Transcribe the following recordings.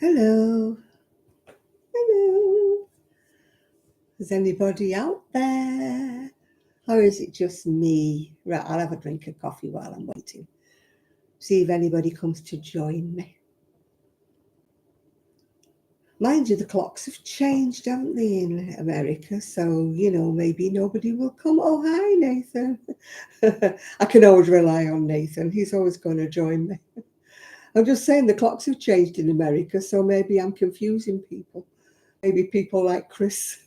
Hello. Hello. Is anybody out there? Or is it just me? Right, I'll have a drink of coffee while I'm waiting. See if anybody comes to join me. Mind you, the clocks have changed, haven't they, in America? So, maybe nobody will come. Oh, hi, Nathan. I can always rely on Nathan. He's always going to join me. I'm just saying the clocks have changed in America, so maybe I'm confusing people. Maybe people like Chris.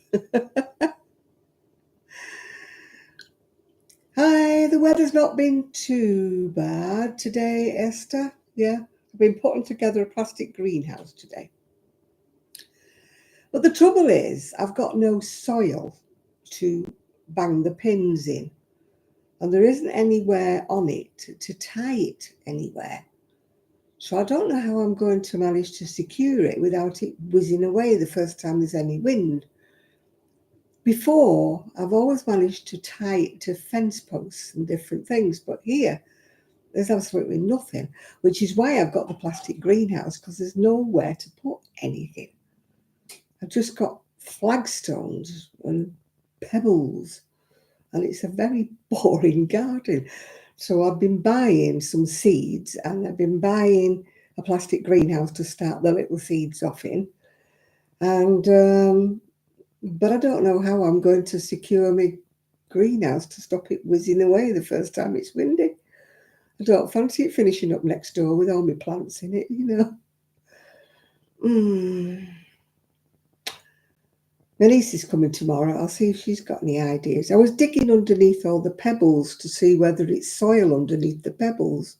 Hi, the weather's not been too bad today, Esther. Yeah, I've been putting together a plastic greenhouse today. But the trouble is, I've got no soil to bang the pins in, and there isn't anywhere on it to tie it anywhere. So I don't know how I'm going to manage to secure it without it whizzing away the first time there's any wind. Before, I've always managed to tie it to fence posts and different things, but here, there's absolutely nothing, which is why I've got the plastic greenhouse, because there's nowhere to put anything. I've just got flagstones and pebbles, and it's a very boring garden. So I've been buying some seeds, and I've been buying a plastic greenhouse to start the little seeds off in. And but I don't know how I'm going to secure my greenhouse to stop it whizzing away the first time it's windy. I don't fancy it finishing up next door with all my plants in it, My niece is coming tomorrow. I'll see if she's got any ideas. I was digging underneath all the pebbles to see whether it's soil underneath the pebbles.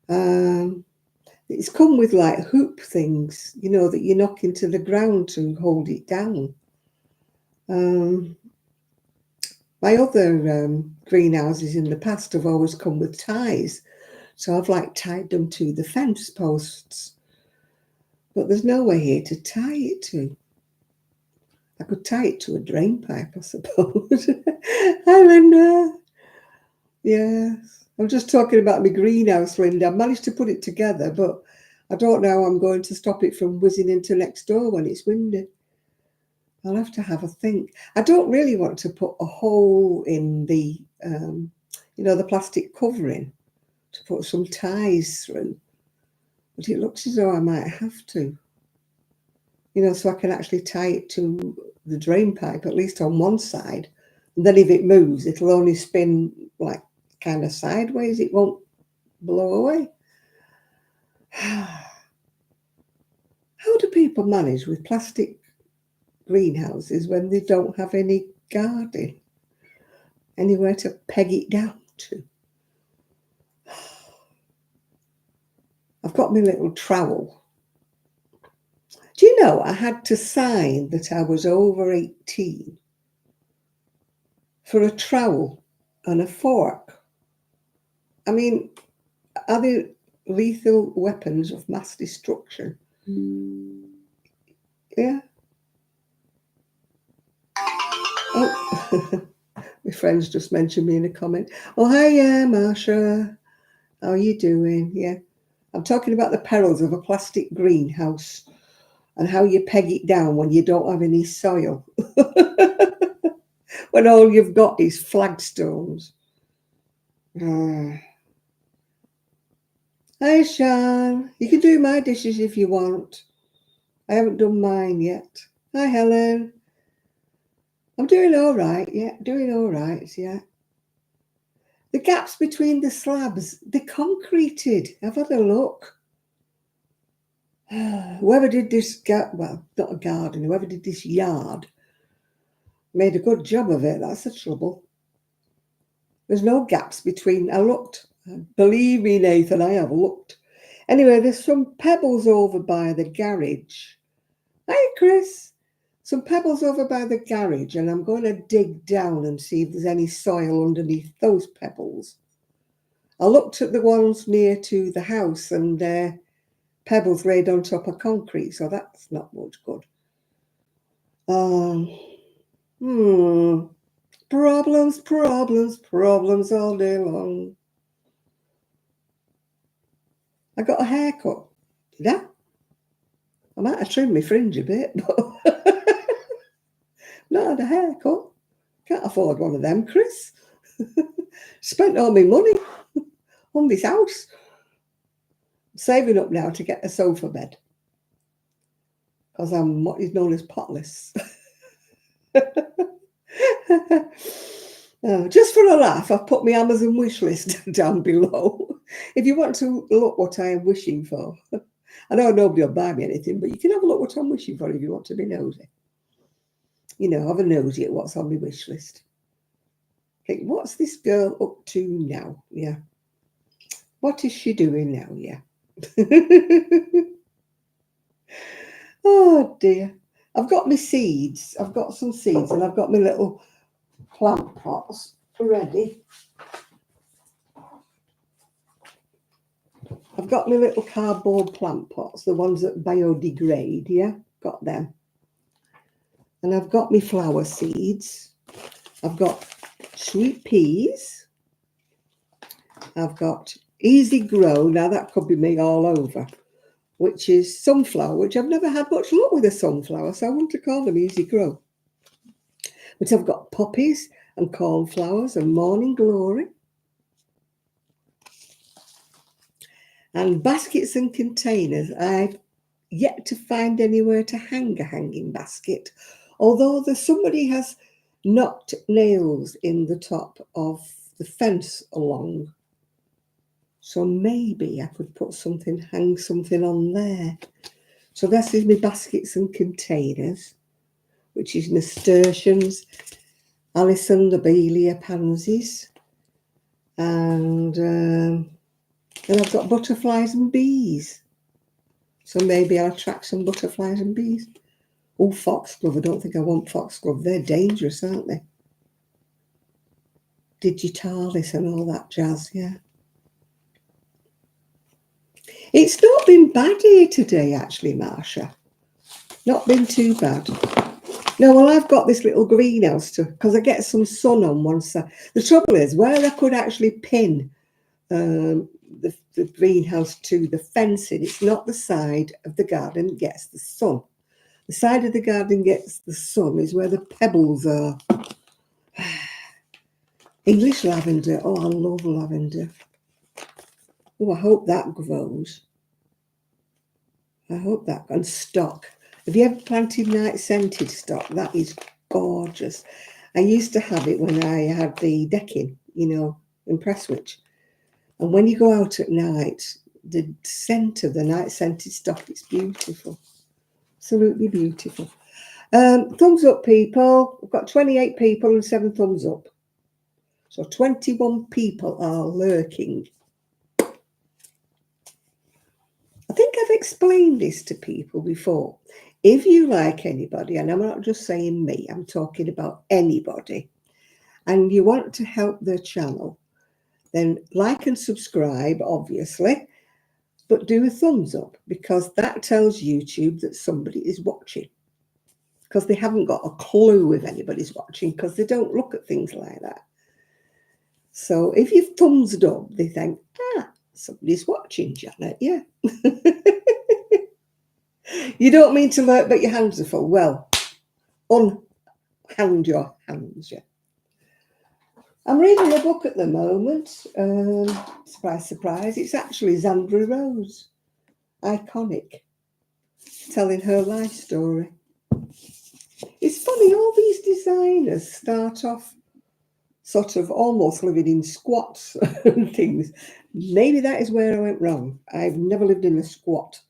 It's come with like hoop things, that you knock into the ground to hold it down. My other greenhouses in the past have always come with ties. So I've tied them to the fence posts. But there's nowhere here to tie it to. I could tie it to a drain pipe, I suppose. Hi, Linda. Yes. I'm just talking about my greenhouse, Linda. I managed to put it together, but I don't know how I'm going to stop it from whizzing into next door when it's windy. I'll have to have a think. I don't really want to put a hole in the, the plastic covering to put some ties through. But it looks as though I might have to. So I can actually tie it to the drain pipe, at least on one side. And then if it moves, it'll only spin like kind of sideways. It won't blow away. How do people manage with plastic greenhouses when they don't have any garden? Anywhere to peg it down to? I've got my little trowel. Do you know I had to sign that I was over 18 for a trowel and a fork? I mean, are they lethal weapons of mass destruction? Yeah. Oh, my friends just mentioned me in a comment. Oh, hiya, Marsha. How are you doing? Yeah. I'm talking about the perils of a plastic greenhouse and how you peg it down when you don't have any soil. When all you've got is flagstones. Hi, Sean. You can do my dishes if you want. I haven't done mine yet. Hi, Helen. I'm doing all right. Yeah, doing all right. Yeah. The gaps between the slabs, they're concreted. I've had a look. Whoever did this, well, not a garden, whoever did this yard made a good job of it. That's the trouble. There's no gaps between. I looked. Believe me, Nathan, I have looked. Anyway, there's some pebbles over by the garage. Hi, Chris. Some pebbles over by the garage, and I'm going to dig down and see if there's any soil underneath those pebbles. I looked at the ones near to the house, and pebbles laid on top of concrete, so that's not much good. Problems all day long. I got a haircut. Did I? I might have trimmed my fringe a bit, but not had a haircut. Can't afford one of them, Chris. Spent all my money on this house. Saving up now to get a sofa bed. Because I'm what is known as potless. Just for a laugh, I've put my Amazon wish list down below. If you want to look what I am wishing for. I know nobody will buy me anything, but you can have a look what I'm wishing for if you want to be nosy. You know, have a nosy at what's on my wish list. Think, what's this girl up to now? Yeah. What is she doing now? Yeah. Oh dear. I've got my seeds. I've got some seeds and I've got my little plant pots ready. I've got my little cardboard plant pots, the ones that biodegrade, yeah? Got them. And I've got my flower seeds. I've got sweet peas. I've got easy grow. Now that could be me all over, which is sunflower, which I've never had much luck with a sunflower, so I want to call them easy grow. But I've got poppies and cornflowers and morning glory. And baskets and containers. I've yet to find anywhere to hang a hanging basket, although somebody has knocked nails in the top of the fence along. So maybe I could put something, hang something on there. So this is my baskets and containers, which is nasturtiums, Alison lobelia pansies, and I've got butterflies and bees. So maybe I'll attract some butterflies and bees. Oh, foxglove. I don't think I want foxglove. They're dangerous, aren't they? Digitalis and all that jazz, yeah. It's not been bad here today, actually, Marsha. Not been too bad. No, well, I've got this little greenhouse because I get some sun on one side. The trouble is, where I could actually pin the greenhouse to the fencing, it's not the side of the garden that gets the sun. The side of the garden gets the sun is where the pebbles are. English lavender. Oh, I love lavender. Oh, I hope that grows. I hope that. And stock. Have you ever planted night scented stock? That is gorgeous. I used to have it when I had the decking, you know, in Prestwich. And when you go out at night, the scent of the night scented stock, it's beautiful. Absolutely beautiful. Thumbs up, people. I've got 28 people and 7 thumbs up. So 21 people are lurking. I think I've explained this to people before. If you like anybody, and I'm not just saying me, I'm talking about anybody, and you want to help their channel, then like and subscribe, obviously, but do a thumbs up, because that tells YouTube that somebody is watching, because they haven't got a clue if anybody's watching, because they don't look at things like that. So if you've thumbs up, they think, somebody's watching, Janet, yeah. You don't mean to lurk, but your hands are full. Well, unhand your hands, yeah. I'm reading a book at the moment. Surprise, surprise. It's actually Zandra Rose, Iconic, telling her life story. It's funny, all these designers start off sort of almost living in squats and things. Maybe that is where I went wrong. I've never lived in a squat.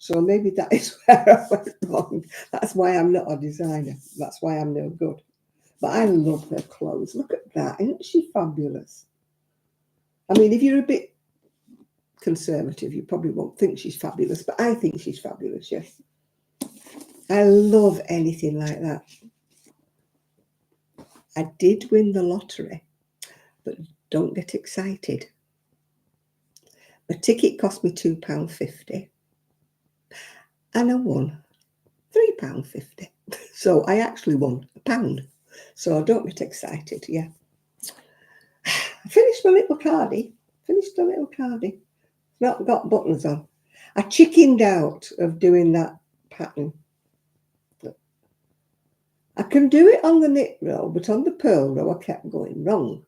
So maybe that is where I went wrong. That's why I'm not a designer. That's why I'm no good. But I love her clothes. Look at that. Isn't she fabulous? I mean, if you're a bit conservative, you probably won't think she's fabulous. But I think she's fabulous, yes. I love anything like that. I did win the lottery, but don't get excited. The ticket cost me £2.50. And I won £3.50. So I actually won £1. So don't get excited, yeah. I finished my little cardie. Not got buttons on. I chickened out of doing that pattern. I can do it on the knit row, but on the purl row I kept going wrong.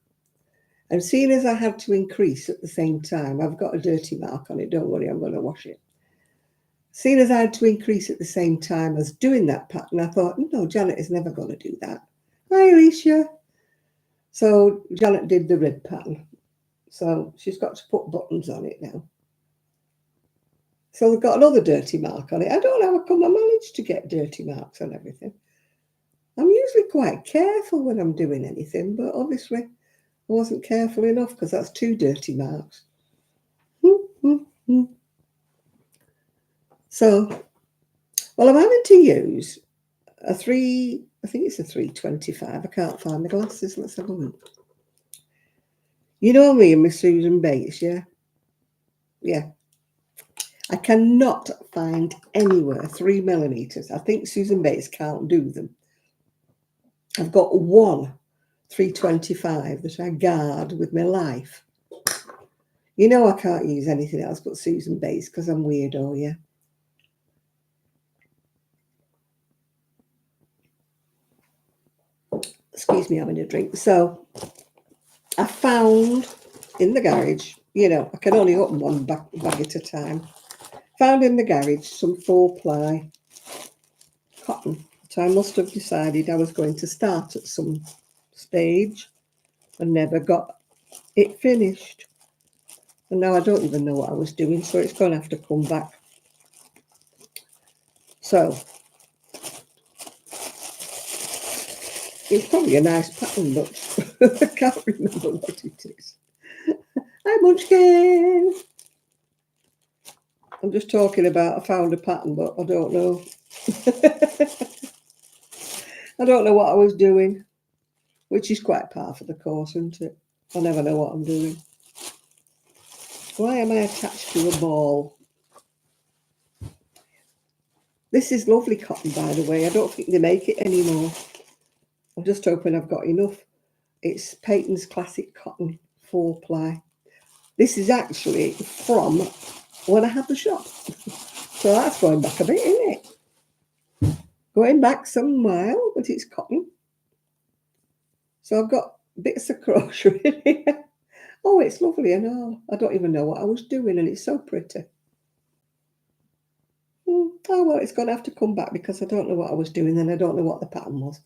And seeing as I had to increase at the same time, I've got a dirty mark on it, don't worry, I'm going to wash it. Seeing as I had to increase at the same time as doing that pattern, I thought, no, Janet is never going to do that. Hi, Alicia. So Janet did the rib pattern. So she's got to put buttons on it now. So they've got another dirty mark on it. I don't know how come I managed to get dirty marks on everything. I'm usually quite careful when I'm doing anything, but obviously I wasn't careful enough because that's 2 dirty marks. So, well, I'm having to use a 3, I think it's a 325. I can't find my glasses. Let's have a look. You know me and Miss Susan Bates, yeah? Yeah. I cannot find anywhere 3mm. I think Susan Bates can't do them. I've got one 325 that I guard with my life. You know I can't use anything else but Susan Bates because I'm weirdo, yeah? Excuse me, I'm having a drink. So I found in the garage, you know, I can only open one bag at a time. Found in the garage some 4-ply cotton. So I must have decided I was going to start at some stage and never got it finished. And now I don't even know what I was doing, so it's going to have to come back. So it's probably a nice pattern, but I can't remember what it is. Hi, Munchkin. I'm just talking about I found a pattern, but I don't know. I don't know what I was doing, which is quite part of the course, isn't it? I never know what I'm doing. Why am I attached to a ball? This is lovely cotton, by the way. I don't think they make it anymore. I'm just hoping I've got enough. It's Peyton's Classic Cotton 4-ply. This is actually from when I had the shop. So that's going back a bit, isn't it? Going back some while, but it's cotton. So I've got bits of crochet in here. Oh, it's lovely and all. I don't even know what I was doing, and it's so pretty. Oh, well, it's going to have to come back because I don't know what I was doing, and I don't know what the pattern was.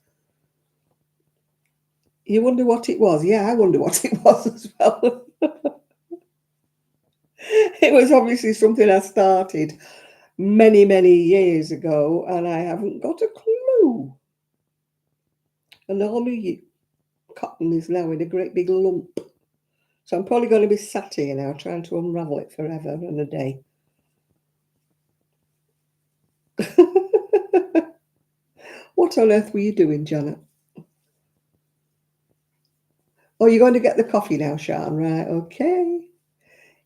You wonder what it was? Yeah, I wonder what it was as well. It was obviously something I started many, many years ago, and I haven't got a clue. And all my cotton is now in a great big lump. So I'm probably going to be sat here now trying to unravel it forever and a day. What on earth were you doing, Janet? Oh, you're going to get the coffee now, Sean, right? Okay.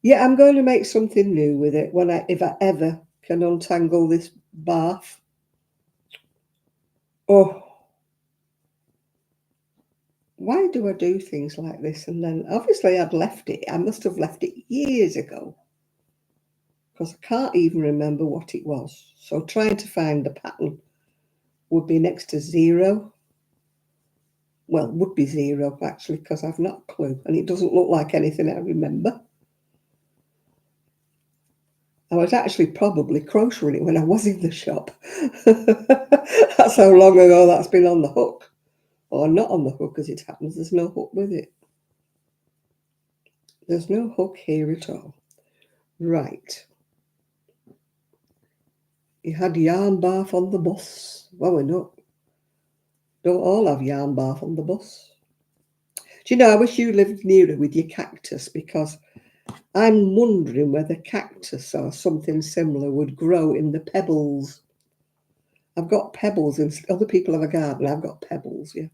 Yeah, I'm going to make something new with it if I ever can untangle this bath. Oh, why do I do things like this? And then obviously I'd left it. I must have left it years ago because I can't even remember what it was. So trying to find the pattern would be next to zero. Well, would be zero actually because I've not a clue and it doesn't look like anything I remember. I was actually probably crocheting it when I was in the shop. That's how long ago that's been on the hook. Or not on the hook as it happens. There's no hook with it. There's no hook here at all. Right. You had yarn bath on the bus. Well, we're not. Don't all have yarn bath on the bus. Do you know, I wish you lived nearer with your cactus because I'm wondering whether cactus or something similar would grow in the pebbles. I've got pebbles and other people have a garden. I've got pebbles, yeah.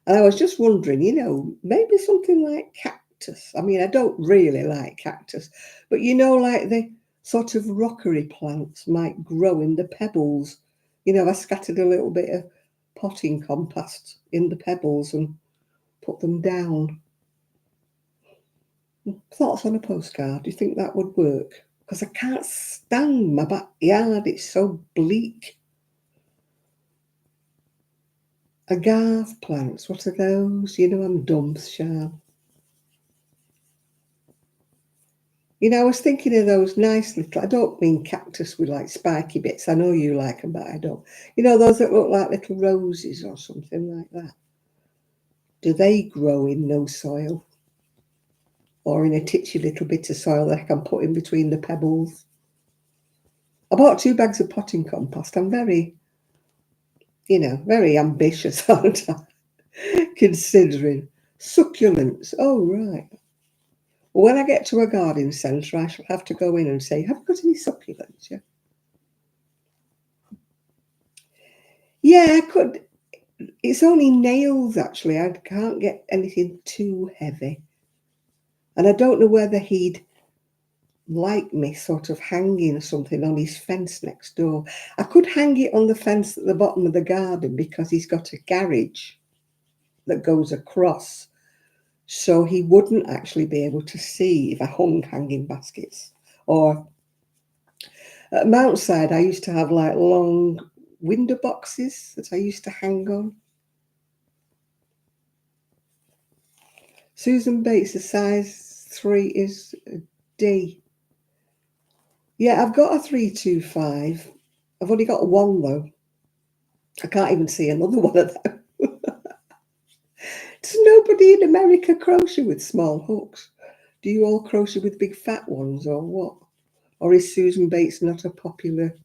And I was just wondering, you know, maybe something like cactus. I mean, I don't really like cactus, but you know, like the sort of rockery plants might grow in the pebbles. You know, I scattered a little bit of potting compost in the pebbles and put them down. Thoughts on a postcard? Do you think that would work? because I can't stand my backyard. It's so bleak. Agave plants, what are those? You know, I'm dumb, Sian. You know, I was thinking of those nice little, I don't mean cactus with like spiky bits. I know you like them, but I don't. You know, those that look like little roses or something like that. Do they grow in no soil? Or in a titchy little bit of soil that I can put in between the pebbles? I bought 2 bags of potting compost. I'm very, you know, very ambitious, aren't I? Considering succulents. Oh, right. Well, when I get to a garden centre, I shall have to go in and say, have you got any succulents? Yeah. Yeah, I could. It's only nails, actually. I can't get anything too heavy. And I don't know whether he'd like me sort of hanging something on his fence next door. I could hang it on the fence at the bottom of the garden because he's got a garage that goes across. So he wouldn't actually be able to see if I hung hanging baskets. Or at Mountside, I used to have like long window boxes that I used to hang on. Susan Bates, a size 3 is a D. Yeah, I've got a 325. I've only got one though. I can't even see another one of them. Does nobody in America crochet with small hooks? Do you all crochet with big fat ones or what? Or is Susan Bates not a popular?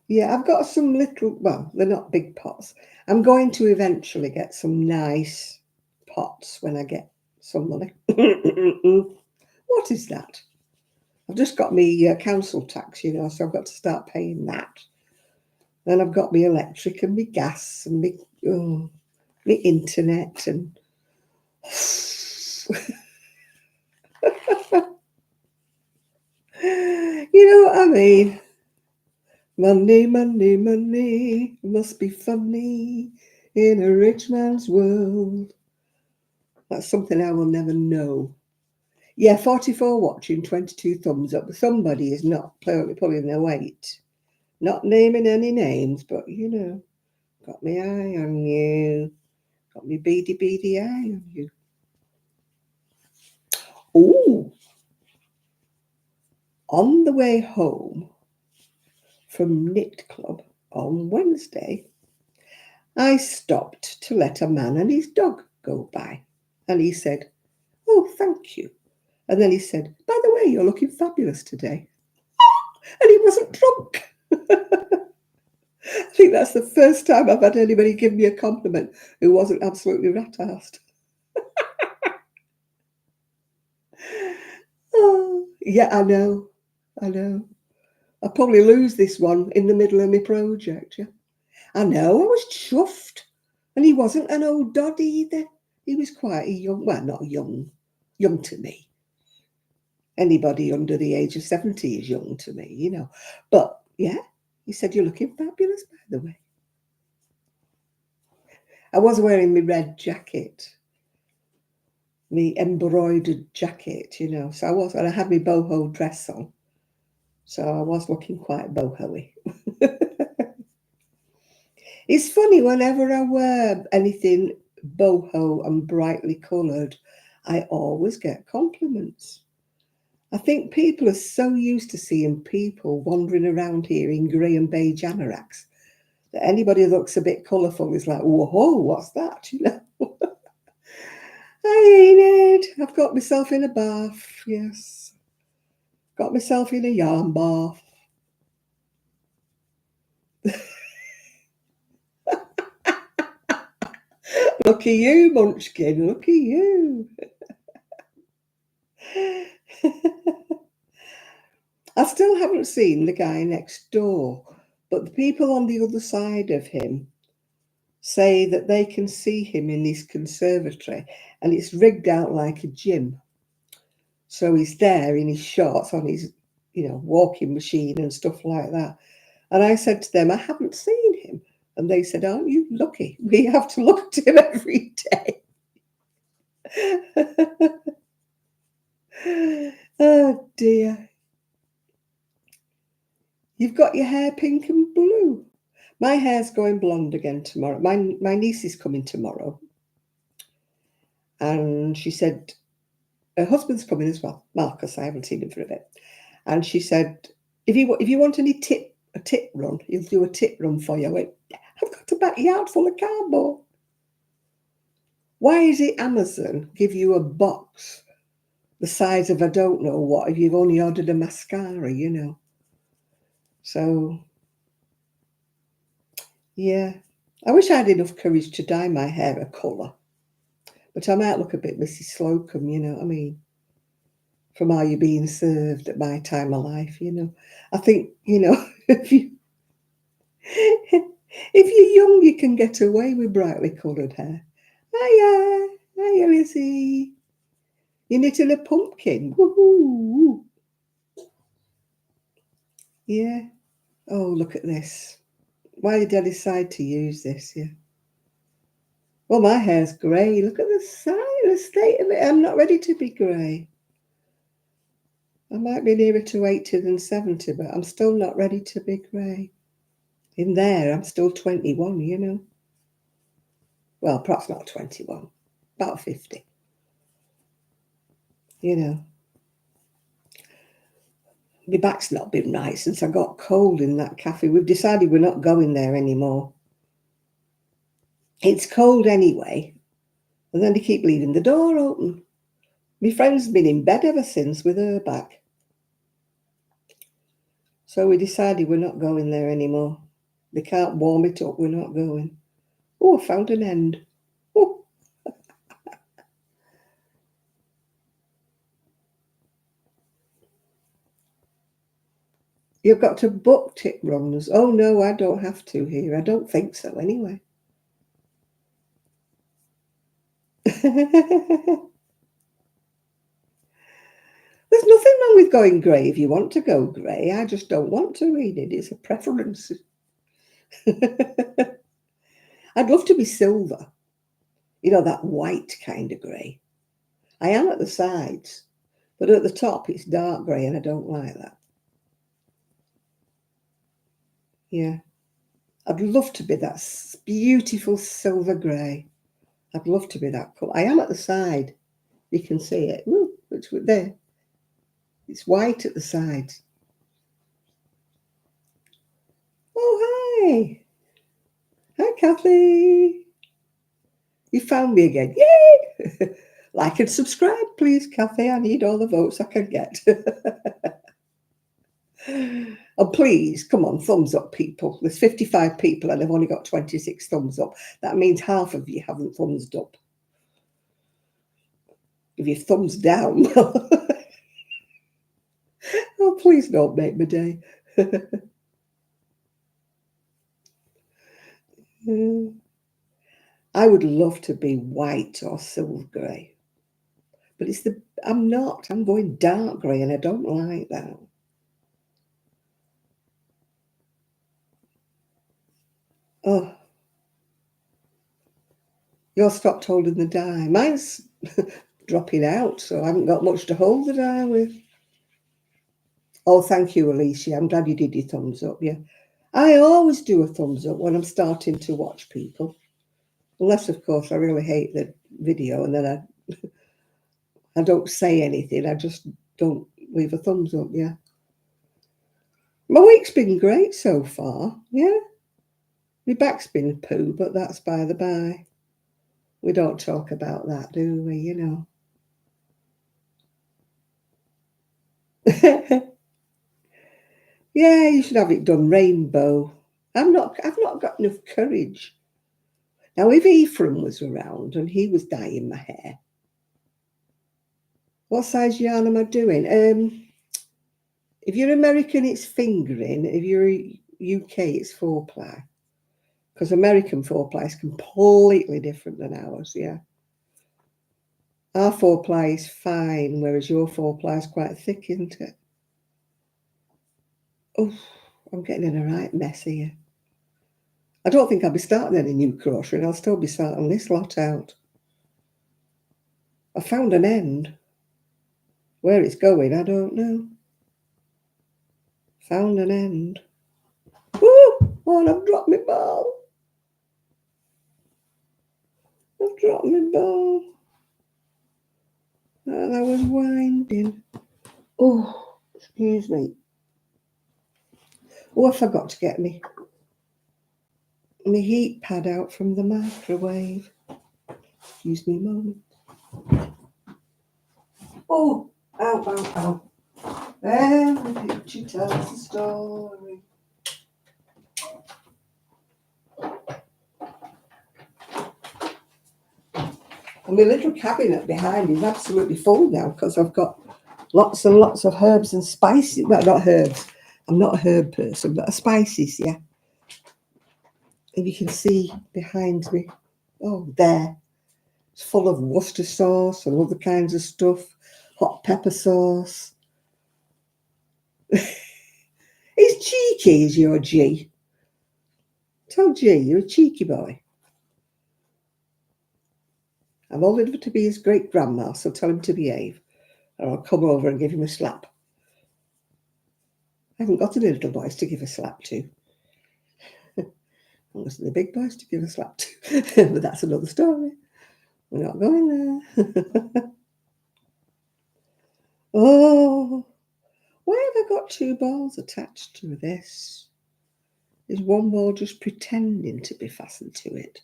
Yeah, I've got some little, well, they're not big pots. I'm going to eventually get some nice pots when I get some money. What is that? I've just got me council tax, you know, so I've got to start paying that. Then I've got me electric and me gas and me internet and you know what I mean? Money, money, money must be funny in a rich man's world. That's something I will never know. Yeah, 44 watching, 22 thumbs up. Somebody is not clearly pulling their weight. Not naming any names, but you know, got my eye on you. Got me beady, beady eye on you. Oh, on the way home from Knit Club on Wednesday, I stopped to let a man and his dog go by. And he said, "Oh, thank you." And then he said, "By the way, you're looking fabulous today." And he wasn't drunk. I think that's the first time I've had anybody give me a compliment who wasn't absolutely rat-assed. Oh, yeah, I know. I know. I'll probably lose this one in the middle of my project, yeah. I know, I was chuffed. And he wasn't an old dod either. He was quite a young, well, not young, young to me. Anybody under the age of 70 is young to me, you know. But, yeah, he said, "You're looking fabulous, by the way." I was wearing my red jacket, my embroidered jacket, you know. So I was, and I had my boho dress on. So I was looking quite boho-y. It's funny, whenever I wear anything boho and brightly coloured, I always get compliments. I think people are so used to seeing people wandering around here in grey and beige anoraks that anybody who looks a bit colourful is like, "Whoa, what's that?" You know. Hey, Enid, I've got myself in a bath, yes. Got myself in a yarn bath. Look at you, Munchkin, look at you. I still haven't seen the guy next door, but the people on the other side of him say that they can see him in his conservatory and it's rigged out like a gym. So he's there in his shorts on his, you know, walking machine and stuff like that. And I said to them, "I haven't seen him." And they said, "Aren't you lucky? We have to look at him every day." Oh dear. You've got your hair pink and blue. My hair's going blonde again tomorrow. My niece is coming tomorrow. And she said, her husband's coming as well, Marcus. I haven't seen him for a bit. And she said, if you want a tip run, he'll do a tip run for you. I went, I've got a backyard full of cardboard. Why is it Amazon give you a box the size of I don't know what if you've only ordered a mascara, you know? So, yeah. I wish I had enough courage to dye my hair a colour. But I might look a bit Mrs. Slocum, you know what I mean? From how you're being served at my time of life, you know. I think, you know, if you're young, you can get away with brightly coloured hair. Hiya, Lizzie. You're knitting a pumpkin. Woohoo! Yeah. Oh, look at this. Why did I decide to use this? Yeah. Well, my hair's grey. Look at the state of it. I'm not ready to be grey. I might be nearer to 80 than 70, but I'm still not ready to be grey. In there, I'm still 21, you know. Well, perhaps not 21, about 50. You know. My back's not been right since I got cold in that cafe. We've decided we're not going there anymore. It's cold anyway. And then they keep leaving the door open. My friend's been in bed ever since with her back. So we decided we're not going there anymore. They can't warm it up, we're not going. Oh, I found an end. Oh. You've got to book tip runs. Oh no, I don't have to here. I don't think so anyway. There's nothing wrong with going grey if you want to go grey. I just don't want to read it. It's a preference. I'd love to be silver. You know, that white kind of grey. I am at the sides, but at the top it's dark grey and I don't like that. Yeah. I'd love to be that beautiful silver grey. I'd love to be that colour. I am at the side. You can see it. Ooh, it's there. It's white at the sides. Oh, hi. Hi, Kathy. You found me again. Yay! Like and subscribe, please, Kathy. I need all the votes I can get. Oh, please, come on, thumbs up, people. There's 55 people and I've only got 26 thumbs up. That means half of you haven't thumbs up. If you thumbs down, oh, please don't make my day. I would love to be white or silver grey. But I'm not. I'm going dark grey and I don't like that. Oh, you're stopped holding the die. Mine's dropping out, so I haven't got much to hold the die with. Oh, thank you, Alicia. I'm glad you did your thumbs up, yeah. I always do a thumbs up when I'm starting to watch people. Unless, of course, I really hate the video and then I don't say anything. I just don't leave a thumbs up, yeah. My week's been great so far, yeah. My back's been poo, but that's by the by. We don't talk about that, do we, you know? Yeah, you should have it done rainbow. I've not got enough courage. Now, if Ephraim was around and he was dyeing my hair, what size yarn am I doing? If you're American, it's fingering. If you're UK, it's 4-ply. Because American 4-ply is completely different than ours, yeah. Our 4-ply is fine, whereas your 4-ply is quite thick, isn't it? Oh, I'm getting in a right mess here. I don't think I'll be starting any new crochet. I'll still be starting this lot out. I found an end. Where it's going, I don't know. Found an end. Woo! Oh, and I've dropped my ball. I've dropped my ball. And I was winding. Oh, excuse me. Oh, I forgot to get my heat pad out from the microwave. Excuse me a moment. Oh, ow, ow, ow. Every picture tells a story. And my little cabinet behind is absolutely full now because I've got lots and lots of herbs and spices. Well, not herbs. I'm not a herb person, but spices, yeah. And you can see behind me, oh, there. It's full of Worcester sauce and other kinds of stuff. Hot pepper sauce. He's cheeky, is your G. Tell G, you're a cheeky boy. I'm old enough to be his great grandma, so tell him to behave, or I'll come over and give him a slap. I haven't got any little boys to give a slap to. Unless the big boys to give a slap to. But that's another story. We're not going there. Oh, why have I got two balls attached to this? Is one ball just pretending to be fastened to it?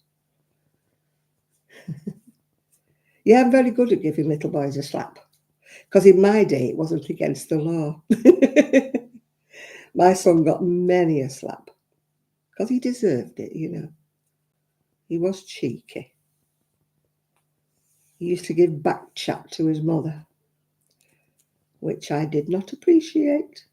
Yeah, I'm very good at giving little boys a slap. Because in my day, it wasn't against the law. My son got many a slap. Because he deserved it, you know. He was cheeky. He used to give back chat to his mother, which I did not appreciate.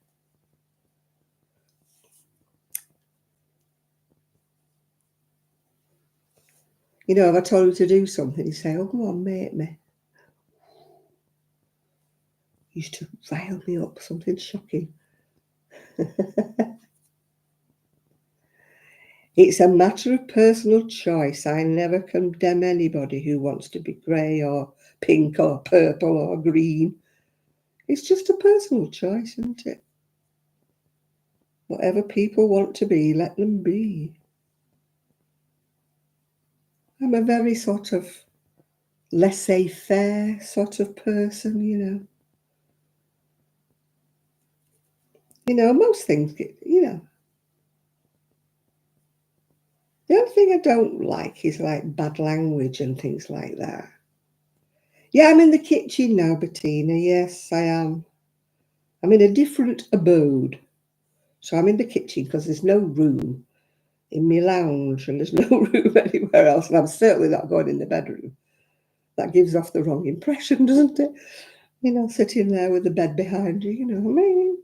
You know, if I told him to do something, he'd say, oh, go on, mate me. He used to rile me up, something shocking. It's a matter of personal choice. I never condemn anybody who wants to be grey or pink or purple or green. It's just a personal choice, isn't it? Whatever people want to be, let them be. I'm a very sort of laissez-faire sort of person, you know. You know, most things get, you know. The only thing I don't like is like bad language and things like that. Yeah, I'm in the kitchen now, Bettina. Yes, I am. I'm in a different abode. So I'm in the kitchen because there's no room in my lounge and there's no room anywhere else. And I'm certainly not going in the bedroom. That gives off the wrong impression, doesn't it? You know, sitting there with the bed behind you, you know what I mean?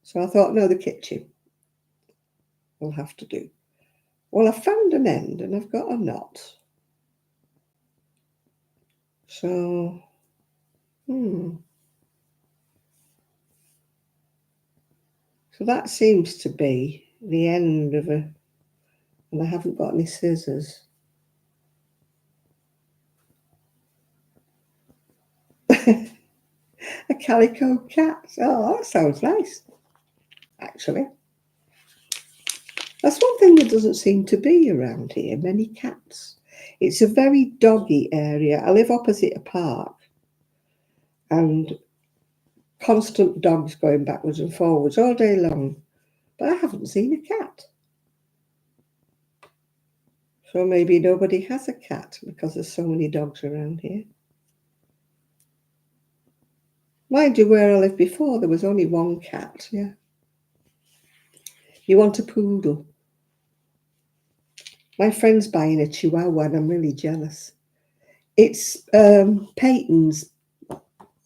So I thought, no, the kitchen will have to do. Well, I found an end and I've got a knot. So, So that seems to be the end of a, and I haven't got any scissors. A calico cat. Oh, that sounds nice, actually. That's one thing that doesn't seem to be around here, many cats. It's a very doggy area. I live opposite a park and constant dogs going backwards and forwards all day long. But I haven't seen a cat. So maybe nobody has a cat because there's so many dogs around here. Mind you, where I lived before, there was only one cat, yeah. You want a poodle? My friend's buying a chihuahua and I'm really jealous. It's Peyton's,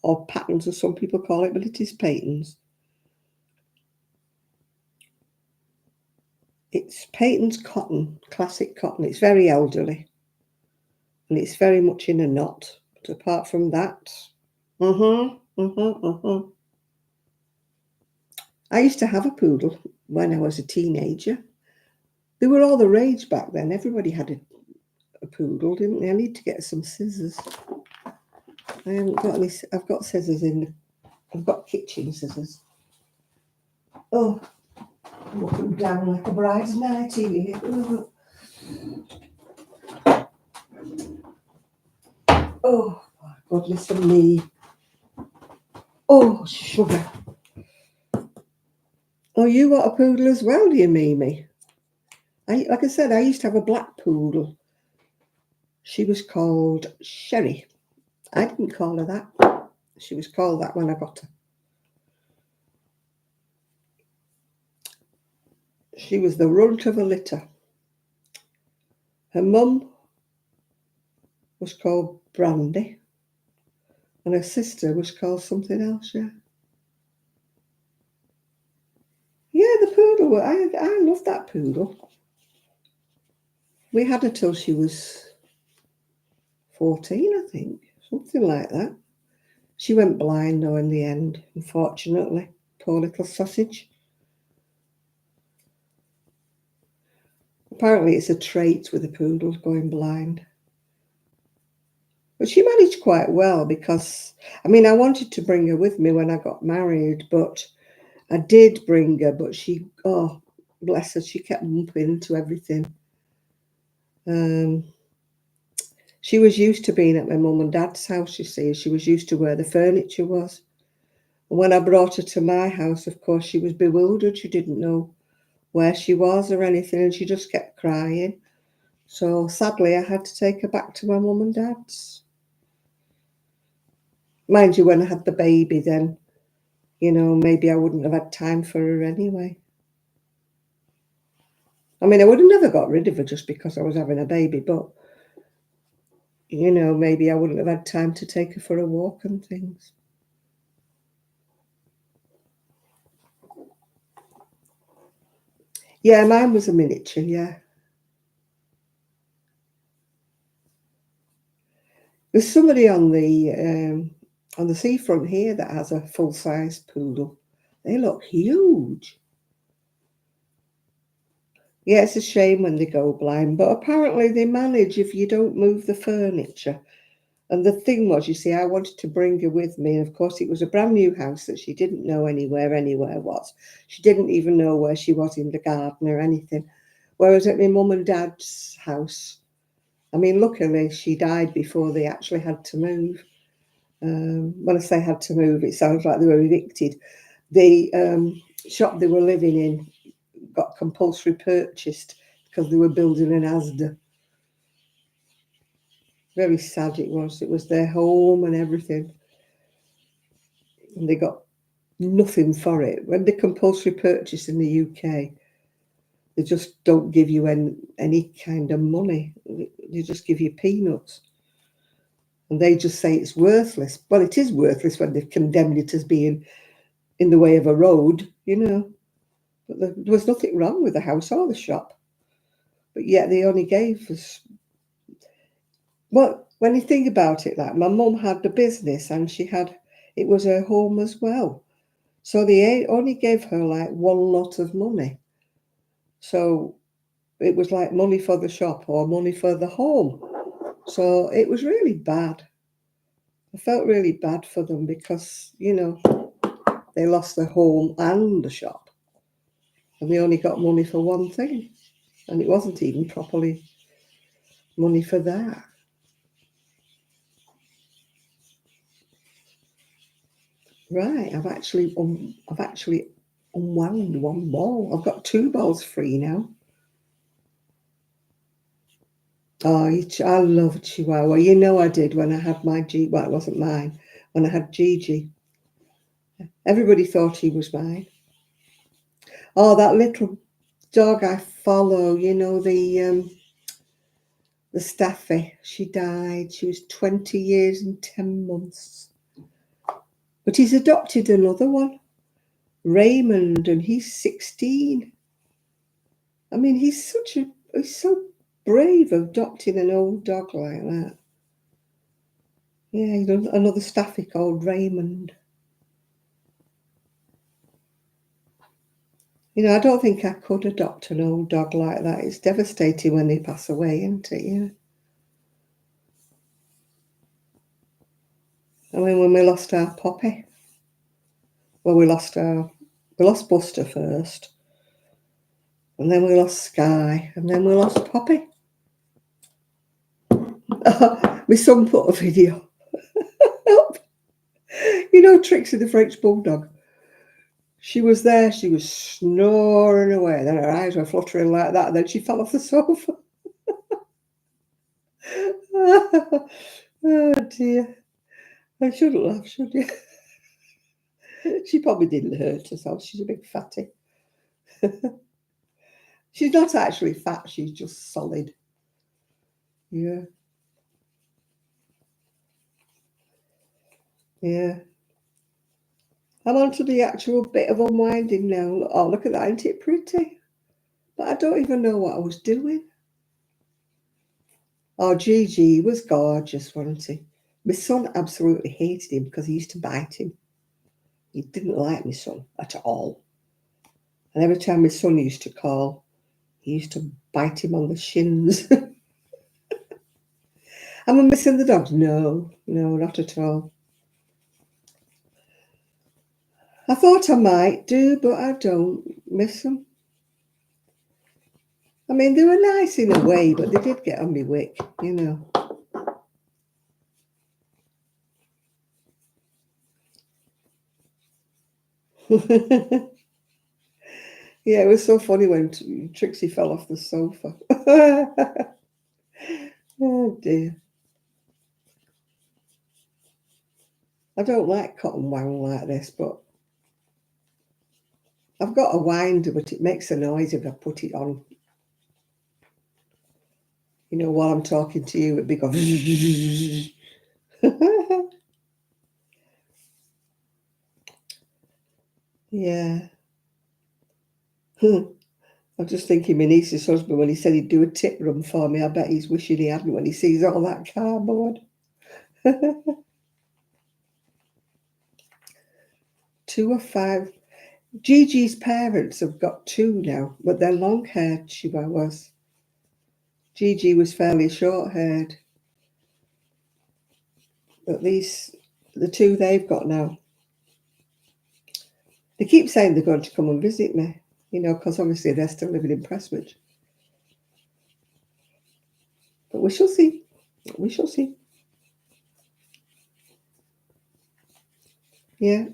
or Pattons as some people call it, but it is Peyton's. It's Peyton's cotton, classic cotton. It's very elderly and it's very much in a knot. But apart from that, I used to have a poodle when I was a teenager. They were all the rage back then. Everybody had a poodle, didn't they? I need to get some scissors. I haven't got any. I've got scissors I've got kitchen scissors. Oh, I'm looking down like a bride's nightie here. Oh, my goodness me. Oh, sugar. Oh, you got a poodle as well, do you, Mimi? Like I said, I used to have a black poodle. She was called Sherry. I didn't call her that. She was called that when I got her. She was the runt of a litter. Her mum was called Brandy, and her sister was called something else, yeah. Yeah, the poodle. I love that poodle. We had her till she was 14, I think. Something like that. She went blind, though, in the end, unfortunately. Poor little sausage. Apparently it's a trait with the poodles going blind. But she managed quite well because, I mean, I wanted to bring her with me when I got married, but I did bring her, but she, oh, bless her, she kept bumping into everything. She was used to being at my mum and dad's house, you see. She was used to where the furniture was. And when I brought her to my house, of course, she was bewildered. She didn't know where she was or anything, and she just kept crying. So sadly, I had to take her back to my mum and dad's. Mind you, when I had the baby, then, you know, maybe I wouldn't have had time for her anyway. I mean, I would have never got rid of her just because I was having a baby, but, you know, maybe I wouldn't have had time to take her for a walk and things. Yeah, mine was a miniature, yeah. There's somebody on the seafront here that has a full-size poodle. They look huge. Yeah, it's a shame when they go blind, but apparently they manage if you don't move the furniture. And the thing was, you see, I wanted to bring her with me, and of course it was a brand new house that she didn't know anywhere was. She didn't even know where she was in the garden or anything. Whereas at my mum and dad's house, I mean, luckily she died before they actually had to move. When I say had to move, it sounds like they were evicted. The shop they were living in got compulsory purchased because they were building an Asda. Very sad it was. It was their home and everything. And they got nothing for it. When they compulsory purchase in the UK, they just don't give you any kind of money. They just give you peanuts. And they just say it's worthless. Well, it is worthless when they've condemned it as being in the way of a road, you know. But there was nothing wrong with the house or the shop. But yet they only gave us... Well, when you think about it, like my mum had the business and it was her home as well. So they only gave her like one lot of money. So it was like money for the shop or money for the home. So it was really bad. I felt really bad for them because, you know, they lost their home and the shop. And they only got money for one thing. And it wasn't even properly money for that. Right, I've actually unwound one ball. I've got two balls free now. Oh, I love Chihuahua. You know I did when I had my well, it wasn't mine. When I had Gigi. Everybody thought he was mine. Oh, that little dog I follow, you know, the Staffy. She died. She was 20 years and 10 months. But he's adopted another one, Raymond, and he's 16. I mean, he's so brave adopting an old dog like that. Yeah, another Staffy called Raymond. You know, I don't think I could adopt an old dog like that. It's devastating when they pass away, isn't it? Yeah. I mean, when we lost our Poppy, well, we lost Buster first, and then we lost Sky, and then we lost Poppy. My son put a video up. You know, Trixie the French Bulldog. She was there, she was snoring away, then her eyes were fluttering like that, and then she fell off the sofa. Oh dear. I shouldn't laugh, should you? She probably didn't hurt herself. She's a big fatty. She's not actually fat, she's just solid. Yeah. Yeah. I'm on to the actual bit of unwinding now. Oh, look at that, isn't it pretty? But I don't even know what I was doing. Oh, Gigi was gorgeous, wasn't he? My son absolutely hated him because he used to bite him. He didn't like my son at all. And every time my son used to call, he used to bite him on the shins. Am I missing the dogs? No, not at all. I thought I might do, but I don't miss them. I mean, they were nice in a way, but they did get on my wick, you know. Yeah, it was so funny when Trixie fell off the sofa. Oh dear. I don't like cotton wound like this, but I've got a winder, but it makes a noise if I put it on. You know, while I'm talking to you, it'd be going. Yeah. I'm just thinking my niece's husband, when he said he'd do a tip run for me, I bet he's wishing he hadn't when he sees all that cardboard. 2 or 5. Gigi's parents have got 2 now, but they're long-haired, Chihuahuas. Gigi was fairly short-haired. But the 2 they've got now, they keep saying they're going to come and visit me, you know, because obviously they're still living in Prestwich. But we shall see. We shall see. Yeah.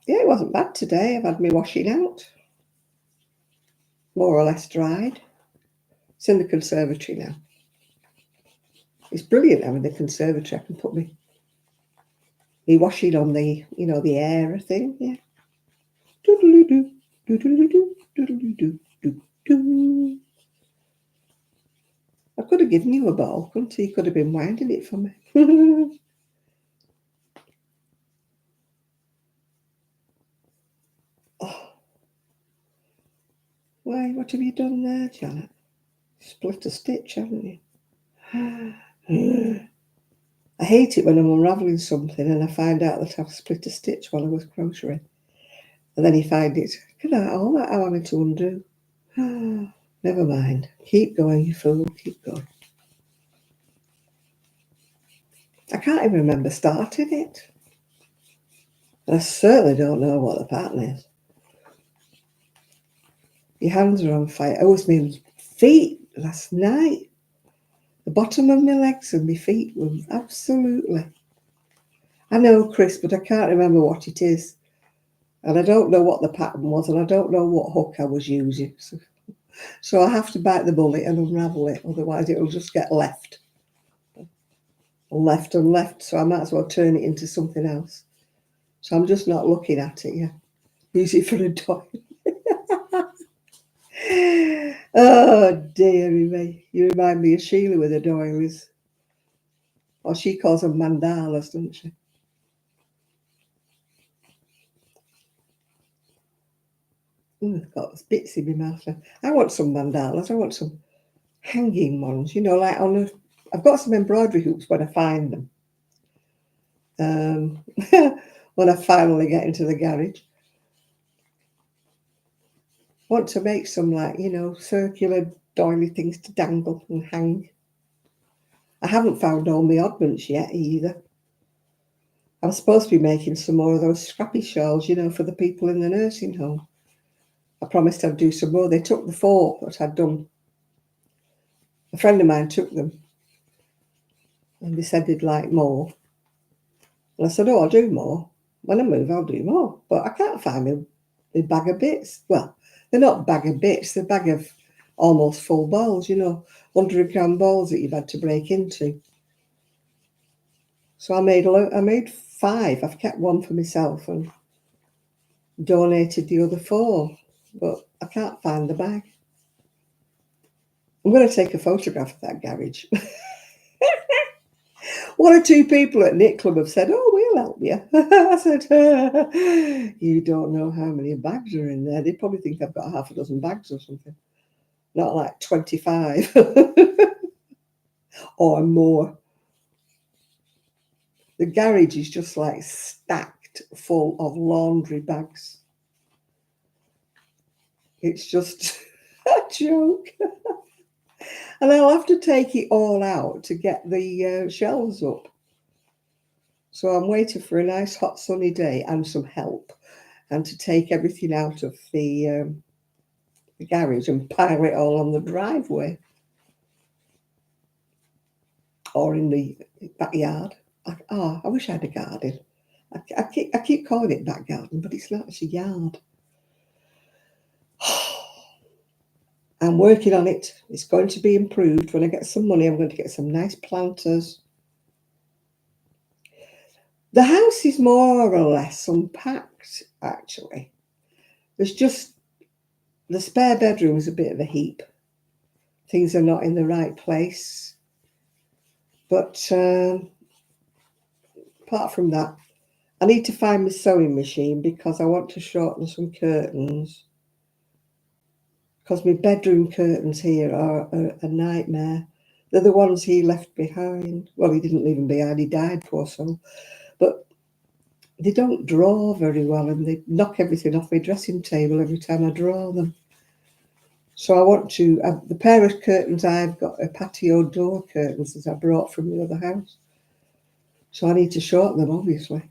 Yeah, it wasn't bad today. I've had my washing out. More or less dried. It's in the conservatory now. It's brilliant having the conservatory. I can put me washing on the, you know, the air thing. Yeah. Doodly-doo, doodly-doo, doodly-doo, doo-doo. I could have given you a ball, couldn't you? You could have been winding it for me. Oh. Why, what have you done there, Janet? Split a stitch, haven't you? I hate it when I'm unravelling something and I find out that I've split a stitch while I was crocheting. And then you find it, look at that, all that I'm having to undo. Never mind. Keep going, you fool, keep going. I can't even remember starting it. And I certainly don't know what the pattern is. Your hands are on fire. Oh, it's my feet last night. The bottom of my legs and my feet were absolutely. I know, Chris, but I can't remember what it is. And I don't know what the pattern was, and I don't know what hook I was using. So I have to bite the bullet and unravel it, otherwise it'll just get left. Left and left, so I might as well turn it into something else. So I'm just not looking at it, yeah. Use it for a doily. Oh, dearie me. You remind me of Sheila with her doilies. Or she calls them mandalas, doesn't she? I've got bits in my mouth now. I want some mandalas. I want some hanging ones, you know, like on a... I've got some embroidery hoops when I find them. When I finally get into the garage. Want to make some, like, you know, circular doily things to dangle and hang. I haven't found all my oddments yet either. I'm supposed to be making some more of those scrappy shells, you know, for the people in the nursing home. I promised I'd do some more. They took the 4 that I'd done. A friend of mine took them, and they said they'd like more. And I said, oh, I'll do more. When I move, I'll do more. But I can't find my bag of bits. Well, they're not bag of bits. They're bag of almost full balls, you know, 100-gram balls that you've had to break into. So I made 5. I've kept 1 for myself and donated the other 4. But I can't find the bag. I'm going to take a photograph of that garage. 1 or 2 people at Knit Club have said, oh, we'll help you. I said, you don't know how many bags are in there. They probably think I've got half a dozen bags or something. Not like 25 or more. The garage is just like stacked full of laundry bags. It's just a joke. And I'll have to take it all out to get the shelves up. So I'm waiting for a nice hot sunny day and some help, and to take everything out of the garage and pile it all on the driveway or in the backyard. I wish I had a garden. I keep calling it back garden, but it's not. It's a yard. I'm working on it. It's going to be improved. When I get some money, I'm going to get some nice planters. The house is more or less unpacked, actually. There's just the spare bedroom is a bit of a heap. Things are not in the right place. But apart from that, I need to find my sewing machine because I want to shorten some curtains. Because my bedroom curtains here are a nightmare. They're the ones he left behind. Well, he didn't leave them behind. He died, poor soul. But they don't draw very well, and they knock everything off my dressing table every time I draw them. So I want to, the pair of curtains I've got are patio door curtains that I brought from the other house. So I need to shorten them, obviously.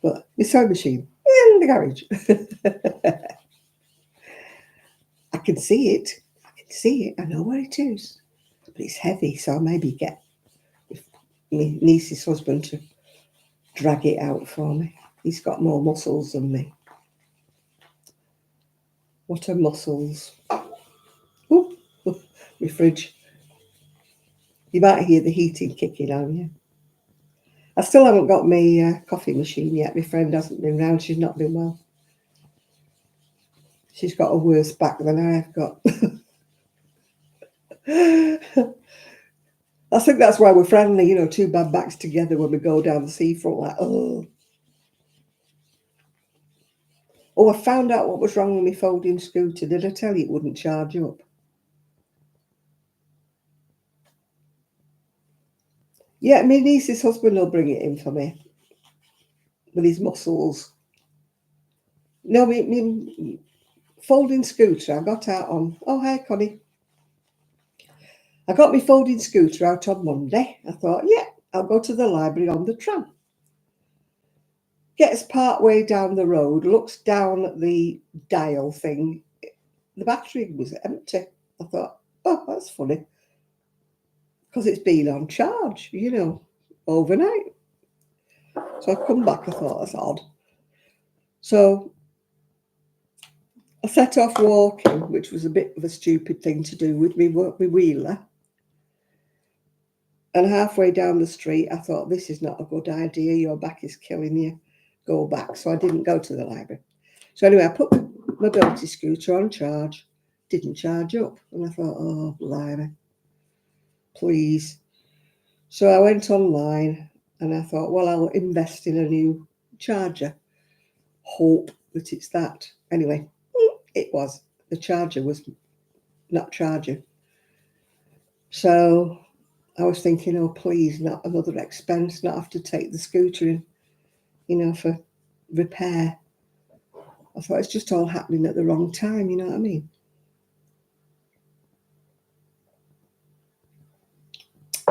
But my sewing machine in the garage. I can see it. I know where it is. But it's heavy, so I'll maybe get my niece's husband to drag it out for me. He's got more muscles than me. What are muscles? Oh, my fridge. You might hear the heating kicking on you. I still haven't got my coffee machine yet. My friend hasn't been round. She's not been well. She's got a worse back than I've got. I think that's why we're friendly, you know, 2 bad backs together when we go down the seafront, like, oh. Oh, I found out what was wrong with my folding scooter. Did I tell you it wouldn't charge up? Yeah, my niece's husband will bring it in for me with his muscles. No, me folding scooter, I got out on, oh, hi, Connie. I got my folding scooter out on Monday. I thought, yeah, I'll go to the library on the tram. Gets part way down the road, looks down at the dial thing. The battery was empty. I thought, oh, that's funny. Because it's been on charge, you know, overnight. So I come back, I thought, that's odd. So I set off walking, which was a bit of a stupid thing to do with me wheeler. And halfway down the street, I thought, this is not a good idea. Your back is killing you. Go back. So I didn't go to the library. So anyway, I put the mobility scooter on charge. Didn't charge up. And I thought, oh, blimey, please. So I went online and I thought, well, I'll invest in a new charger. Hope that it's that. Anyway, it was. The charger was not charging. So I was thinking, oh, please, not another expense, not have to take the scooter in, you know, for repair. I thought it's just all happening at the wrong time, you know what I mean?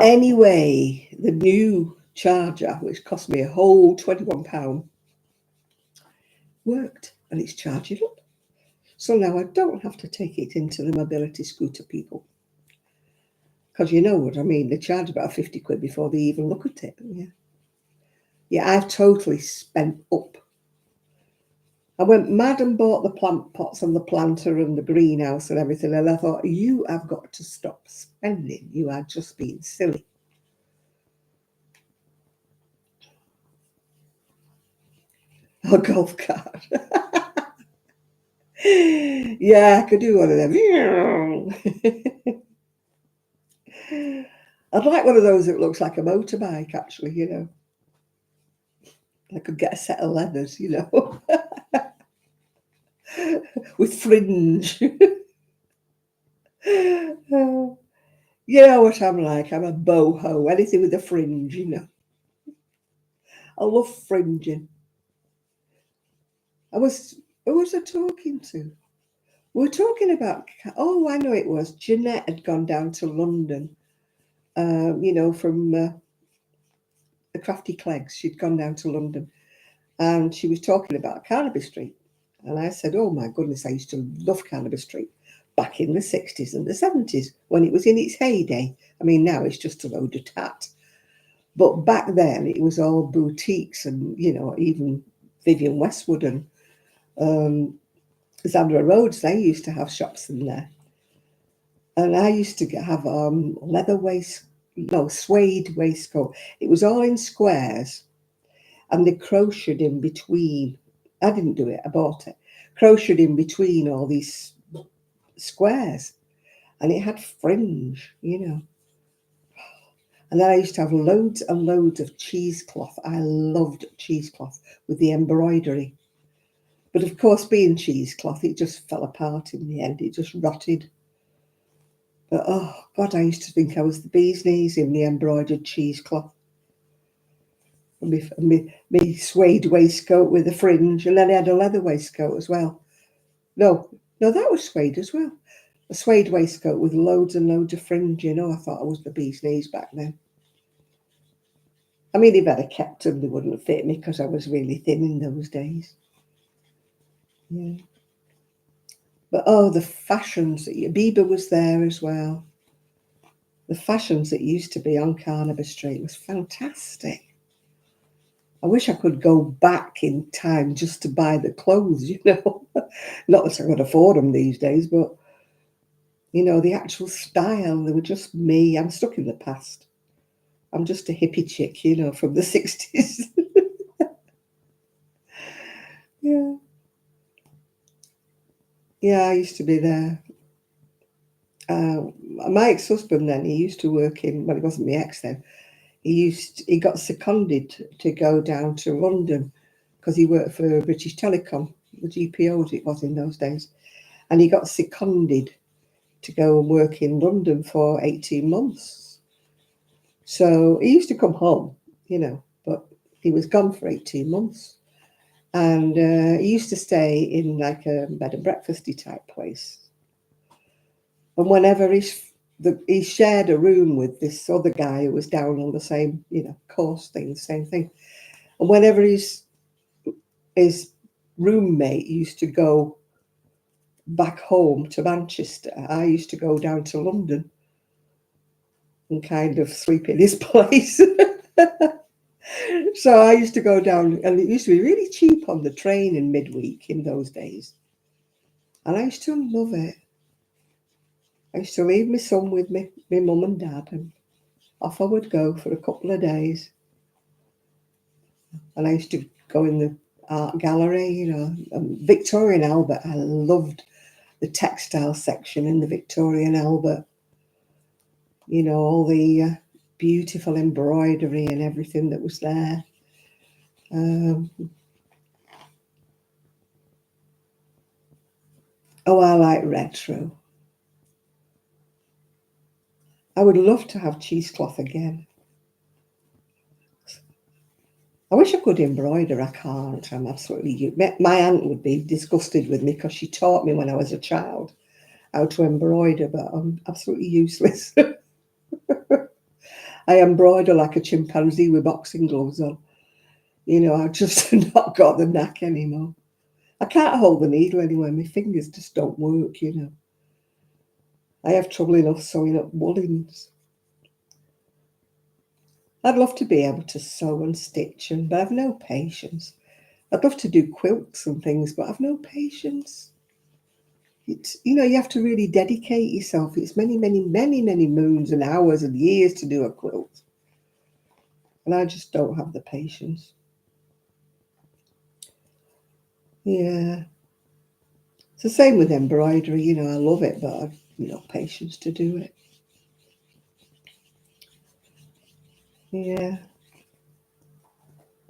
Anyway, the new charger, which cost me a whole £21, worked, and it's charging up. So now I don't have to take it into the mobility scooter people. Because you know what I mean, they charge about 50 quid before they even look at it. Yeah, I've totally spent up. I went mad and bought the plant pots and the planter and the greenhouse and everything. And I thought, you have got to stop spending. You are just being silly. A golf cart. Yeah, I could do one of them. I'd like one of those that looks like a motorbike, actually, you know. I could get a set of leathers, you know, with fringe. You know what I'm like. I'm a boho. Anything with a fringe, you know. I love fringing. Who was I talking to? We were talking about, oh, I know it was. Jeanette had gone down to London, you know, from the Crafty Clegs. She'd gone down to London and she was talking about Carnaby Street. And I said, oh my goodness, I used to love Carnaby Street back in the 60s and the 70s when it was in its heyday. I mean, now it's just a load of tat. But back then it was all boutiques and, you know, even Vivian Westwood and Zandra Rhodes, they used to have shops in there. And I used to have suede waistcoat. It was all in squares and they crocheted in between. I didn't do it, I bought it. Crocheted in between all these squares. And it had fringe, you know. And then I used to have loads and loads of cheesecloth. I loved cheesecloth with the embroidery. But of course, being cheesecloth, it just fell apart in the end. It just rotted. But oh God, I used to think I was the bee's knees in the embroidered cheesecloth. And me suede waistcoat with a fringe, and then I had a leather waistcoat as well. No, that was suede as well. A suede waistcoat with loads and loads of fringe. You know, I thought I was the bee's knees back then. I mean, if I'd have kept them, they wouldn't fit me because I was really thin in those days. Yeah. But oh, the fashions. Bieber was there as well. The fashions that used to be on Carnaby Street was fantastic. I wish I could go back in time just to buy the clothes, you know. Not that I could afford them these days, but, you know, the actual style, they were just me. I'm stuck in the past. I'm just a hippie chick, you know, from the 60s. Yeah. Yeah, I used to be there. My ex-husband then, he used to work in, well, he wasn't my ex then, he got seconded to go down to London because he worked for British Telecom, the GPOs it was in those days. And he got seconded to go and work in London for 18 months. So he used to come home, you know, but he was gone for 18 months. And he used to stay in like a bed and breakfasty type place. And whenever he shared a room with this other guy who was down on the same, you know, course thing, the same thing. And whenever his roommate used to go back home to Manchester, I used to go down to London and kind of sleep in his place. So I used to go down, and it used to be really cheap on the train in midweek in those days. And I used to love it. I used to leave my son with me, my mum and dad, and off I would go for a couple of days. And I used to go in the art gallery, you know, Victoria and Albert. I loved the textile section in the Victoria and Albert. You know, all the beautiful embroidery and everything that was there. Oh, I like retro. I would love to have cheesecloth again. I wish I could embroider. I can't. I'm absolutely... My aunt would be disgusted with me because she taught me when I was a child how to embroider, but I'm absolutely useless. I embroider like a chimpanzee with boxing gloves on. You know, I've just not got the knack anymore. I can't hold the needle anyway. My fingers just don't work, you know. I have trouble enough sewing up woolens. I'd love to be able to sew and stitch, but I've no patience. I'd love to do quilts and things, but I've no patience. It's, you know, you have to really dedicate yourself. It's many, many, many, many moons and hours and years to do a quilt. And I just don't have the patience. Yeah. It's the same with embroidery. You know, I love it, but I've no patience to do it. Yeah.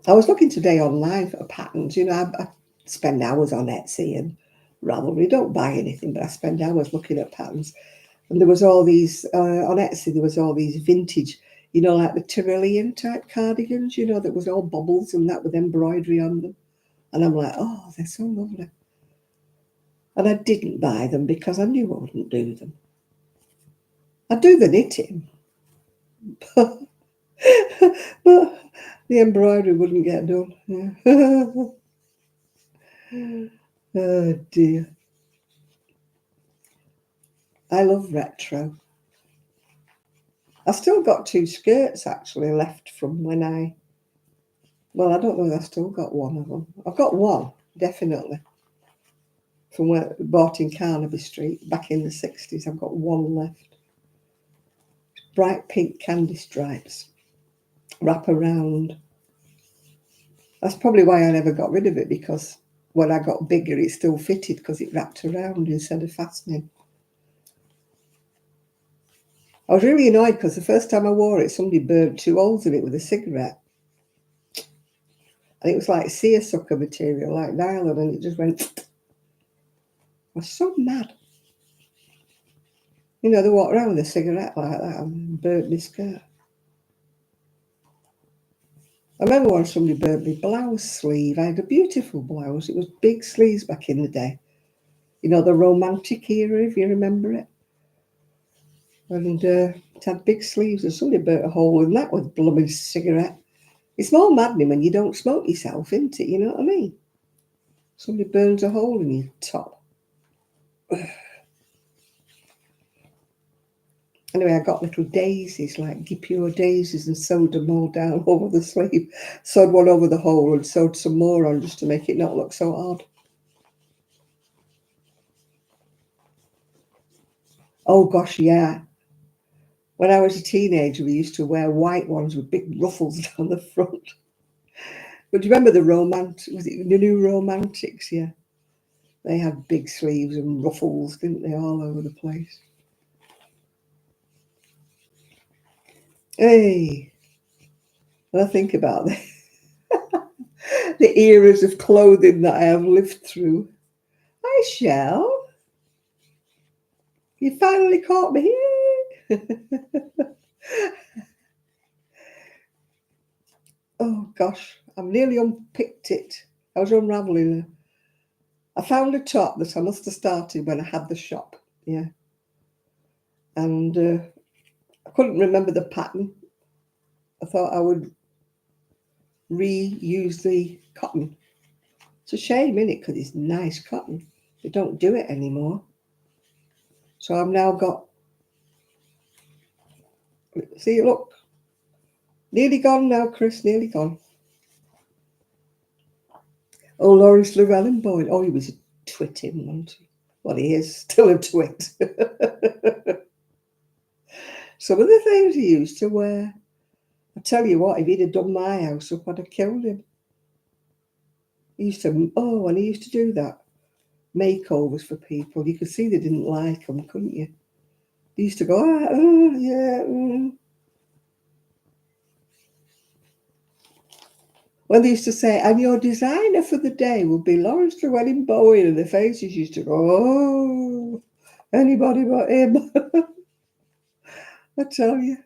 I was looking today online for patterns. You know, I spend hours on Etsy and Ravelry. Don't buy anything, but I spend hours looking at patterns. And there was all these, on Etsy, there was all these vintage, you know, like the Tyrolean type cardigans, you know, that was all bubbles and that with embroidery on them. And I'm like, oh, they're so lovely. And I didn't buy them because I knew I wouldn't do them. I'd do the knitting, but the embroidery wouldn't get done. Yeah. Oh dear. I love retro. I've still got 2 skirts actually left from when I don't know if I've still got one of them. I've got one, definitely. From where I bought in Carnaby Street back in the 60s. I've got one left. Bright pink candy stripes. Wrap around. That's probably why I never got rid of it, because when I got bigger it still fitted because it wrapped around instead of fastening. I was really annoyed because the first time I wore it, somebody burnt 2 holes in it with a cigarette. And it was like seersucker material, like nylon, and it just went. I was so mad. You know, they walk around with a cigarette like that and burnt my skirt. I remember when somebody burnt my blouse sleeve. I had a beautiful blouse. It was big sleeves back in the day. You know, the romantic era, if you remember it. And it had big sleeves, and somebody burnt a hole in that with a blooming cigarette. It's more maddening when you don't smoke yourself, isn't it? You know what I mean? Somebody burns a hole in your top. Anyway, I got little daisies, like pure daisies, and sewed them all down over the sleeve. Sewed one over the hole and sewed some more on just to make it not look so odd. Oh gosh, yeah. When I was a teenager, we used to wear white ones with big ruffles down the front. But do you remember was it the New Romantics? Yeah. They had big sleeves and ruffles, didn't they, all over the place? Hey, when I think about the eras of clothing that I have lived through. Hi, Shell. You finally caught me here. Oh, gosh. I've nearly unpicked it. I was unravelling it. I found a top that I must have started when I had the shop. Yeah. And I couldn't remember the pattern. I thought I would reuse the cotton. It's a shame, isn't it? Because it's nice cotton. They don't do it anymore. So I've now got, see, look, nearly gone now, Chris, nearly gone. Oh, Lawrence Llewellyn Boyd. Oh, he was a twitting, wasn't he? Well, he is still a twit. Some of the things he used to wear. I tell you what, if he'd have done my house up, I'd have killed him. He used to, and he used to do that. Makeovers for people. You could see they didn't like them, couldn't you? They used to go, yeah. When they used to say, and your designer for the day will be Lawrence Llewellyn Bowen, and the faces used to go, oh, anybody but him. I tell you.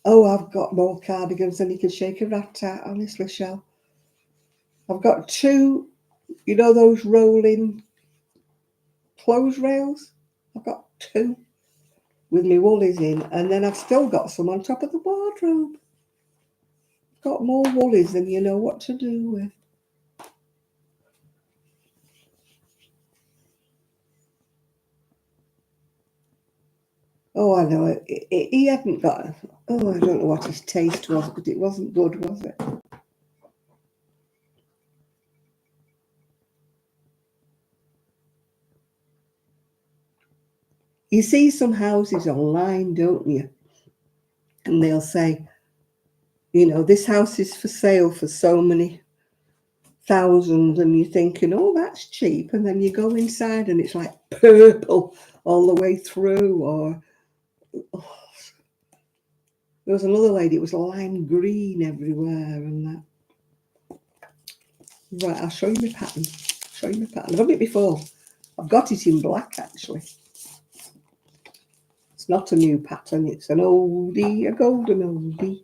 Oh, I've got more cardigans than you can shake a rat at, honestly, Shell. I've got 2, you know, those rolling clothes rails? I've got 2. with my woolies in, and then I've still got some on top of the wardrobe. Got more woolies than you know what to do with. Oh, I know it. He hadn't got. Oh, I don't know what his taste was, but it wasn't good, was it? You see some houses online, don't you? And they'll say, you know, this house is for sale for so many thousand, and you're thinking, oh, that's cheap. And then you go inside and it's like purple all the way through. Or oh, there was another lady, it was lime green everywhere and that. Right, I'll show you my pattern. I've done it before. I've got it in black, actually. It's not a new pattern. It's an oldie, a golden oldie.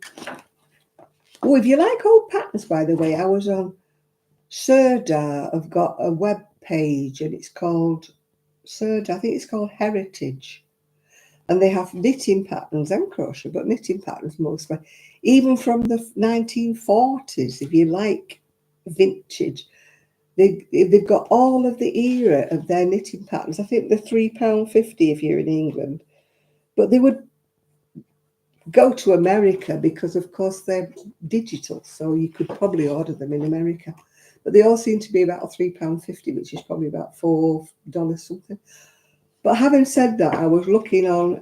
Oh, if you like old patterns, by the way, I was on Serda. I've got a web page and it's called Serda. I think it's called Heritage. And they have knitting patterns and crochet, but knitting patterns mostly. Even from the 1940s, if you like vintage. They've got all of the era of their knitting patterns. I think they're £3.50 if you're in England. But they would go to America because, of course, they're digital. So you could probably order them in America. But they all seem to be about £3.50, which is probably about $4 something. But having said that, I was looking on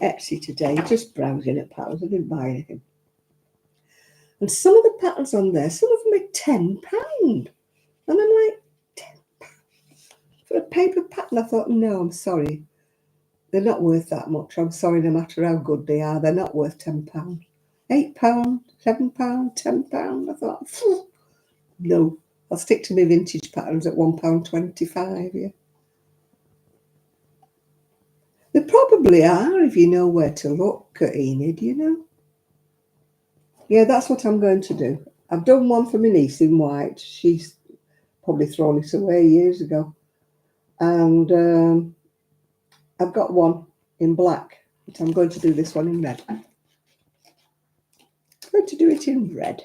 Etsy today, just browsing at patterns. I didn't buy anything. And some of the patterns on there, some of them are £10. And I'm like, £10 for a paper pattern? I thought, no, I'm sorry. They're not worth that much. I'm sorry, no matter how good they are, they're not worth £10. £8, £7, £10. I thought, phew, no, I'll stick to my vintage patterns at £1.25, yeah. They probably are if you know where to look, Enid, you know. Yeah, that's what I'm going to do. I've done one for my niece in white. She's probably thrown it away years ago. And I've got one in black, but I'm going to do this one in red. I'm going to do it in red.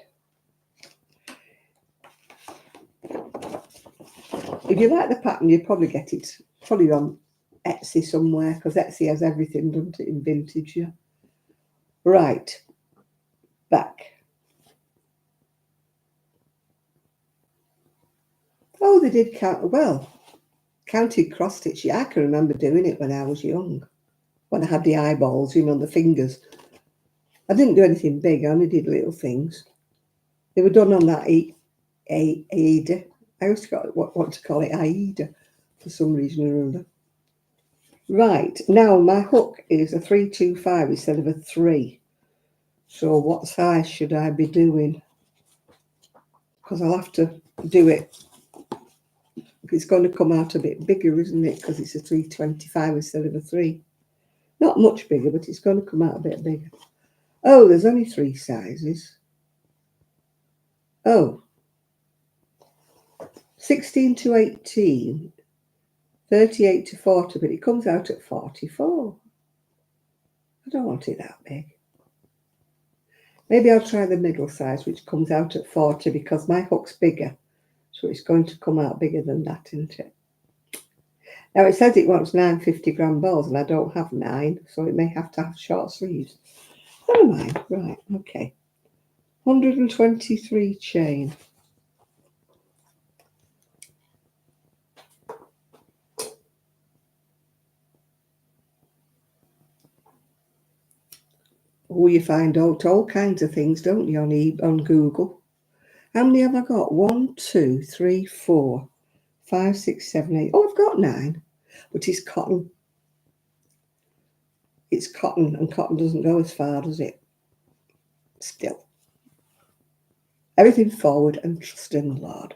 If you like the pattern, you'll probably get it probably on Etsy somewhere, because Etsy has everything, doesn't it, in vintage, yeah. Right, back. Oh, they did counted cross stitch. Yeah, I can remember doing it when I was young, when I had the eyeballs, you know, the fingers. I didn't do anything big, I only did little things. They were done on that Aida. I always want to call it Aida for some reason or other. Right, now my hook is a 325 instead of a 3. So what size should I be doing? Because I'll have to do it. It's going to come out a bit bigger, isn't it? Because it's a 325 instead of a 3. Not much bigger, but it's going to come out a bit bigger. Oh, there's only 3 sizes. Oh, 16 to 18, 38 to 40, but it comes out at 44. I don't want it that big. Maybe I'll try the middle size, which comes out at 40, because my hook's bigger. So it's going to come out bigger than that, isn't it? Now it says it wants 9 50-gram balls, and I don't have 9, so it may have to have short sleeves. Never mind. Right, okay. 123 chain. Oh, you find out all kinds of things, don't you, on Google? How many have I got? 1, 2, 3, 4, 5, 6, 7, 8. Oh, I've got 9. But it's cotton. It's cotton, and cotton doesn't go as far, does it? Still. Everything forward and trust in the Lord.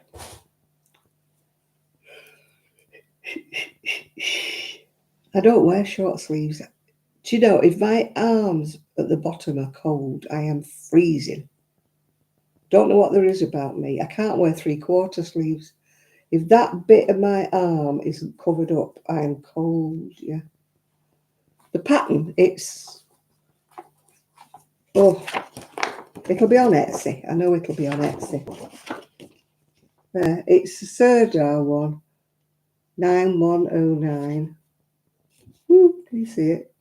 I don't wear short sleeves. Do you know, if my arms at the bottom are cold, I am freezing. Don't know what there is about me. I can't wear 3/4 sleeves. If that bit of my arm isn't covered up, I am cold, yeah. The pattern, oh, it'll be on Etsy. I know it'll be on Etsy. It's the Sirdar one, 9109. Can you see it?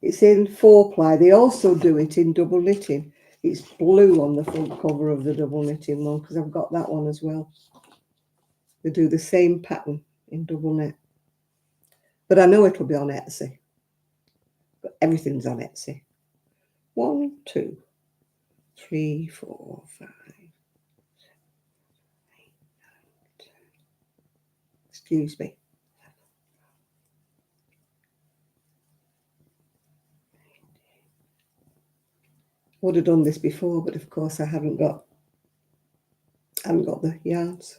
It's in 4-ply. They also do it in double knitting. It's blue on the front cover of the double knitting one because I've got that one as well. They do the same pattern in double knit. But I know it'll be on Etsy. But everything's on Etsy. 1, 2, 3, 4, 5. 7, 8, 9, 10. Excuse me. I would have done this before, but of course I haven't got the yarns.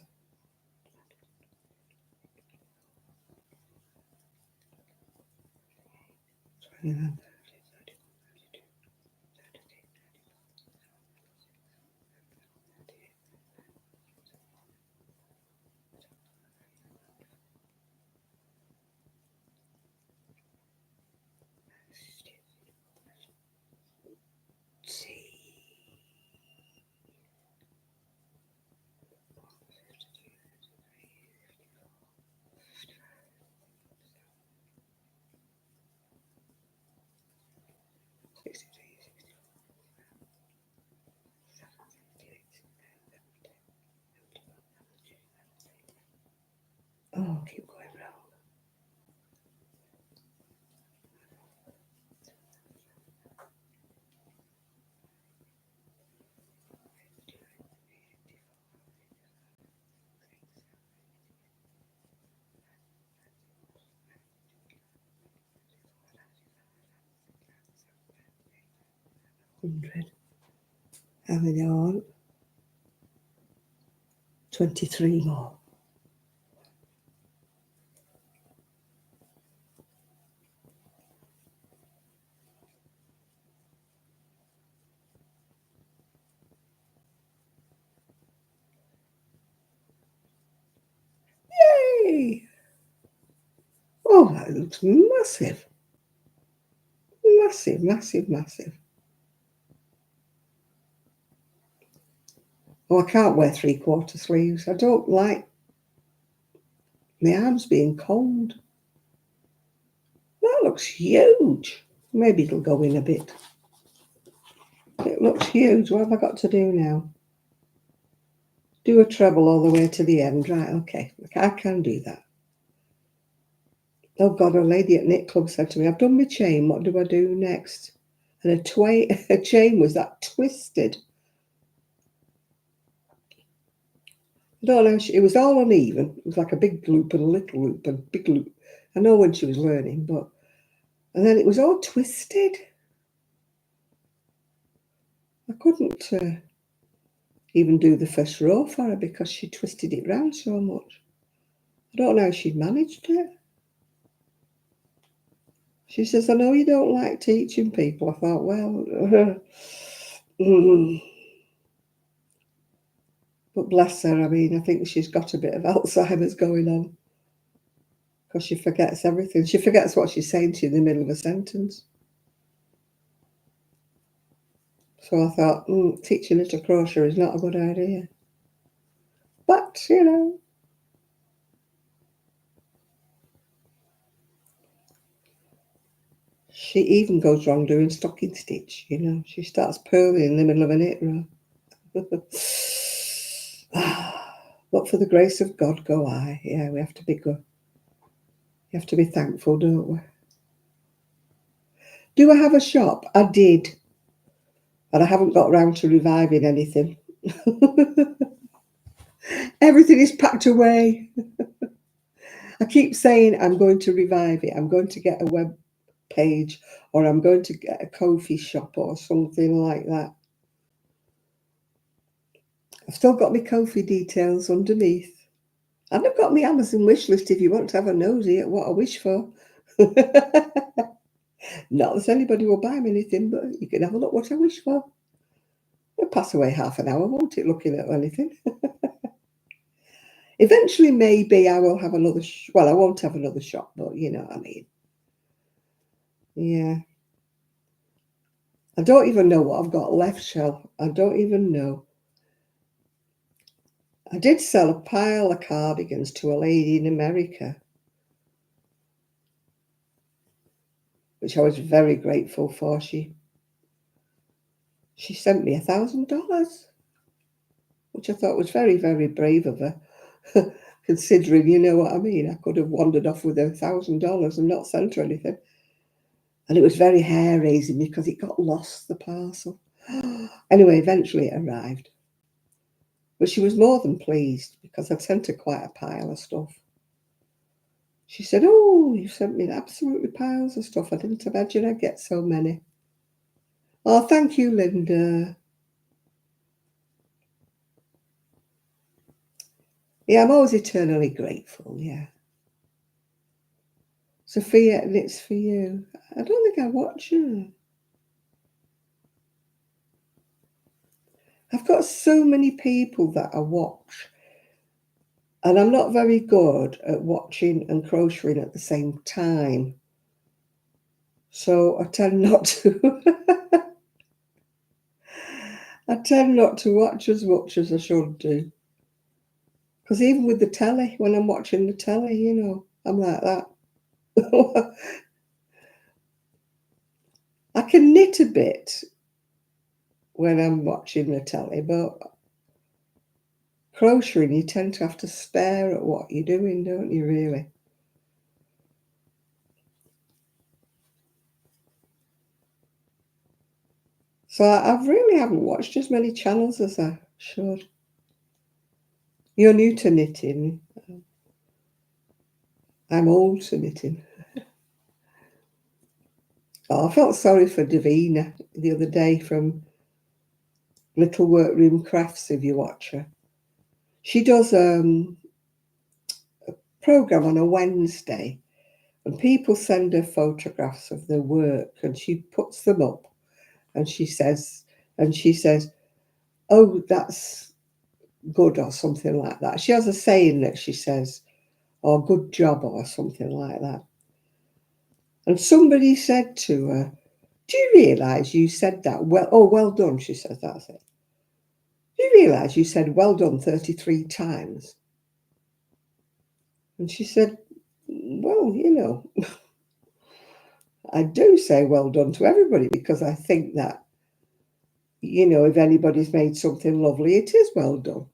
Oh, keep going round. How many on? 23 more. Yay! Oh, that looks massive. Massive, massive, massive. Oh, I can't wear 3/4 sleeves. I don't like my arms being cold. That looks huge. Maybe it'll go in a bit. It looks huge. What have I got to do now? Do a treble all the way to the end. Right, okay. I can do that. Oh, God, a lady at Knit Club said to me, I've done my chain. What do I do next? And a chain was that twisted. I don't know. It was all uneven. It was like a big loop and a little loop and big loop. I know when she was learning, but... And then it was all twisted. I couldn't even do the first row for her because she twisted it round so much. I don't know how she'd managed it. She says, I know you don't like teaching people. I thought, well... But bless her, I mean, I think she's got a bit of Alzheimer's going on because she forgets everything. She forgets what she's saying to you in the middle of a sentence. So I thought, teaching her to crochet is not a good idea. But, you know. She even goes wrong doing stocking stitch, you know. She starts purling in the middle of a knit row. But for the grace of God go I. Yeah, we have to be good. You have to be thankful, don't we? Do I have a shop? I did. But I haven't got round to reviving anything. Everything is packed away. I keep saying I'm going to revive it. I'm going to get a web page or I'm going to get a Kofi shop or something like that. I've still got my Kofi details underneath. And I've got my Amazon wish list if you want to have a nosy at what I wish for. Not that anybody will buy me anything, but you can have a look what I wish for. It'll pass away half an hour, won't it, looking at anything? Eventually, maybe I will have another... well, I won't have another shop, but you know what I mean. Yeah. I don't even know what I've got left, Shell. I don't even know. I did sell a pile of cardigans to a lady in America, which I was very grateful for. She sent me $1,000, which I thought was very, very brave of her, considering, you know what I mean. I could have wandered off with $1,000 and not sent her anything. And it was very hair raising because it got lost, the parcel. Anyway, eventually it arrived. But she was more than pleased because I'd sent her quite a pile of stuff. She said, "Oh, you sent me absolutely piles of stuff. I didn't imagine I'd get so many." Oh, thank you, Linda. Yeah, I'm always eternally grateful. Yeah. Sophia, and it's for you. I don't think I watch her. I've got so many people that I watch, and I'm not very good at watching and crocheting at the same time. So I tend not to. I tend not to watch as much as I should do. Because even with the telly, when I'm watching the telly, you know, I'm like that. I can knit a bit when I'm watching the telly, but crocheting, you tend to have to stare at what you're doing, don't you, really? So I really haven't watched as many channels as I should. You're new to knitting. I'm old to knitting. Oh, I felt sorry for Davina the other day from Little Workroom Crafts, if you watch her. She does a program on a Wednesday, and people send her photographs of their work, and she puts them up, and she says, "Oh, that's good," or something like that. She has a saying that she says, "or good job," or something like that. And somebody said to her, "Do you realise you said that? Well, oh, well done," she says, "that's it. Do you realise you said well done 33 times?" And she said, "Well, you know, I do say well done to everybody because I think that, you know, if anybody's made something lovely, it is well done.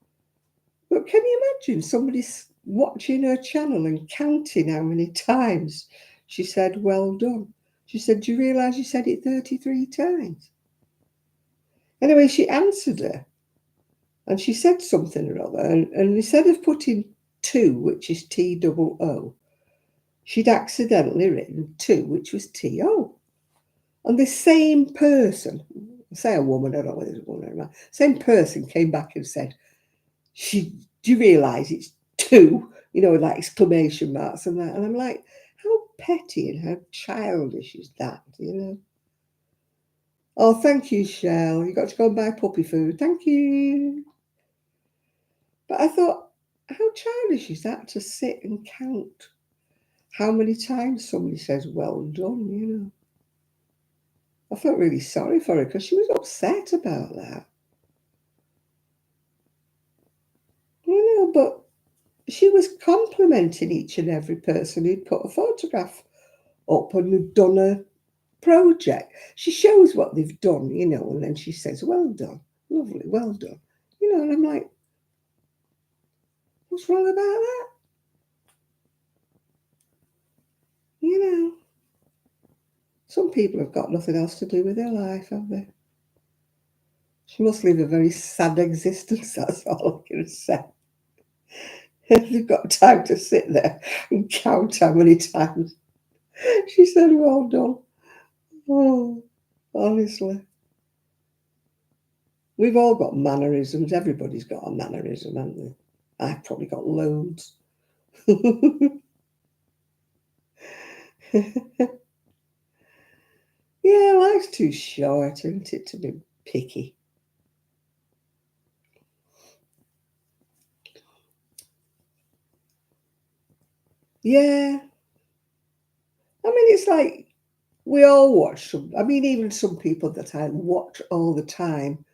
But can you imagine somebody watching her channel and counting how many times she said well done?" She said, "Do you realise you said it 33 times?" Anyway, she answered her and she said something or other. And instead of putting two, which is TOO, she'd accidentally written two, which was TO. And the same person, say a woman, I don't know whether it's a woman or a man, same person came back and said, "Do you realise it's two?" You know, with like exclamation marks and that. And I'm like, how petty and how childish is that, you know? Oh, thank you, Shell. You got to go and buy puppy food. Thank you. But I thought, how childish is that to sit and count how many times somebody says, "well done," you know? I felt really sorry for her because she was upset about that. You know, but she was complimenting each and every person who'd put a photograph up and who'd done a project. She shows what they've done, you know, and then she says, "well done, lovely, well done." You know, and I'm like, what's wrong about that? You know, some people have got nothing else to do with their life, have they? She must live a very sad existence, that's all I can say. They've got time to sit there and count how many times she said, "well done." Oh, honestly. We've all got mannerisms. Everybody's got a mannerism, haven't they? I've probably got loads. Yeah, life's too short, isn't it, to be picky? Yeah. I mean, it's like We all watch some. I mean, even some people that I watch all the time,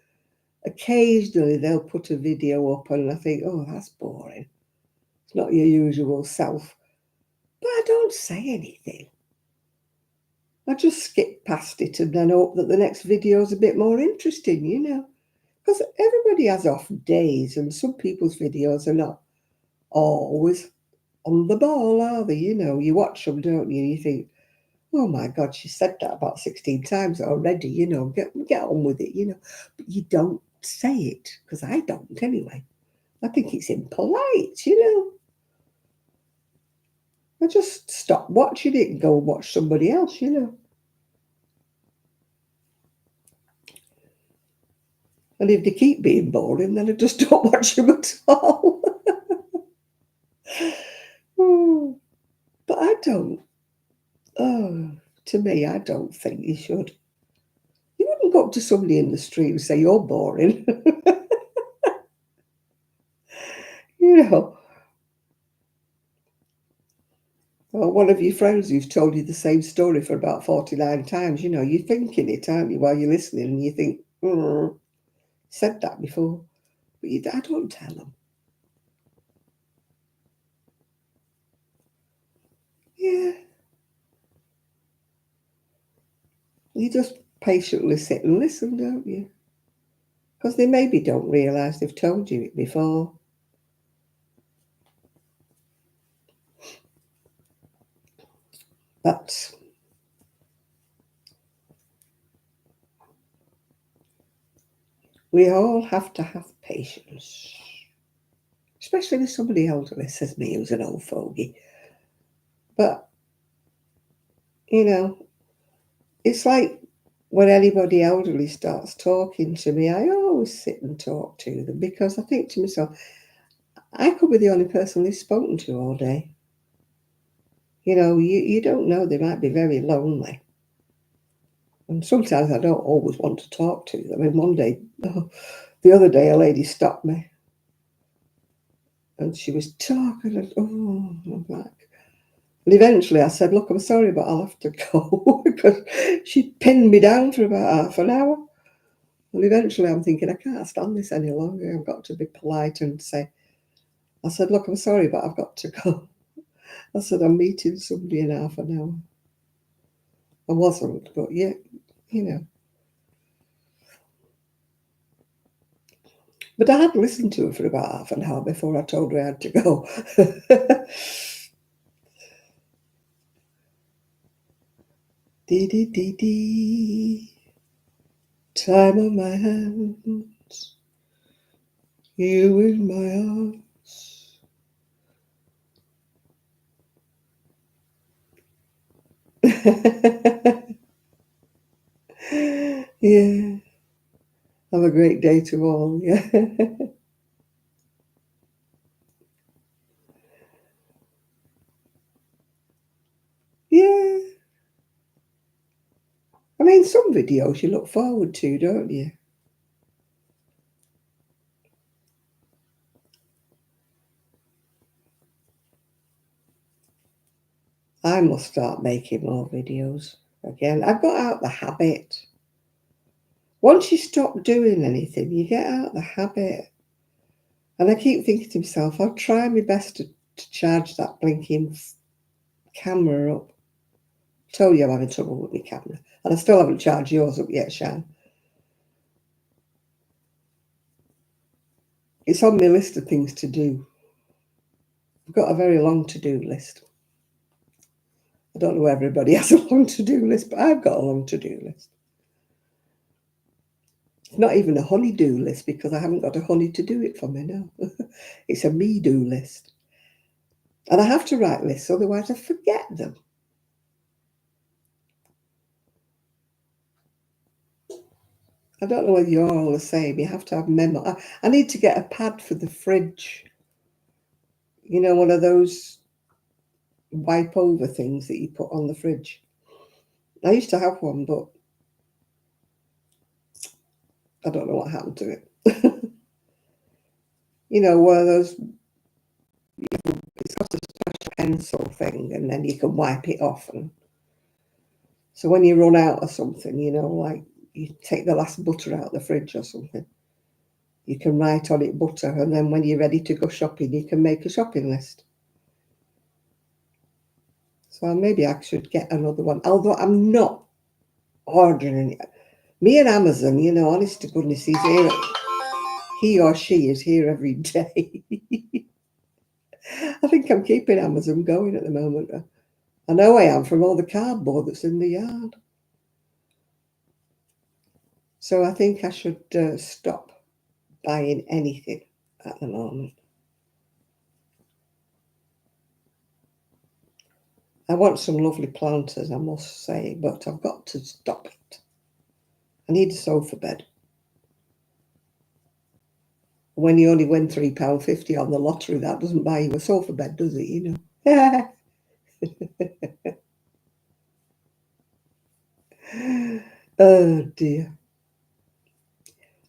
occasionally they'll put a video up and I think, oh, that's boring. It's not your usual self. But I don't say anything. I just skip past it and then hope that the next video is a bit more interesting, you know. Because everybody has off days and some people's videos are not always on the ball, are they? You know, you watch them, don't you? And you think, oh my God, she said that about 16 times already, you know, get on with it, you know. But you don't say it, because I don't anyway. I think it's impolite, you know. I just stop watching it and go and watch somebody else, you know. And if they keep being boring, then I just don't watch them at all. But I don't. Oh, to me, I don't think you should. You wouldn't go up to somebody in the street and say, you're boring. You know, or one of your friends who's told you the same story for about 49 times, you know, you're thinking it, aren't you, while you're listening, and you think, said that before. But I don't tell them. Yeah. You just patiently sit and listen, don't you? Because they maybe don't realise they've told you it before. But we all have to have patience. Especially with somebody elderly, says me, who's an old fogey. But, you know, it's like when anybody elderly starts talking to me, I always sit and talk to them because I think to myself, I could be the only person they've spoken to all day. You know, you don't know, they might be very lonely. And sometimes I don't always want to talk to them. I mean, the other day, a lady stopped me and she was talking, and I'm like, and eventually I said, look, I'm sorry, but I'll have to go because she pinned me down for about half an hour. And eventually I'm thinking, I can't stand this any longer. I've got to be polite and say, I said, look, I'm sorry, but I've got to go. I said, I'm meeting somebody in half an hour. I wasn't, but yeah, you know. But I had listened to her for about half an hour before I told her I had to go. Dee dee dee dee. Time on my hands, you in my arms. Yeah. Have a great day to all. Yeah. Yeah. I mean, some videos you look forward to, don't you? I must start making more videos again. I've got out the habit. Once you stop doing anything, you get out the habit. And I keep thinking to myself, I'll try my best to charge that blinking camera up. I told you I'm having trouble with my camera. And I still haven't charged yours up yet, Shan. It's on my list of things to do. I've got a very long to-do list. I don't know whether everybody has a long to-do list, but I've got a long to-do list. It's not even a honey-do list because I haven't got a honey to do it for me now. It's a me-do list. And I have to write lists, otherwise I forget them. I don't know whether you're all the same. You have to have memo. I need to get a pad for the fridge. You know, one of those wipe over things that you put on the fridge. I used to have one, but I don't know what happened to it. You know, one of those, it's got a special pencil thing and then you can wipe it off. And So when you run out of something, you know, like you take the last butter out of the fridge or something, you can write on it butter, and then when you're ready to go shopping, you can make a shopping list. So maybe I should get another one, although I'm not ordering it. Me and Amazon, you know, honest to goodness, he's here. He or she is here every day. I think I'm keeping Amazon going at the moment. I know I am from all the cardboard that's in the yard. So I think I should stop buying anything at the moment. I want some lovely planters, I must say, but I've got to stop it. I need a sofa bed. When you only win £3.50 on the lottery, that doesn't buy you a sofa bed, does it? You know. Oh dear.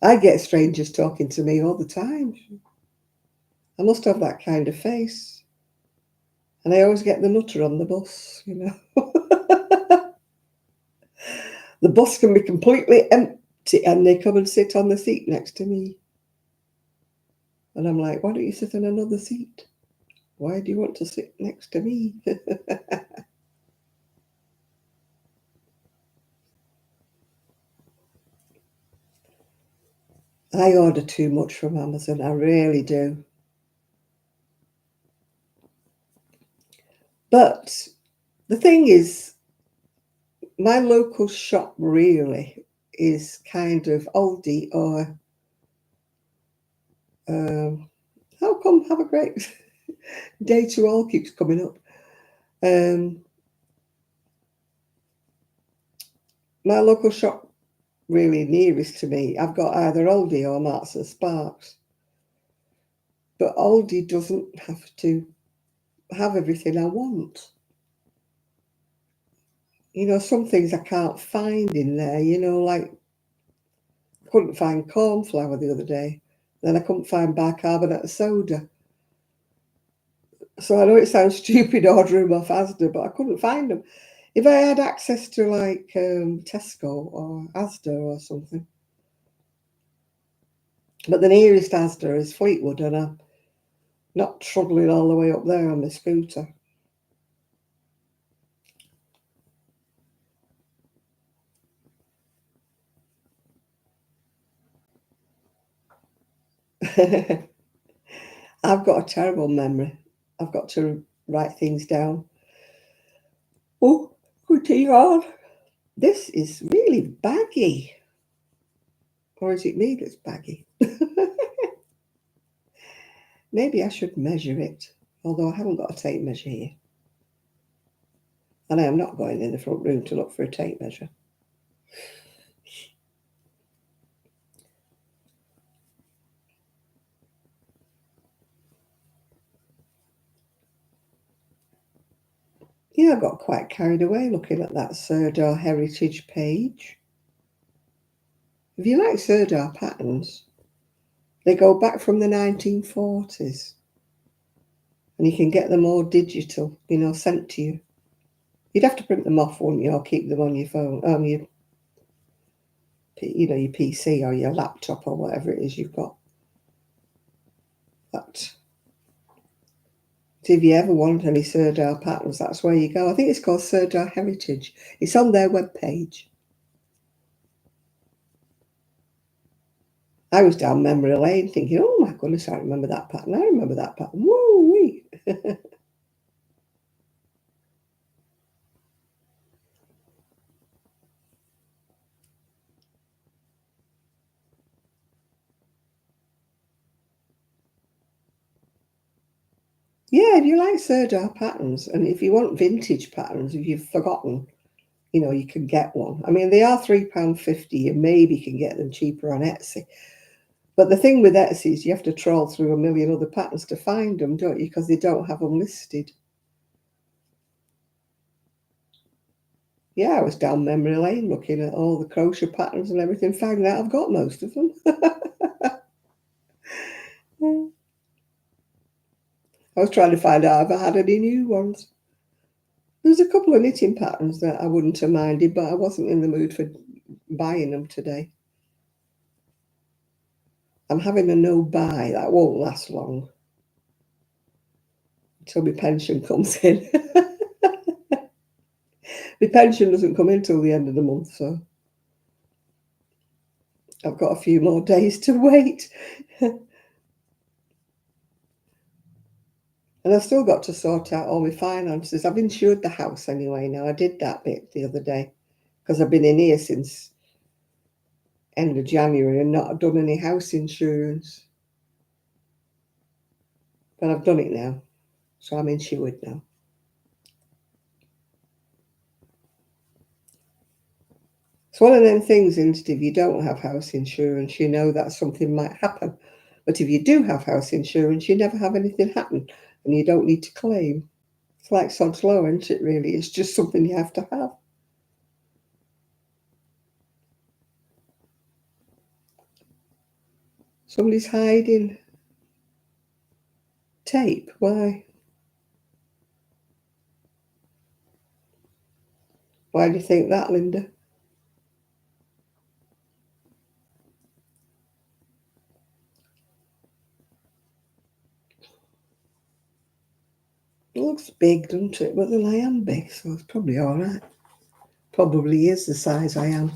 I get strangers talking to me all the time. I must have that kind of face. And I always get the nutter on the bus, you know. The bus can be completely empty and they come and sit on the seat next to me. And I'm like, why don't you sit on another seat? Why do you want to sit next to me? I order too much from Amazon, I really do. But the thing is, my local shop really is kind of Aldi or how come have a great day to all keeps coming up. My local shop really nearest to me, I've got either Aldi or Marks and Sparks. But Aldi doesn't have to have everything I want. You know, some things I can't find in there, you know, like I couldn't find corn flour the other day. Then I couldn't find bicarbonate of soda. So I know it sounds stupid ordering them off Asda, but I couldn't find them. If I had access to like Tesco or Asda or something. But the nearest Asda is Fleetwood, and I'm not trundling all the way up there on my scooter. I've got a terrible memory. I've got to write things down. Oh, good on. This is really baggy. Or is it me that's baggy? Maybe I should measure it, although I haven't got a tape measure here. And I am not going in the front room to look for a tape measure. Yeah, I got quite carried away looking at that Sirdar Heritage page. If you like Sirdar patterns, they go back from the 1940s. And you can get them all digital, you know, sent to you. You'd have to print them off, wouldn't you, or keep them on your phone, your PC or your laptop or whatever it is you've got. But if you ever want any Sirdar patterns, that's where you go. I think it's called Sirdar Heritage. It's on their webpage. I was down memory lane thinking, oh my goodness, I remember that pattern. I remember that pattern. Woo-wee. Yeah, if you like Sirdar patterns, and if you want vintage patterns, if you've forgotten, you know, you can get one. I mean, they are £3.50. You maybe can get them cheaper on Etsy. But the thing with Etsy is you have to trawl through a million other patterns to find them, don't you? Because they don't have them listed. Yeah, I was down memory lane looking at all the crochet patterns and everything, finding out I've got most of them. I was trying to find out if I had any new ones. There's There's a couple of knitting patterns that I wouldn't have minded, but I wasn't in the mood for buying them today. I'm having a no buy. That won't last long until my pension comes in. My pension doesn't come in till the end of the month, so I've got a few more days to wait. And I've still got to sort out all my finances. I've insured the house anyway now. I did that bit the other day because I've been in here since end of January and not done any house insurance. But I've done it now, so I'm insured now. It's one of them things, isn't it? If you don't have house insurance, you know that something might happen. But if you do have house insurance, you never have anything happen and you don't need to claim. It's like sod's law, isn't it, really? It's just something you have to have. Somebody's hiding tape. Why? Why do you think that, Linda? It looks big, doesn't it? But then I am big, so it's probably all right. Probably is the size I am.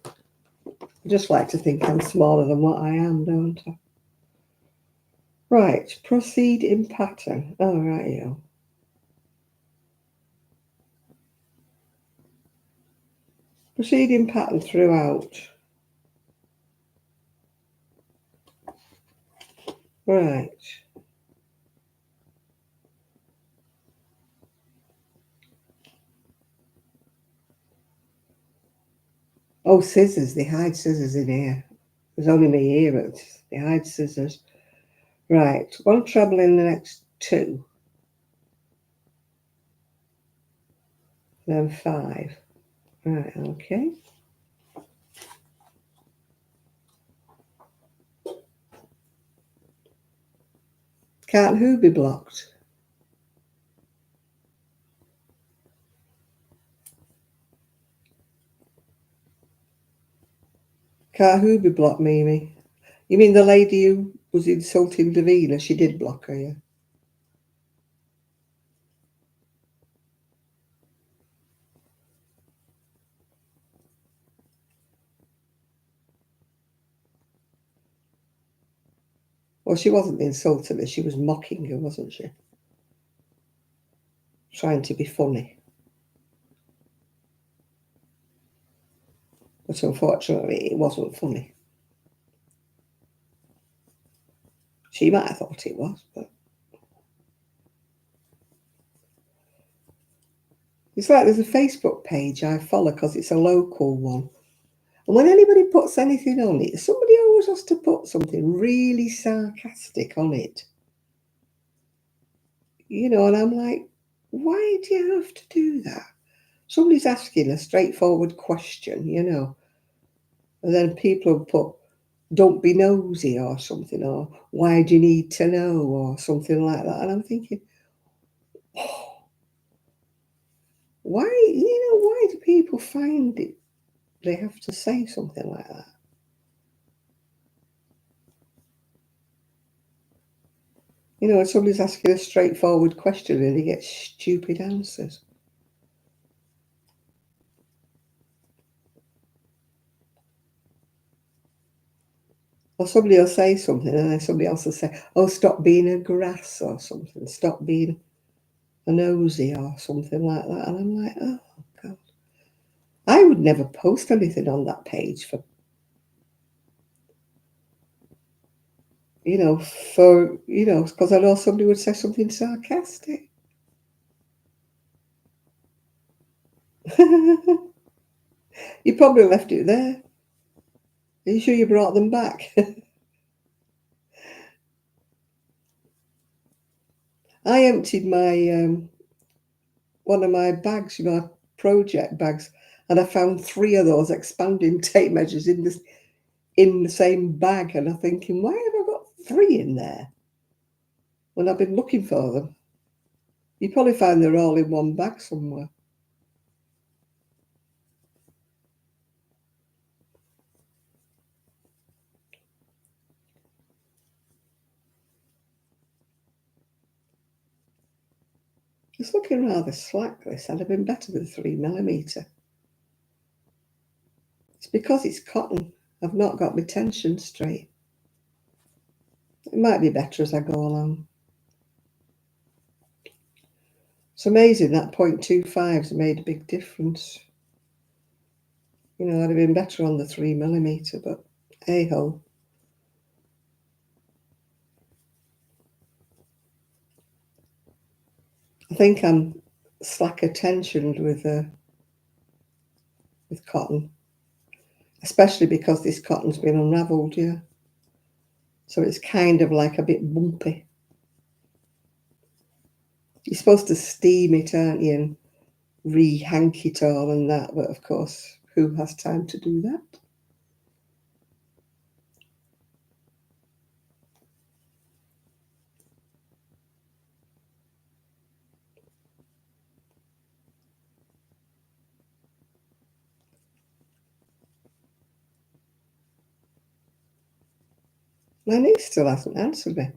I just like to think I'm smaller than what I am, don't I? Right, proceed in pattern. Oh, right, yeah. Proceed in pattern throughout. Right. Oh, scissors. They hide scissors in here. There's only me here, but they hide scissors. Right. One treble in the next two. Then 5. Right, okay. Can't who be blocked? Can't who be blocked, Mimi? You mean the lady who was insulting Davina? She did block her, yeah? Well, she wasn't insulting her. She was mocking her, wasn't she? Trying to be funny. But unfortunately, it wasn't funny. She might have thought it was, but it's like there's a Facebook page I follow because it's a local one. And when anybody puts anything on it, somebody always has to put something really sarcastic on it. You know, and I'm like, why do you have to do that? Somebody's asking a straightforward question, you know, and then people put, don't be nosy or something, or why do you need to know, or something like that. And I'm thinking, oh, why do people find it they have to say something like that? You know, somebody's asking a straightforward question and they get stupid answers. Or somebody will say something and then somebody else will say, oh, stop being a grass or something. Stop being a nosy or something like that. And I'm like, oh, God. I would never post anything on that page for, because I know somebody would say something sarcastic. You probably left it there. Are you sure you brought them back? I emptied my one of my bags, my project bags, and I found 3 of those expanding tape measures in the same bag, and I'm thinking, why have I got 3 in there when I've been looking for them? You probably find they're all in one bag somewhere. It's looking rather slack, this. I'd have been better with 3mm. It's because it's cotton. I've not got my tension straight. It might be better as I go along. It's amazing that 0.25's made a big difference. You know, I'd have been better on the 3mm, but hey-ho. I think I'm slacker tensioned with cotton, especially because this cotton's been unravelled, yeah. So it's kind of like a bit bumpy. You're supposed to steam it, aren't you, and re-hank it all and that, but of course, who has time to do that? My niece still hasn't answered me.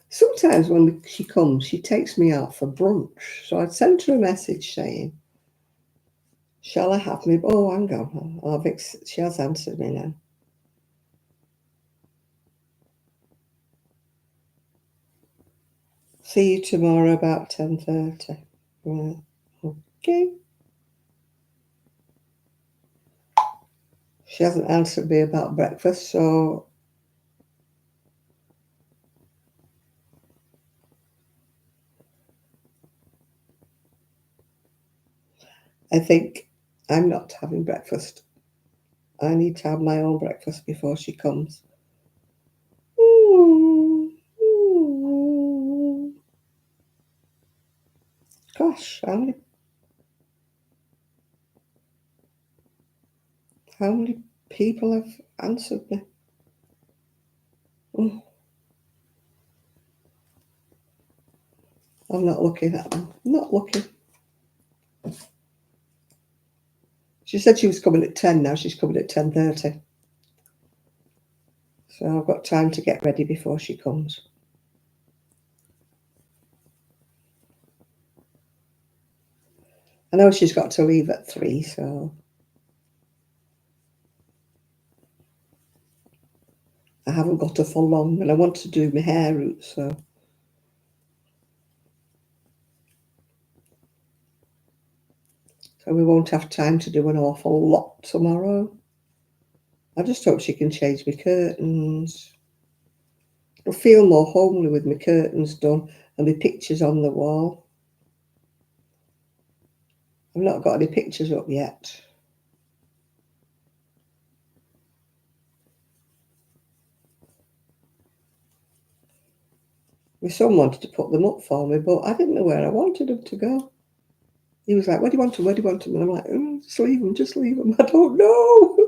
Sometimes when she comes, she takes me out for brunch. So I'd sent her a message saying, shall I have me? Oh, hang on. Oh, she has answered me now. See you tomorrow about 10:30. Right. Okay. She hasn't answered me about breakfast, so I think I'm not having breakfast. I need to have my own breakfast before she comes. Gosh, how many people have answered me? I'm not looking at them. I'm not looking. She said she was coming at 10 now. She's coming at 10:30. So I've got time to get ready before she comes. I know she's got to leave at 3, so I haven't got her for long, and I want to do my hair route, so we won't have time to do an awful lot tomorrow. I just hope she can change my curtains. I'll feel more homely with my curtains done and my pictures on the wall. I've not got any pictures up yet. My son wanted to put them up for me, but I didn't know where I wanted them to go. He was like, where do you want them? Where do you want them? And I'm like, just leave them. I don't know.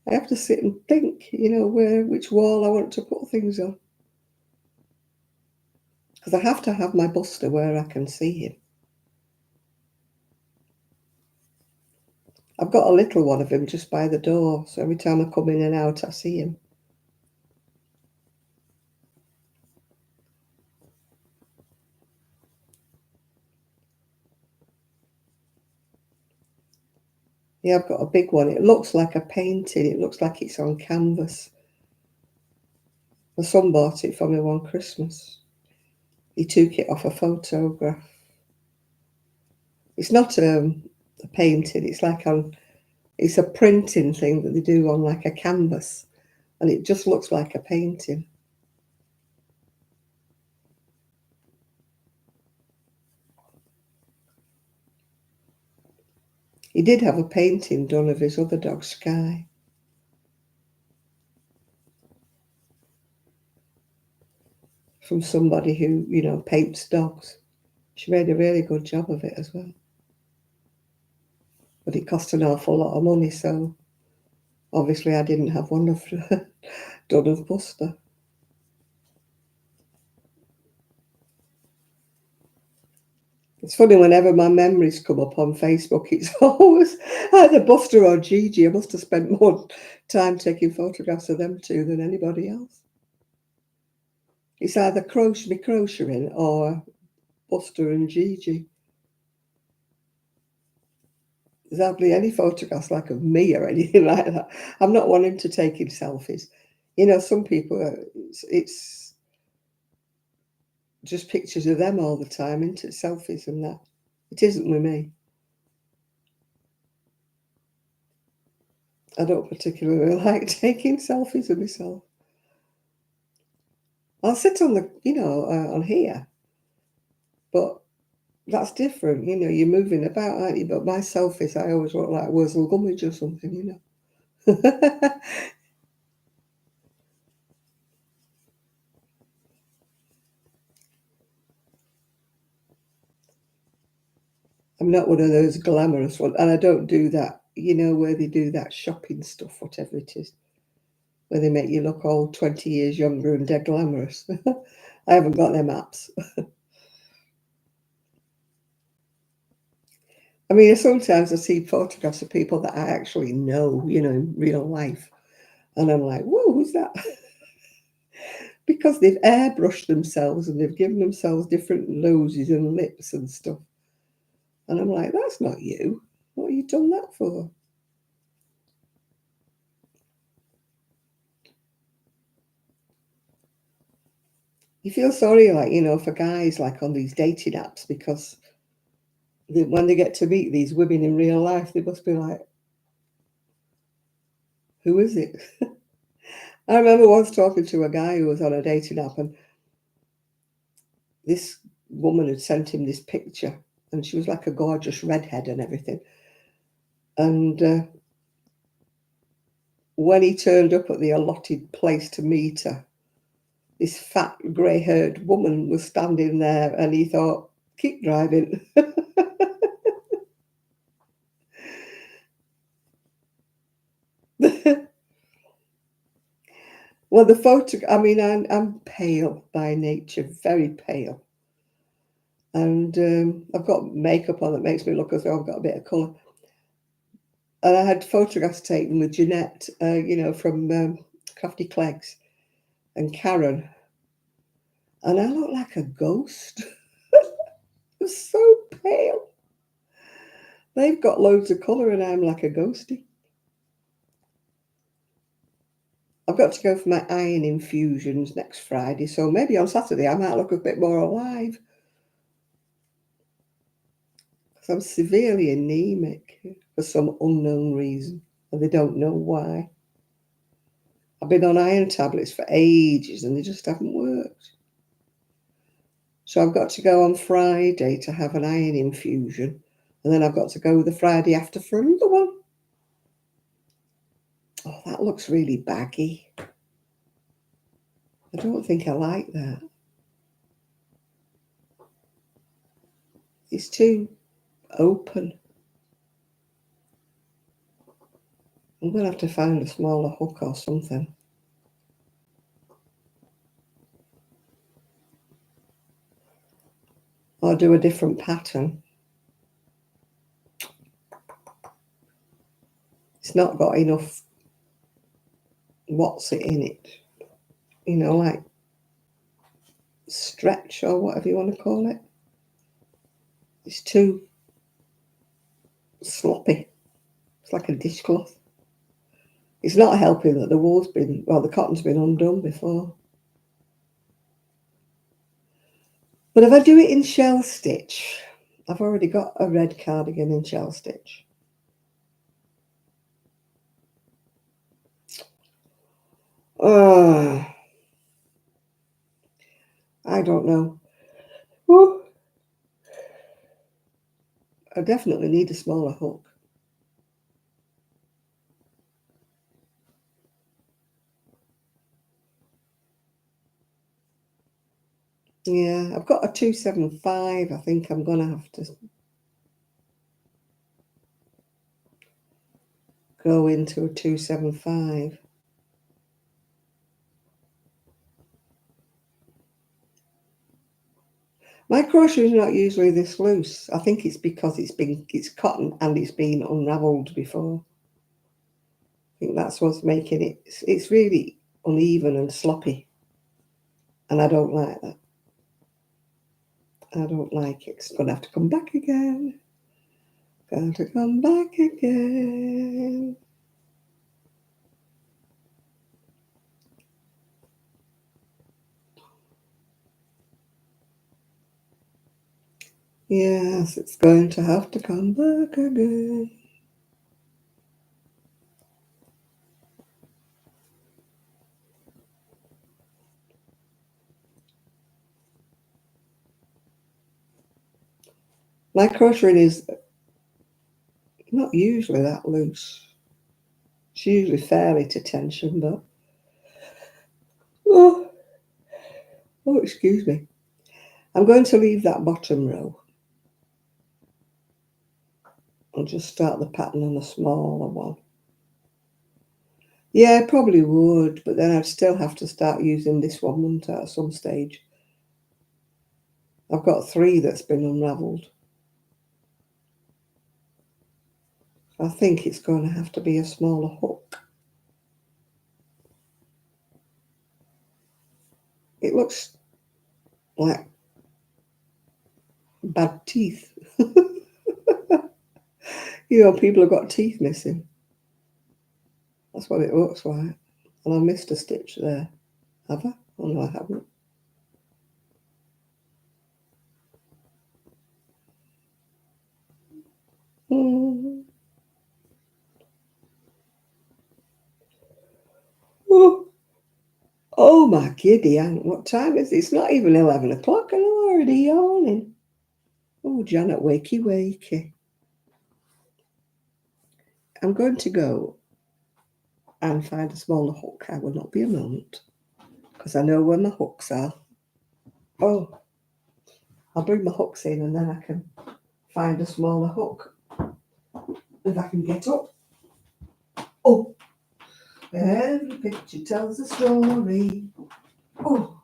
I have to sit and think, which wall I want to put things on. Because I have to have my buster where I can see him. I've got a little one of him just by the door, so every time I come in and out, I see him. Yeah, I've got a big one. It looks like a painting. It looks like it's on canvas. My son bought it for me one Christmas. He took it off a photograph. It's not a painting. It's a printing thing that they do on like a canvas, and it just looks like a painting. He did have a painting done of his other dog, Sky. From somebody who, paints dogs. She made a really good job of it as well. But it cost an awful lot of money, so obviously I didn't have one of done of Buster. It's funny, whenever my memories come up on Facebook, it's always either Buster or Gigi. I must have spent more time taking photographs of them two than anybody else. It's either crocheting or Buster and Gigi. There's hardly any photographs like of me or anything like that. I'm not wanting to take in selfies. You know, some people, it's just pictures of them all the time, isn't it? Selfies and that. It isn't with me. I don't particularly like taking selfies of myself. I'll sit on the, on here, but that's different. You know, you're moving about, aren't you? But my selfies, I always look like Wurzel Gummidge or something, you know. I'm not one of those glamorous ones, and I don't do that, you know, where they do that shopping stuff, whatever it is, where they make you look all 20 years younger and dead glamorous. I haven't got them apps. I mean, sometimes I see photographs of people that I actually know, you know, in real life, and I'm like, whoa, who's that? Because they've airbrushed themselves and they've given themselves different noses and lips and stuff. And I'm like, that's not you. What have you done that for? You feel sorry, like, you know, for guys like on these dating apps, because when they get to meet these women in real life, they must be like, who is it? I remember once talking to a guy who was on a dating app, and this woman had sent him this picture, and she was like a gorgeous redhead and everything. And when he turned up at the allotted place to meet her, this fat, grey-haired woman was standing there, and he thought, keep driving. Well, the photo, I mean, I'm pale by nature, very pale. And I've got makeup on that makes me look as though I've got a bit of colour. And I had photographs taken with Jeanette, you know, from Crafty Cleggs, and Karen. And I look like a ghost. I'm so pale. They've got loads of colour and I'm like a ghostie. I've got to go for my iron infusions next Friday, so maybe on Saturday I might look a bit more alive. Because I'm severely anemic for some unknown reason, and they don't know why. I've been on iron tablets for ages and they just haven't worked. So I've got to go on Friday to have an iron infusion, and then I've got to go the Friday after for another one. Oh, that looks really baggy. I don't think I like that. It's too open. I'm going to have to find a smaller hook or something. Or do a different pattern. It's not got enough what's it in it. You know, like stretch or whatever you want to call it. It's too sloppy. It's like a dishcloth. It's not helping that the cotton's been undone before. But if I do it in shell stitch, I've already got a red cardigan in shell stitch. I don't know. Woo. I definitely need a smaller hook. Yeah, I've got a 275. I think I'm going to have to go into a 275. My crochet is not usually this loose. I think it's because it's cotton and it's been unravelled before. I think that's what's making it. It's really uneven and sloppy. And I don't like that. I don't like it. It's going to have to come back again. Going to come back again. Yes, it's going to have to come back again. My crocheting is not usually that loose. It's usually fairly to tension, but oh, excuse me. I'm going to leave that bottom row. I'll just start the pattern on a smaller one. Yeah, I probably would, but then I'd still have to start using this one, wouldn't I, at some stage? I've got 3 that's been unravelled. I think it's going to have to be a smaller hook. It looks like bad teeth. You know, people have got teeth missing. That's what it looks like. And I missed a stitch there. Have I? Oh, no, I haven't. Oh, oh my giddy aunt, what time is it? It's not even 11 o'clock and I'm already yawning. Oh, Janet, wakey, wakey. I'm going to go and find a smaller hook. I will not be a moment because I know where my hooks are. Oh, I'll bring my hooks in and then I can find a smaller hook if I can get up. Oh, every picture tells a story. Oh.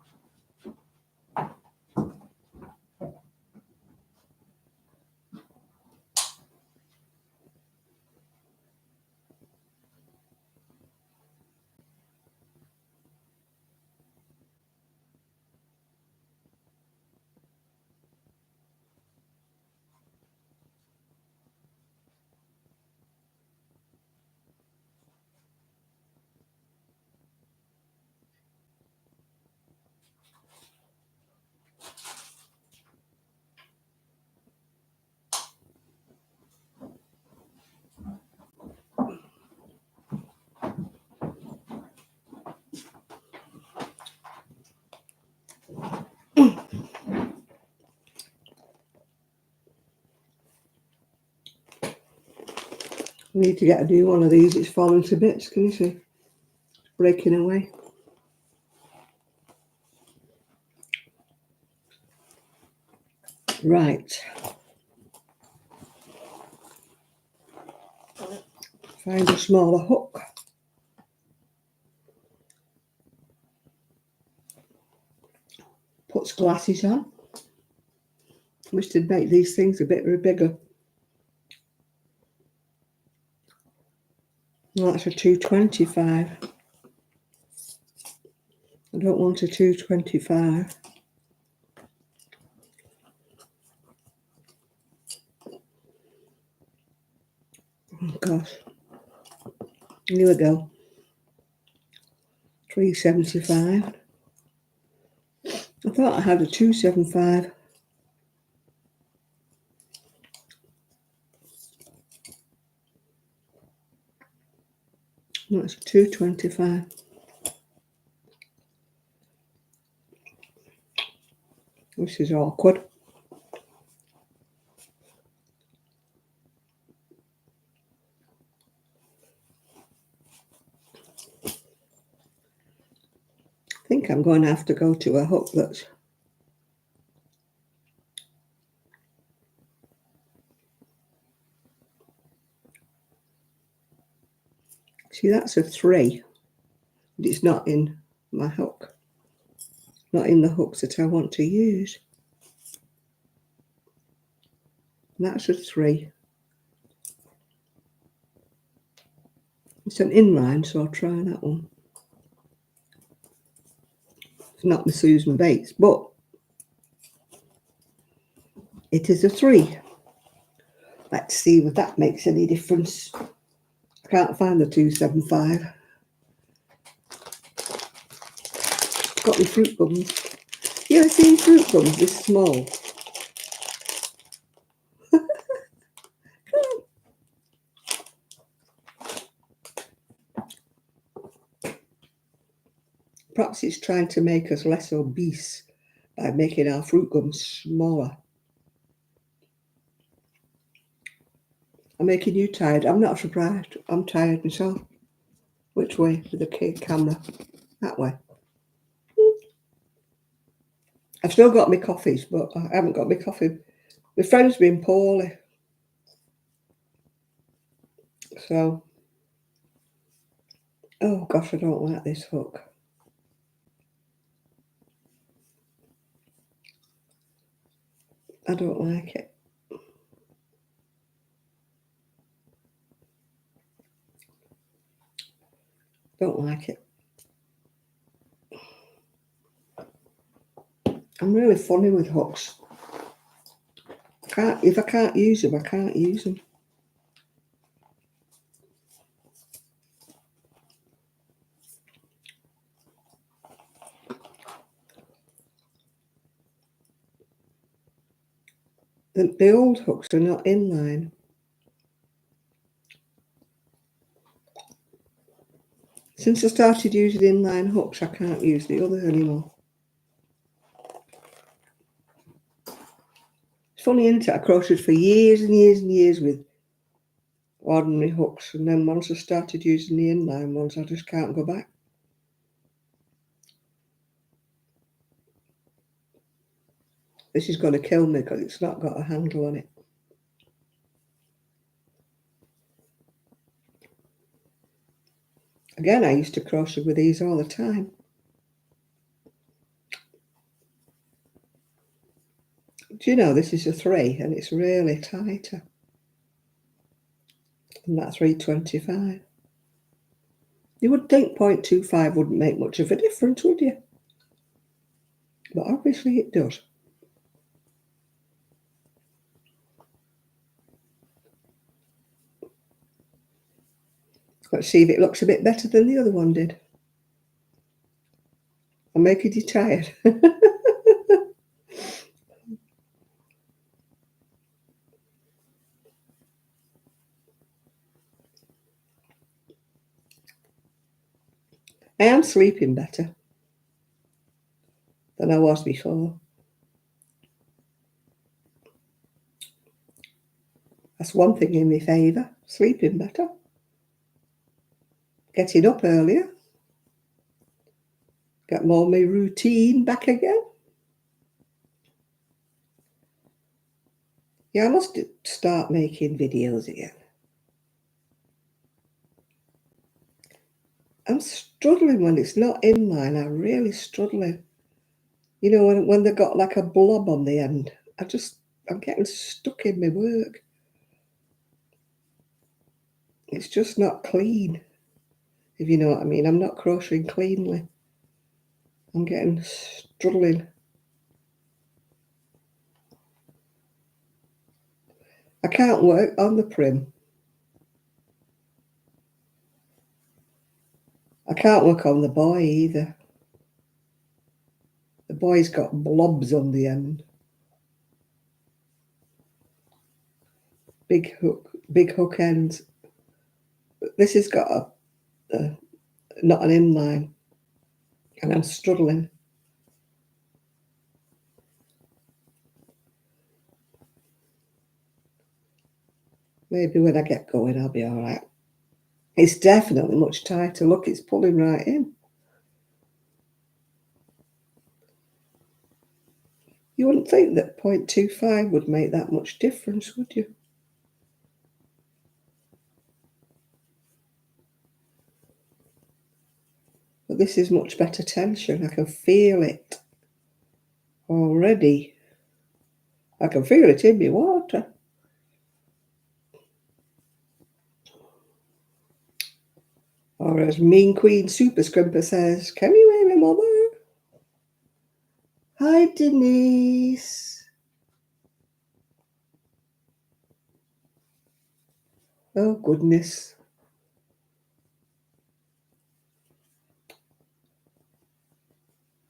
I need to get a new one of these. It's falling to bits. Can you see? Breaking away. Right. Find a smaller hook. Puts glasses on. Wish they'd make these things a bit bigger. Well, that's a 225. I don't want a 225. Oh gosh. Here we go. 375. I thought I had a 275. No, it's a 225. This is awkward. I think I'm going to have to go to a hook that's see, that's a 3, but it's not in my hook. Not in the hooks that I want to use. And that's a 3. It's an inline, so I'll try that one. It's not my Susan Bates, but it is a 3. Let's see if that makes any difference. I can't find the 275. Got my fruit gums. You ever seen fruit gums this small? Perhaps it's trying to make us less obese by making our fruit gums smaller. I'm making you tired. I'm not surprised. I'm tired myself. Which way? With the camera? That way. I've still got my coffees, but I haven't got my coffee. My friend's been poorly. So, oh gosh, I don't like this hook. I don't like it. Don't like it. I'm really funny with hooks. If I can't use them, I can't use them. The old hooks are not inline. Since I started using inline hooks, I can't use the others anymore. It's funny, isn't it? I crocheted for years and years and years with ordinary hooks, and then once I started using the inline ones, I just can't go back. This is going to kill me because it's not got a handle on it. Again, I used to crochet with these all the time. Do you know this is a 3 and it's really tighter than that 325? You would think 0.25 wouldn't make much of a difference, would you? But obviously it does. Let's see if it looks a bit better than the other one did. I'm making you tired. I am sleeping better than I was before. That's one thing in my favour, sleeping better. Getting up earlier. Got more of my routine back again. Yeah, I must start making videos again. I'm struggling when it's not inline. I'm really struggling. You know, when they've got like a blob on the end, I'm getting stuck in my work. It's just not clean, if you know what I mean. I'm not crocheting cleanly. I'm getting struggling. I can't work on the prim. I can't work on the boy either. The boy's got blobs on the end. Big hook ends. This has got not an inline, and I'm struggling. Maybe when I get going, I'll be all right. It's definitely much tighter. Look, it's pulling right in. You wouldn't think that 0.25 would make that much difference, would you? But this is much better tension. I can feel it already. I can feel it in my water. Or as Mean Queen Super Scrimper says, can you hear me, mother? Hi, Denise. Oh, goodness.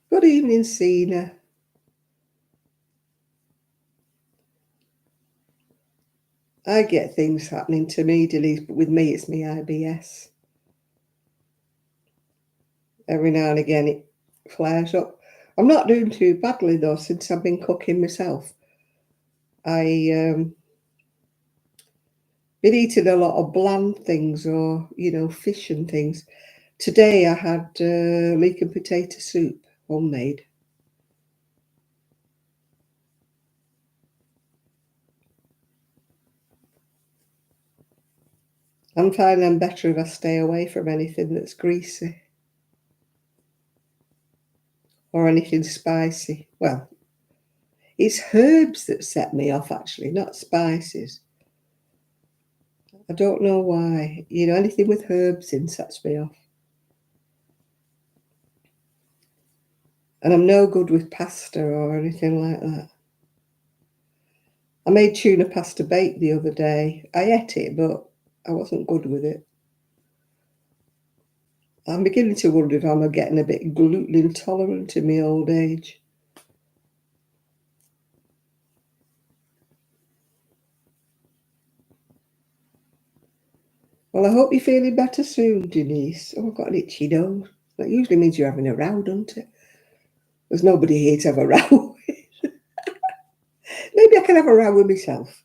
Good evening, Sina. I get things happening to me, Denise, but with me, it's me IBS. Every now and again, it flares up. I'm not doing too badly, though, since I've been cooking myself. I been eating a lot of bland things or, fish and things. Today I had leek and potato soup, homemade. I'm finding I'm better if I stay away from anything that's greasy or anything spicy. Well, it's herbs that set me off, actually, not spices. I don't know why. Anything with herbs in sets me off. And I'm no good with pasta or anything like that. I made tuna pasta bake the other day. I ate it, but I wasn't good with it. I'm beginning to wonder if I'm getting a bit gluten intolerant in my old age. Well, I hope you're feeling better soon, Denise. Oh, I've got an itchy nose. That usually means you're having a row, doesn't it? There's nobody here to have a row with. Maybe I can have a row with myself.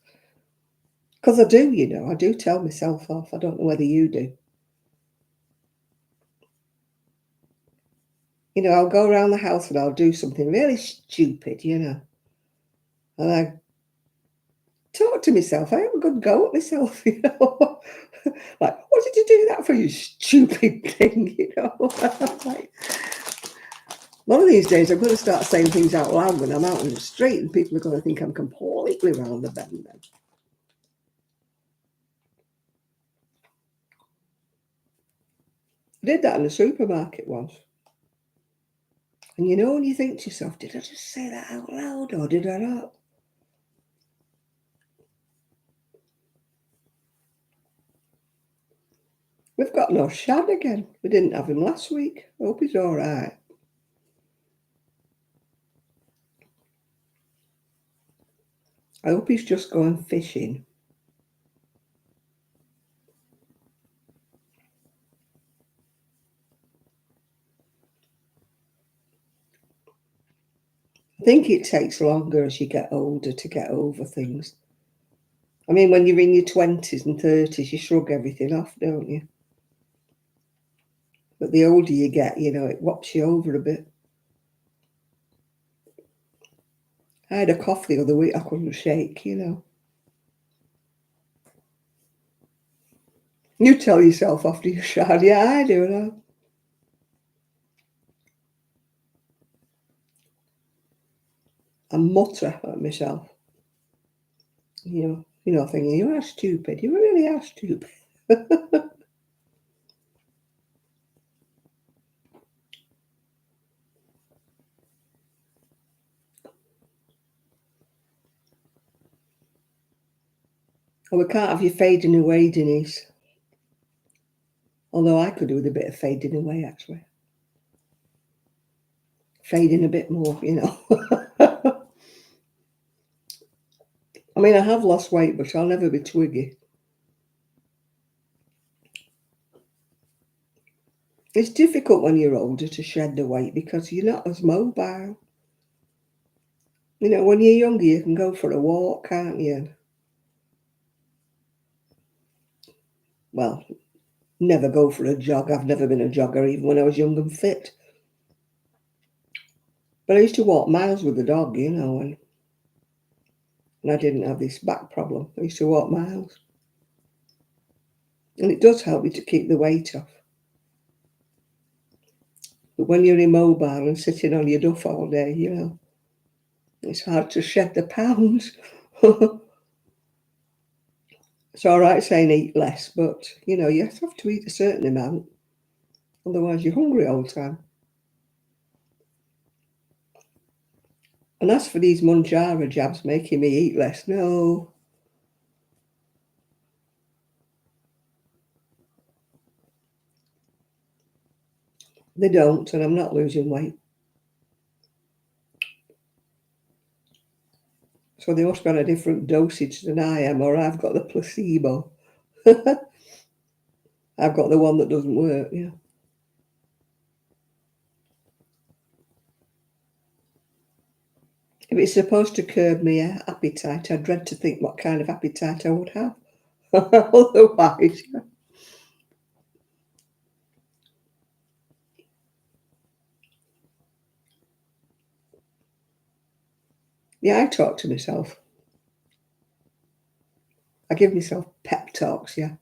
Because I do, I do tell myself off. I don't know whether you do. I'll go around the house and I'll do something really stupid, And I talk to myself. I have a good go at myself, Like, what did you do that for, you stupid thing, Like, one of these days I'm going to start saying things out loud when I'm out on the street and people are going to think I'm completely round the bend then. I did that in the supermarket once. And when you think to yourself, did I just say that out loud or did I not? We've got no Shad again. We didn't have him last week. I hope he's all right. I hope he's just going fishing. I think it takes longer as you get older to get over things. I mean, when you're in your 20s and 30s, you shrug everything off, don't you? But the older you get, it whops you over a bit. I had a cough the other week I couldn't shake, You tell yourself after you shout, yeah, I do know. I mutter at myself. Thinking, you are stupid. You really are stupid. Well, we can't have you fading away, Denise. Although I could do with a bit of fading away, actually. Fading a bit more, I mean, I have lost weight, but I'll never be twiggy. It's difficult when you're older to shed the weight because you're not as mobile. When you're younger, you can go for a walk, can't you? Well, never go for a jog. I've never been a jogger, even when I was young and fit. But I used to walk miles with the dog, and I didn't have this back problem. I used to walk miles. And it does help you to keep the weight off. But when you're immobile and sitting on your duff all day, it's hard to shed the pounds. It's all right saying eat less, but, you have to eat a certain amount. Otherwise, you're hungry all the time. And as for these Monjara jabs making me eat less, no. They don't, and I'm not losing weight. So they must be on a different dosage than I am, or I've got the placebo. I've got the one that doesn't work, yeah. If it's supposed to curb my appetite, I dread to think what kind of appetite I would have. Otherwise, yeah. Yeah, I talk to myself. I give myself pep talks, yeah.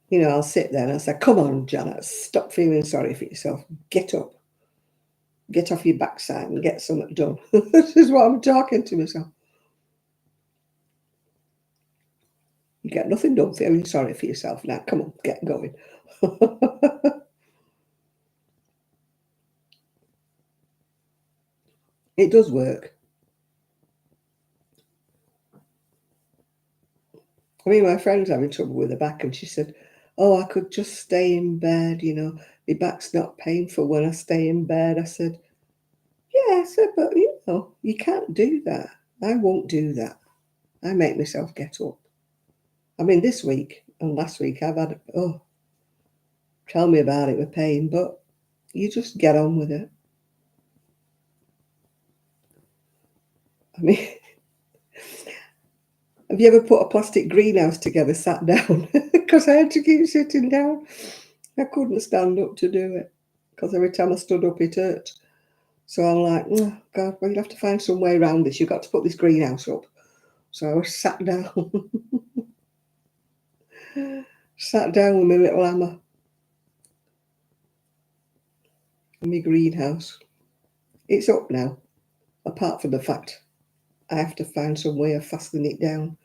You know, I'll sit there and I'll say, come on, Janet, stop feeling sorry for yourself. Get up. Get off your backside and get something done. This is what I'm talking to myself. You get nothing done feeling sorry for yourself. Now, come on, get going. It does work. I mean, my friend's having trouble with her back, and she said, oh, I could just stay in bed, you know, my back's not painful when I stay in bed. I said, yeah, I said, but you know, you can't do that. I won't do that. I make myself get up. I mean, this week and last week, I've had, oh, tell me about it with pain, but you just get on with it. I mean, have you ever put a plastic greenhouse together, sat down? Because I had to keep sitting down. I couldn't stand up to do it because every time I stood up, it hurt. So I'm like, oh, God, well, you'll have to find some way around this. You've got to put this greenhouse up. So I was sat down, sat down with my little hammer in my greenhouse. It's up now, apart from the fact I have to find some way of fastening it down.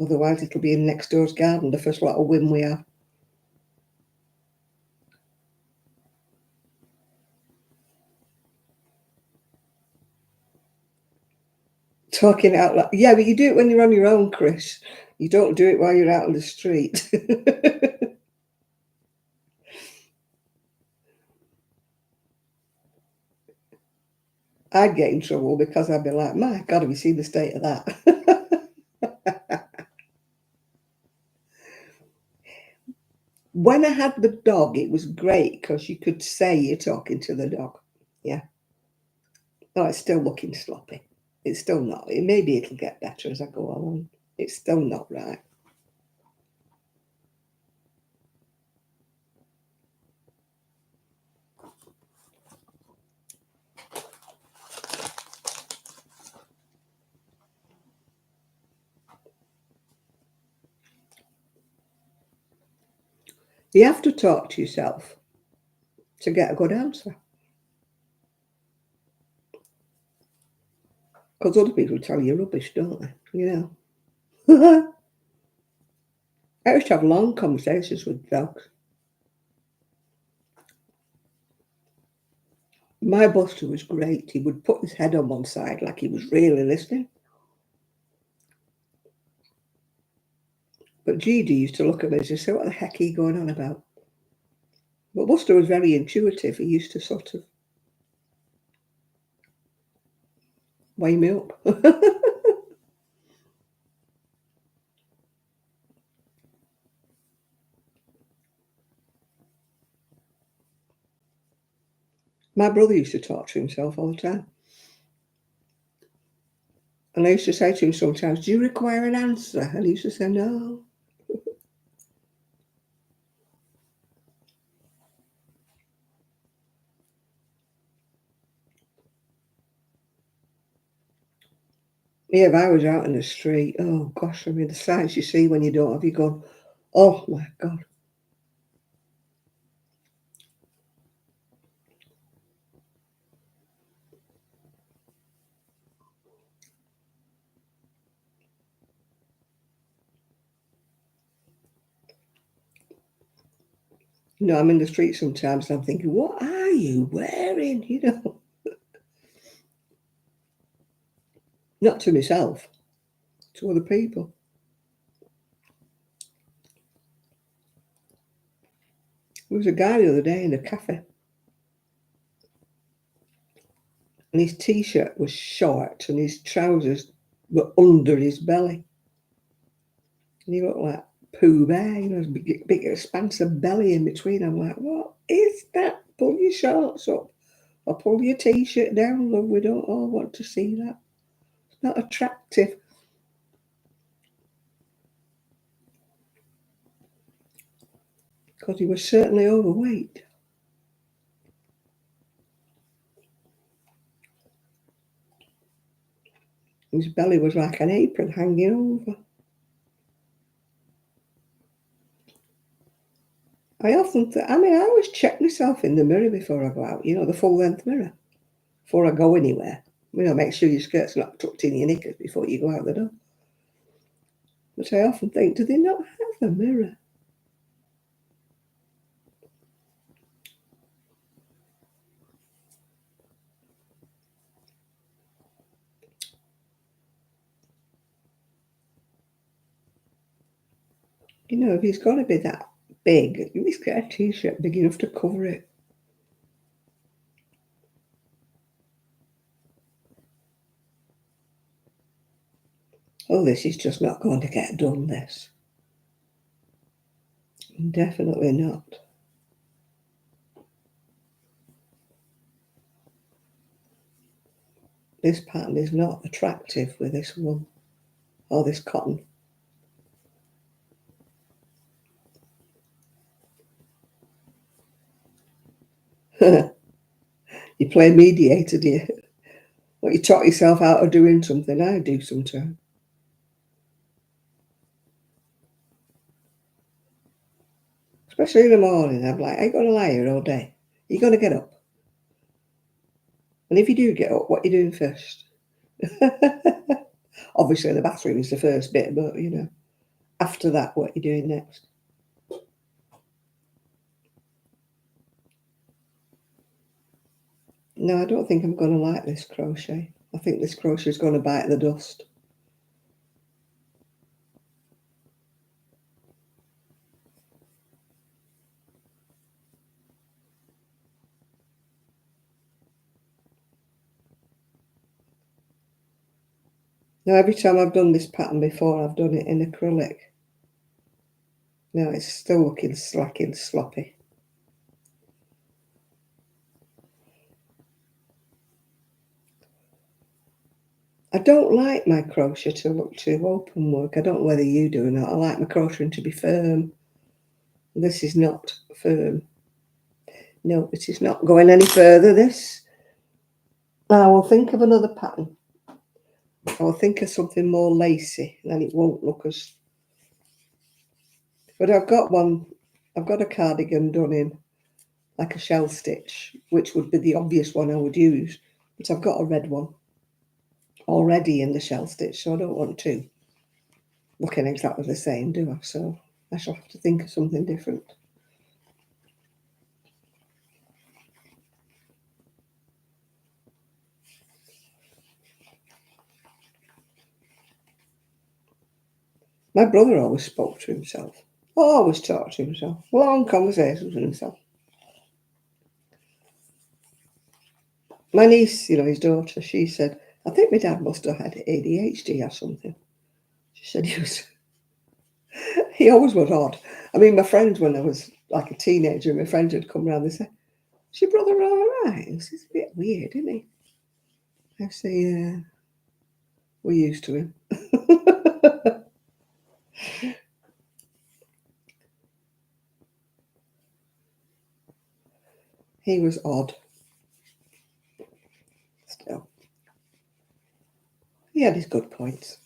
Otherwise, it'll be in next door's garden, the first lot of wind we have. Talking out loud. Yeah, but you do it when you're on your own, Chris. You don't do it while you're out on the street. I'd get in trouble because I'd be like, my God, have you seen the state of that? When I had the dog, it was great because you could say you're talking to the dog. Yeah. No, it's still looking sloppy. It's still not. Maybe it'll get better as I go along. It's still not right. You have to talk to yourself to get a good answer. Because other people tell you rubbish, don't they? You know. I used to have long conversations with dogs. My Buster was great. He would put his head on one side like he was really listening. But Gigi used to look at me and say, what the heck are you going on about? But Buster was very intuitive. He used to sort of weigh me up. My brother used to talk to himself all the time. And I used to say to him sometimes, do you require an answer? And he used to say, no. Yeah, if I was out in the street, oh gosh, I mean, the sights you see when you don't have your gun, oh my God. You know, I'm in the street sometimes and I'm thinking, what are you wearing? You know, not to myself, to other people. There was a guy the other day in a cafe, and his t-shirt was short and his trousers were under his belly. And he looked like Pooh Bear, you know, a big expanse of belly in between. I'm like, what is that? Pull your shorts up or pull your t-shirt down, love. We don't all want to see that. It's not attractive. Because he was certainly overweight. His belly was like an apron hanging over. I always check myself in the mirror before I go out, you know, the full length mirror, before I go anywhere. You know, make sure your skirt's not tucked in your knickers before you go out the door. But I often think, do they not have a mirror? You know, if he's got to be that big, you must get a t-shirt big enough to cover it. Oh, this is just not going to get done, this. Definitely not. This pattern is not attractive with this wool or this cotton. You play mediator, do you? Well, you taught yourself out of doing something. I do sometimes. Especially in the morning. I'm like, I ain't going to lie here all day. You're going to get up. And if you do get up, what are you doing first? Obviously, the bathroom is the first bit, but, you know, after that, what are you doing next? No, I don't think I'm going to like this crochet. I think this crochet is going to bite the dust. Now, every time I've done this pattern before, I've done it in acrylic. Now, it's still looking slack and sloppy. I don't like my crochet to look too open work. I don't know whether you do or not. I like my crochet to be firm. This is not firm. No, it is not going any further, this. I will think of another pattern. I will think of something more lacy, then it won't look as... But I've got a cardigan done in like a shell stitch, which would be the obvious one I would use. But I've got a red one already in the shell stitch, so I don't want to looking exactly the same, do I? So I shall have to think of something different. My brother always spoke to himself, always talked to himself, long conversations with himself. My niece, you know, his daughter, she said, I think my dad must have had ADHD or something. She said he always was odd. I mean, my friends, when I was like a teenager, my friends would come around and say, is your brother all right? It's a bit weird, isn't he? I say, yeah, we're used to him. He was odd. Still. He had his good points.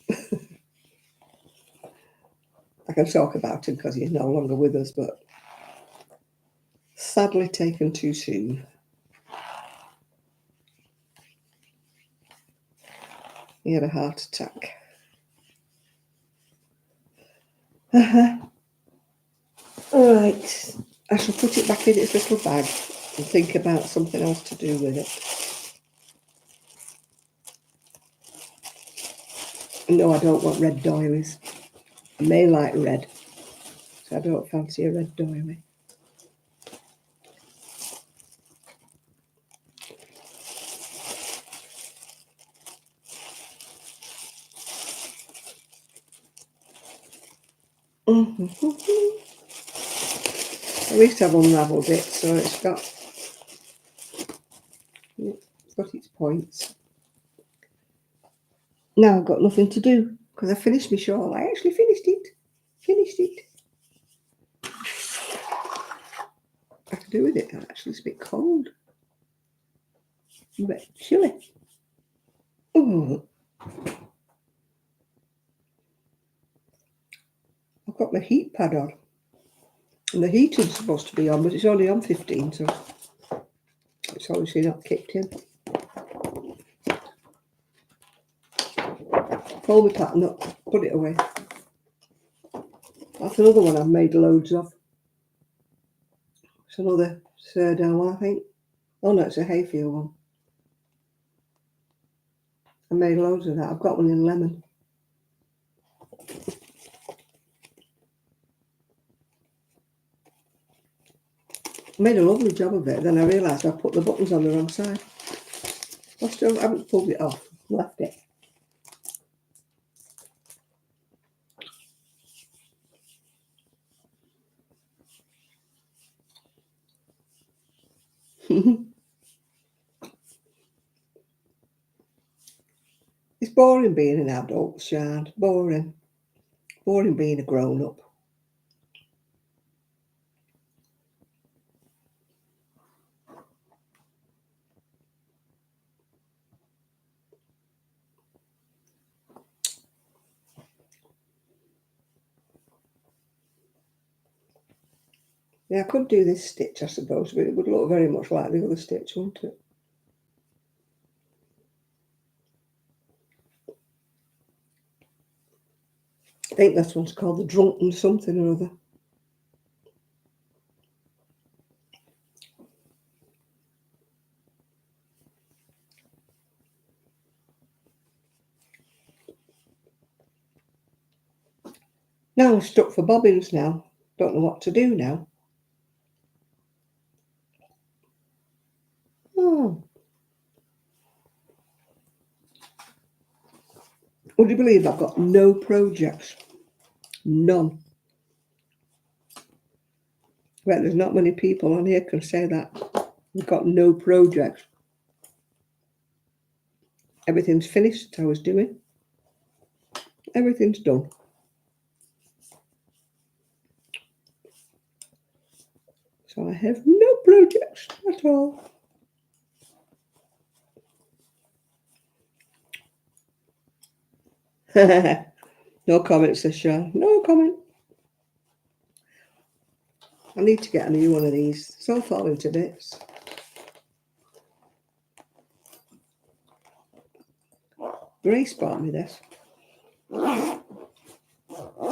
I can talk about him because he's no longer with us, but sadly taken too soon. He had a heart attack. All right, I shall put it back in its little bag and think about something else to do with it. No, I don't want red doilies. I may like red, so I don't fancy a red doily. At least I've unravelled it, so it's got its points. Now I've got nothing to do because I finished my shawl. I actually finished it. I could do with it. Actually, it's a bit cold. A bit chilly. Ooh. I've got my heat pad on. And the heater's supposed to be on, but it's only on 15, so it's obviously not kicked in. Fold my pattern up, put it away. That's another one I've made loads of. It's another Serdar one, I think. Oh no, it's a Hayfield one. I made loads of that. I've got one in lemon. I made a lovely job of it. Then I realised I put the buttons on the wrong side. I still haven't pulled it off. Left it. It's boring being an adult, Shard. Boring. Boring being a grown-up. Yeah, I could do this stitch, I suppose, but it would look very much like the other stitch, wouldn't it? I think this one's called the Drunken something or other. Now I'm stuck for bobbins now. Don't know what to do now. Oh. Would you believe I've got no projects? None. Well, there's not many people on here can say that. We've got no projects. Everything's finished I was doing. Everything's done. So I have no projects at all. No comment, says Sean. No comment. I need to get a new one of these. It's all falling to bits. Grace bought me this. I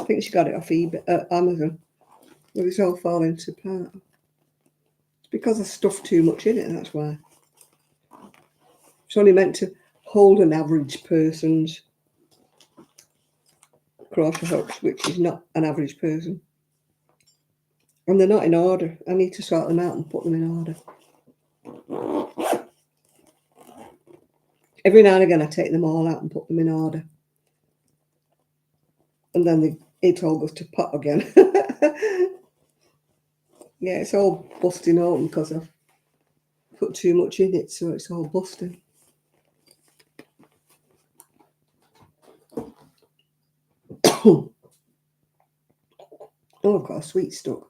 think she got it off eBay, Amazon. But it's all falling to part. It's because I stuffed too much in it, that's why. It's only meant to hold an average person's crochet hooks, which is not an average person. And they're not in order. I need to sort them out and put them in order. Every now and again, I take them all out and put them in order. And then it all goes to pot again. Yeah, it's all busting open because I've put too much in it, so it's all busting. Oh, I've got a sweet stuck.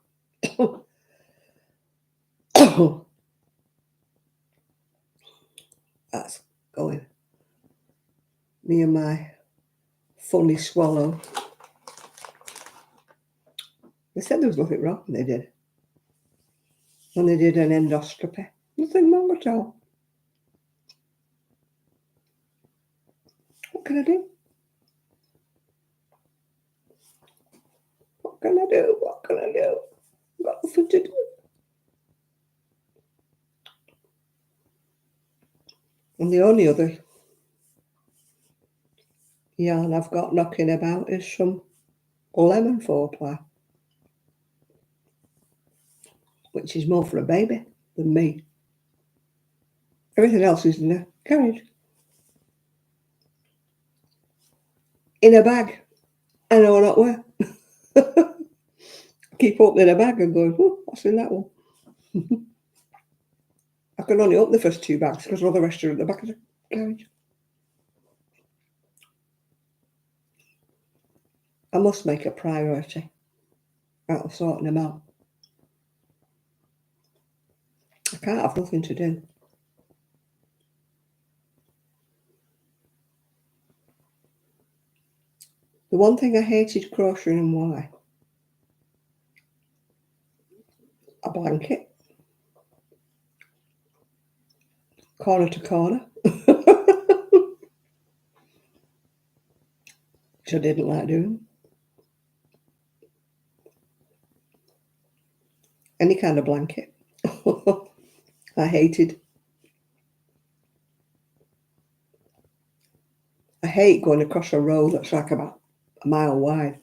That's going. Me and my funny swallow. They said there was nothing wrong, and they did. And they did an endoscopy. Nothing wrong at all. What can I do? What can I do? What can I do? I've got nothing to do. And the only other yarn I've got knocking about is some lemon 4-ply, which is more for a baby than me. Everything else is in a carriage. In a bag. I know not where. Keep opening a bag and going, oh, what's in that one? I can only open the first 2 bags because all the rest are at the back of the carriage. I must make a priority out of sorting them out. I can't have nothing to do. The one thing I hated crocheting and why? A blanket. Corner to corner. Which I didn't like doing. Any kind of blanket. I hated. I hate going across a road that's like about a mile wide.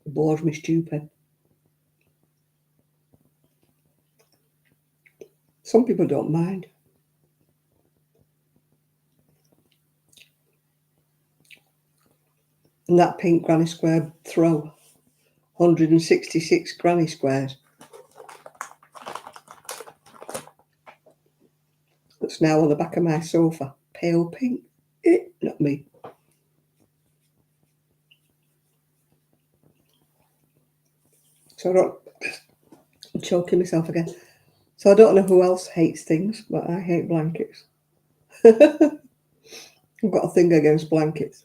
It bores me stupid. Some people don't mind. And that pink granny square throw. 166 granny squares. That's now on the back of my sofa. Pale pink. Not me. So I'm choking myself again. So I don't know who else hates things, but I hate blankets. I've got a thing against blankets.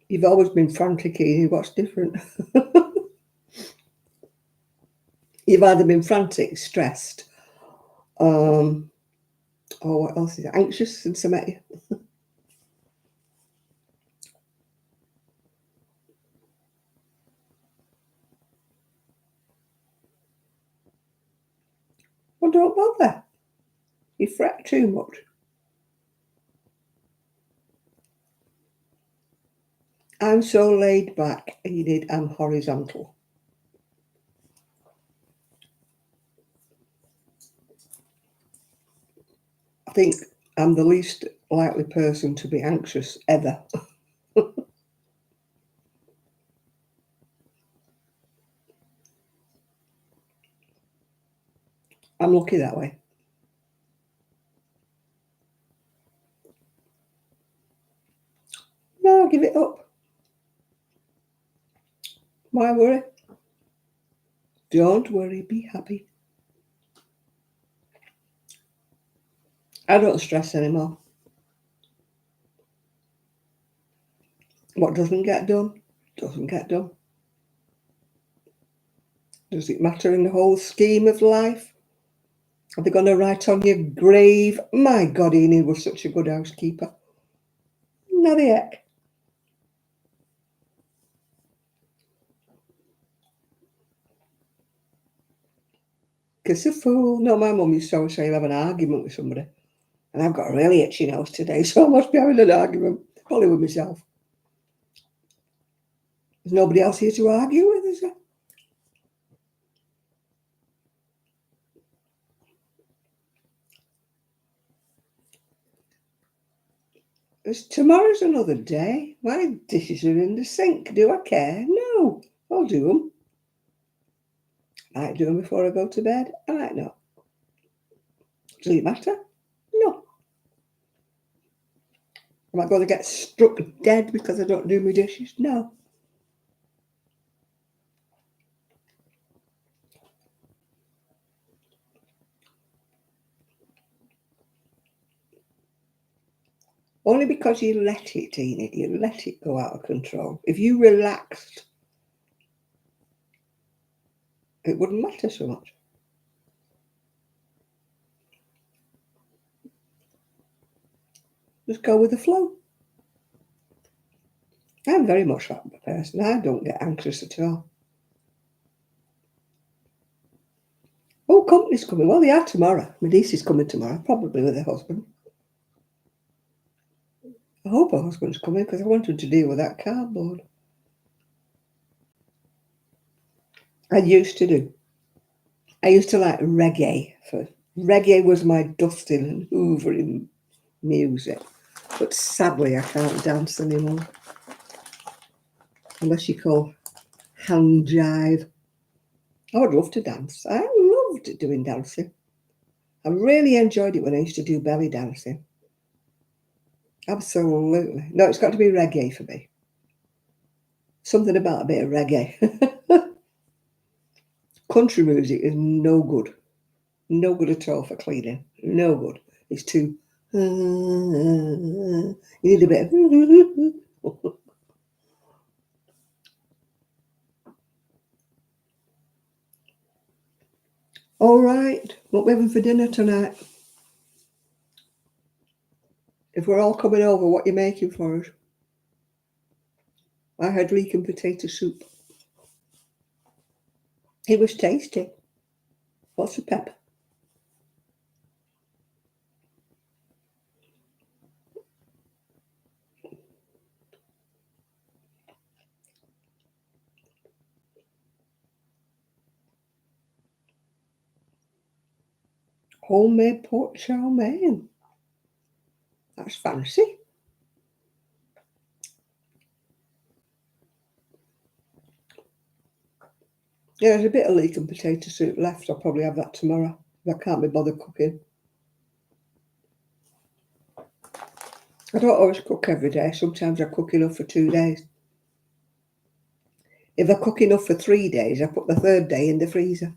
You've always been frantic, Edie. What's different? You've either been frantic, stressed, or what else is it? Anxious since I met you. Well, don't bother. You fret too much. I'm so laid back, Enid. I'm horizontal. I think I'm the least likely person to be anxious ever. I'm lucky that way. No, give it up. Why worry? Don't worry, be happy. I don't stress anymore. What doesn't get done, doesn't get done. Does it matter in the whole scheme of life? Are they going to write on your grave, my God, Enid was such a good housekeeper? No, the heck. Kiss a fool. No, my mum used to always say, I'll have an argument with somebody. And I've got a really itchy nose today, so I must be having an argument, probably with myself. There's nobody else here to argue with, is there? Tomorrow's another day. My dishes are in the sink. Do I care? No, I'll do them. I might do them before I go to bed. I might not. Does it matter? No. Am I going to get struck dead because I don't do my dishes? No. Only because you let it, Enid. You let it go out of control. If you relaxed, it wouldn't matter so much. Just go with the flow. I'm very much that person. I don't get anxious at all. Oh, company's coming. Well, they are tomorrow. My niece is coming tomorrow, probably with her husband. I hope her husband's coming because I want him to deal with that cardboard. I used to do. I used to like reggae. Reggae was my dusting and hoovering music. But sadly, I can't dance anymore. Unless you call hand jive. I would love to dance. I loved doing dancing. I really enjoyed it when I used to do belly dancing. Absolutely. No, it's got to be reggae for me. Something about a bit of reggae. Country music is no good. No good at all for cleaning. No good. It's too. You need a bit of. All right. What are we having for dinner tonight? If we're all coming over, what are you making for us? I had leek and potato soup. It was tasty. Lots of pepper. Homemade pork chow mein. That's fancy. Yeah, there's a bit of leek and potato soup left. I'll probably have that tomorrow if I can't be bothered cooking. I don't always cook every day. Sometimes I cook enough for 2 days. If I cook enough for 3 days, I put the third day in the freezer.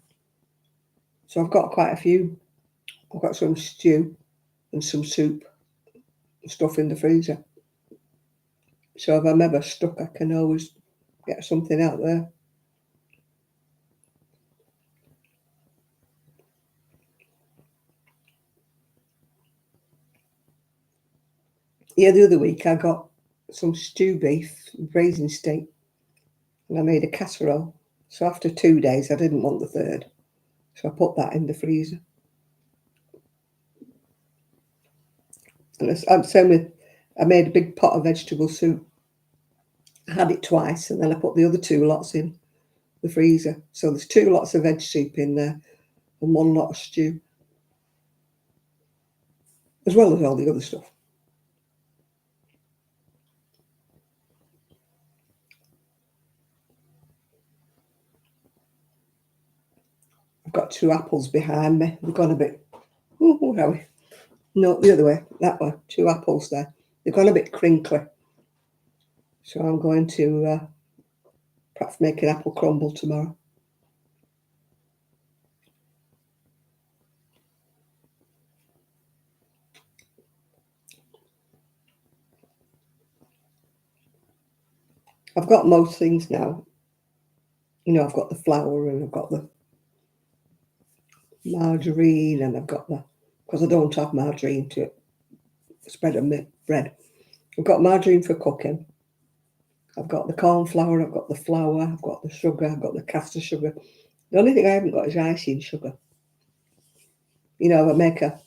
So I've got quite a few. I've got some stew and some soup and stuff in the freezer. So if I'm ever stuck, I can always get something out there. Yeah, the other week I got some stew beef, braising steak, and I made a casserole. So after 2 days, I didn't want the third. So I put that in the freezer. And I'm same with, I made a big pot of vegetable soup. I had it twice, and then I put the other 2 lots in the freezer. So there's 2 lots of veg soup in there and 1 lot of stew, as well as all the other stuff. I've got 2 apples behind me. They've gone a bit, where are we? No, the other way, that way. 2 apples there. They've gone a bit crinkly. So I'm going to perhaps make an apple crumble tomorrow. I've got most things now. You know, I've got the flour and I've got the margarine and I've got the, because I don't have margarine to spread on my bread. I've got margarine for cooking. I've got the corn flour, I've got the flour, I've got the sugar, I've got the caster sugar. The only thing I haven't got is icing sugar. You know, I make a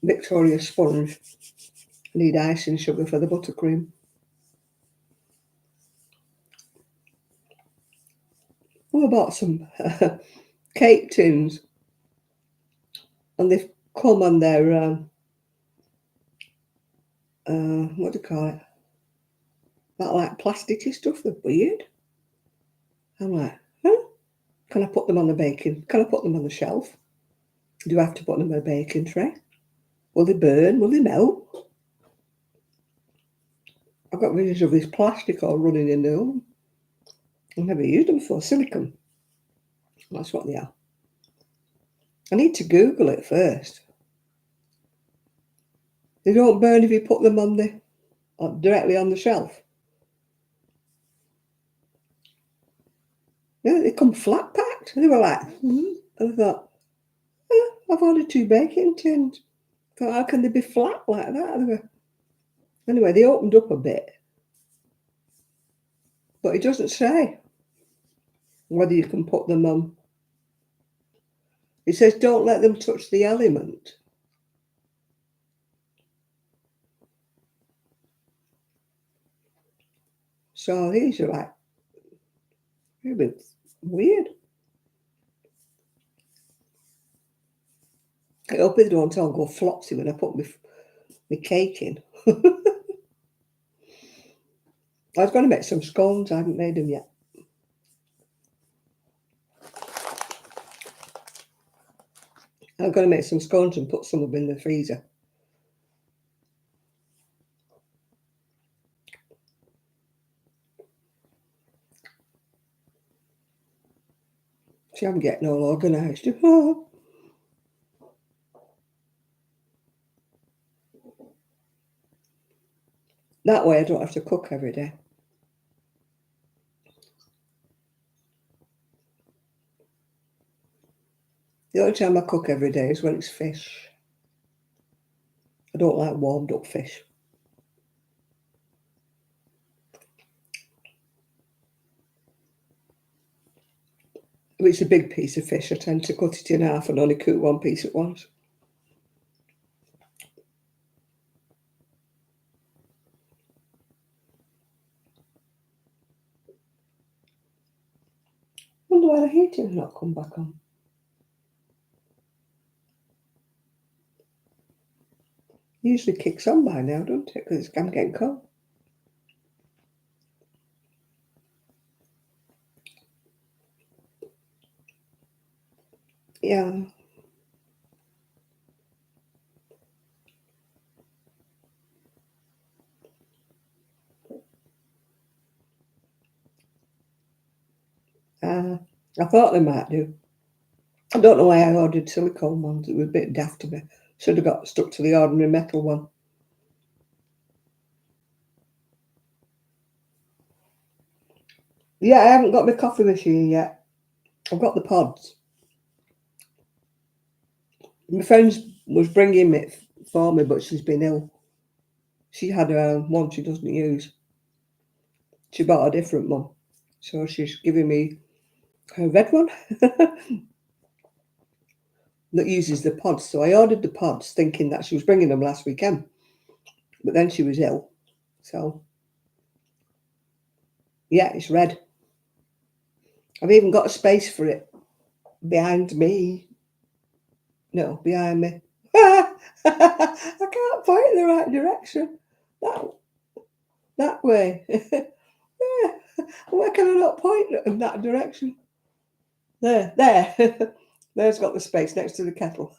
Victoria sponge. I need icing sugar for the buttercream. Oh, I bought some cake tins, and they've come on their what do you call it? That like plasticky stuff. They're weird. I'm like, huh? Can I put them on the baking? Can I put them on the shelf? Do I have to put them in a baking tray? Will they burn? Will they melt? I've got visions of this plastic all running in the oven. I've never used them before. Silicone. That's what they are. I need to Google it first. They don't burn if you put them on the directly on the shelf. Yeah, they come flat packed. They were like, and I thought, I've ordered 2 baking tins. I thought, how can they be flat like that? Anyway, they opened up a bit. But it doesn't say whether you can put them on. It says don't let them touch the element. So these are like a bit weird. I hope they don't all go flopsy when I put my cake in. I was going to make some scones. I haven't made them yet. I'm going to make some scones and put some of them in the freezer. See, I'm getting all organised. That way I don't have to cook every day. The only time I cook every day is when it's fish. I don't like warmed up fish. If it's a big piece of fish, I tend to cut it in half and only cook one piece at once. Wonder why the heating's not come back on. Usually kicks on by now, doesn't it? Because I'm getting cold. Yeah. I thought they might do. I don't know why I ordered silicone ones. It was a bit daft of me. Should have got stuck to the ordinary metal one. Yeah, I haven't got my coffee machine yet. I've got the pods. My friend was bringing it for me, but she's been ill. She had one she doesn't use. She bought a different one. So she's giving me her red one that uses the pods. So I ordered the pods thinking that she was bringing them last weekend. But then she was ill. So, yeah, it's red. I've even got a space for it behind me. No, behind me. I can't point in the right direction. That way. Why can I not point in that direction? There. There's got the space next to the kettle.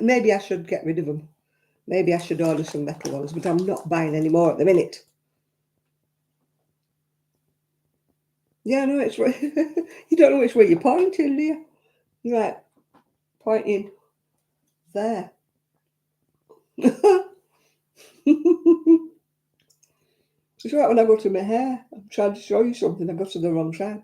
Maybe I should get rid of them. Maybe I should order some metal ones, but I'm not buying any more at the minute. Yeah, no, it's right. You don't know which way you're pointing, do you? You're like pointing there. It's right when I go to my hair. I'm trying to show you something. I go to the wrong side.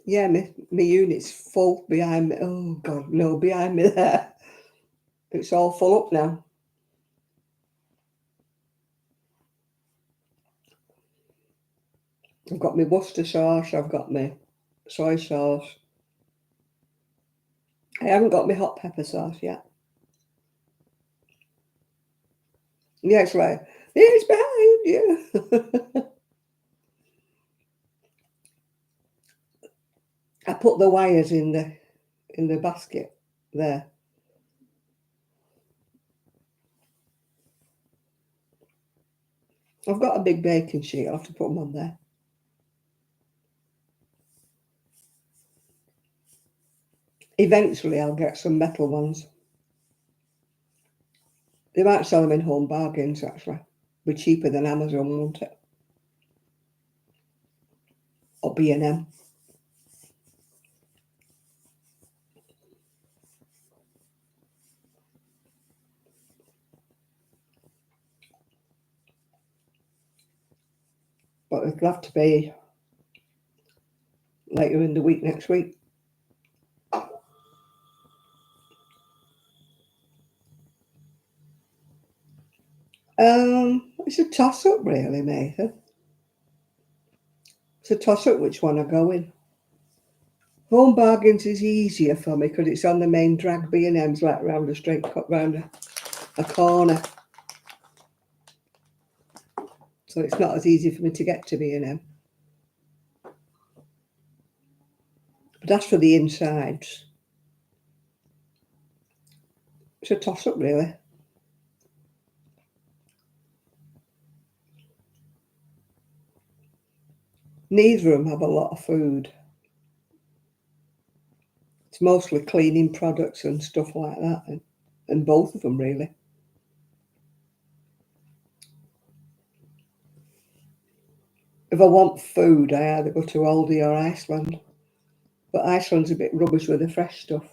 Yeah, my unit's full behind me. Oh, God, no, behind me there. It's all full up now. I've got my Worcester sauce. I've got my soy sauce. I haven't got my hot pepper sauce yet. Yeah, it's right. It's behind you. I put the wires in the basket there. I've got a big baking sheet. I'll have to put them on there. Eventually, I'll get some metal ones. They might sell them in Home Bargains, actually. Be cheaper than Amazon, won't it? Or B&M. but it'll have to be later in the week next week. It's a toss-up really, Nathan. It's a toss-up which one I go in. Home Bargains is easier for me because it's on the main drag. B&M's like round a straight cut round a corner. So it's not as easy for me to get to B&M. But that's for the insides. It's a toss-up really. Neither of them have a lot of food. It's mostly cleaning products and stuff like that, and both of them really. If I want food, I either go to Aldi or Iceland. But Iceland's a bit rubbish with the fresh stuff.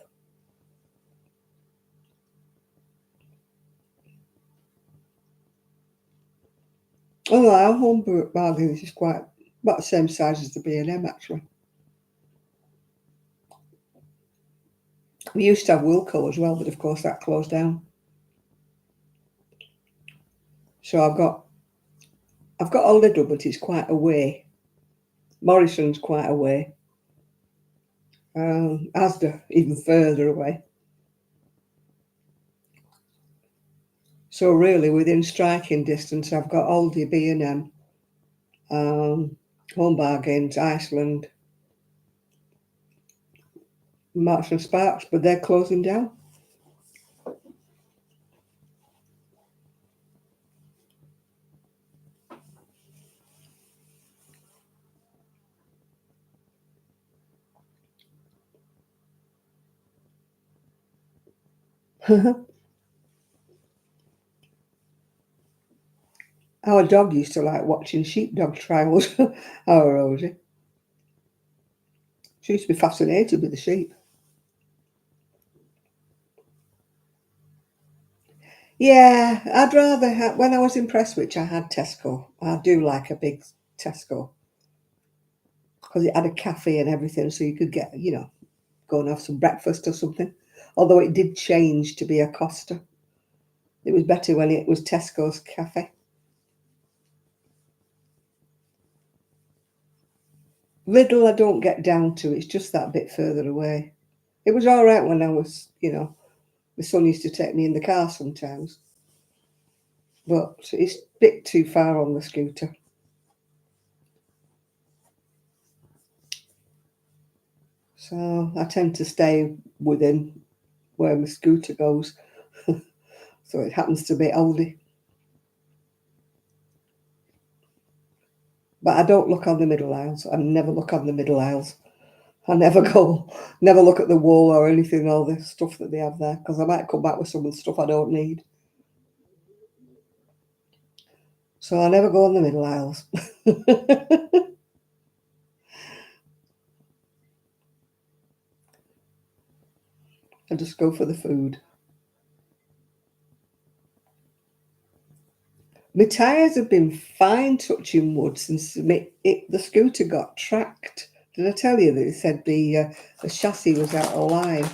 Oh no, our Home Bargains is quite about the same size as the B&M actually. We used to have Wilko as well, but of course that closed down. So I've got a Lidl, but it's quite away. Morrison's quite away. Asda even further away. So really, within striking distance, I've got Aldi, B&M, Home Bargains, Iceland, Marks and Sparks, but they're closing down. Our dog used to like watching sheepdog trials. Our Rosie. She used to be fascinated with the sheep. Yeah, I'd rather have, when I was in Prestwich, I had Tesco. I do like a big Tesco because it had a cafe and everything, so you could get, go and have some breakfast or something. Although it did change to be a Costa. It was better when it was Tesco's cafe. Lidl, I don't get down to. It's just that bit further away. It was all right when I was, my son used to take me in the car sometimes. But it's a bit too far on the scooter. So I tend to stay within where my scooter goes. So it happens to be Aldi. But I don't look on the middle aisles. I never look on the middle aisles. I never look at the wool or anything, all the stuff that they have there, because I might come back with some of the stuff I don't need. So I never go on the middle aisles. I just go for the food. My tyres have been fine, touching wood, since the scooter got tracked. Did I tell you that they said the chassis was out of line?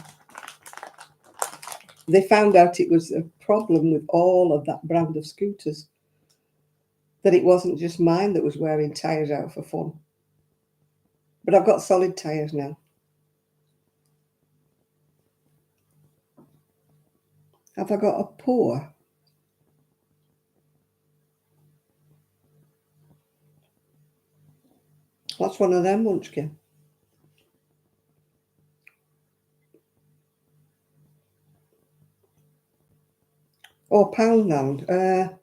They found out it was a problem with all of that brand of scooters, that it wasn't just mine that was wearing tyres out for fun. But I've got solid tyres now. Have I got a pour? What's one of them, Munchkin? Oh, Poundland.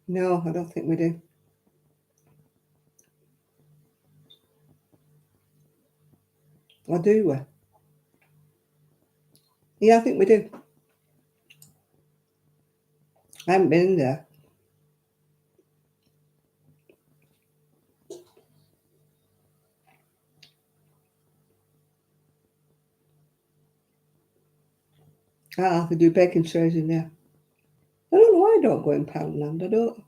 No, I don't think we do. Or do we? Yeah, I think we do. I haven't been in there. They do baking trays in there. I don't know why I don't go in Poundland. I don't.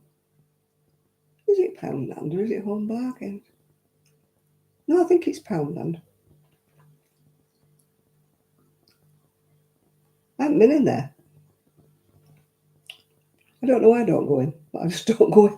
Is it Poundland or is it Home Bargain? No, I think it's Poundland. I haven't been in there. I don't know why I don't go in, but I just don't go in.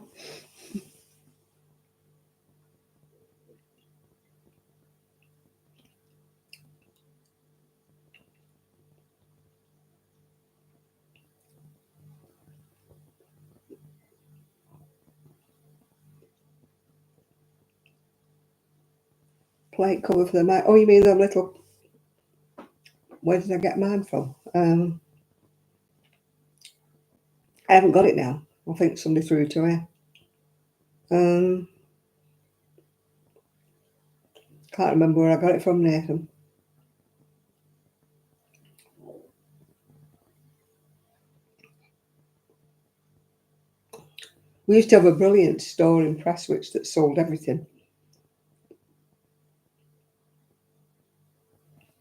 Plate cover for the mic. Oh, you mean them little... Where did I get mine from? I haven't got it now. I think somebody threw it away. Can't remember where I got it from, Nathan. We used to have a brilliant store in Prestwich that sold everything.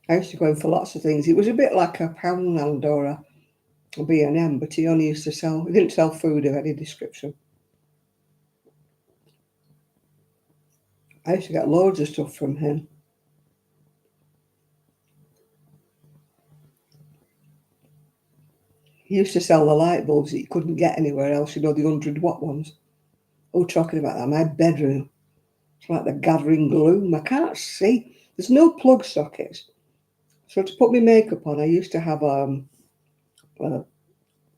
I used to go in for lots of things. It was a bit like a Poundland or a B&M, but he only used to sell... He didn't sell food of any description. I used to get loads of stuff from him. He used to sell the light bulbs that you couldn't get anywhere else, you know, the 100-watt ones. Oh, talking about that, my bedroom. It's like the gathering gloom. I can't see. There's no plug sockets. So to put my makeup on, I used to have a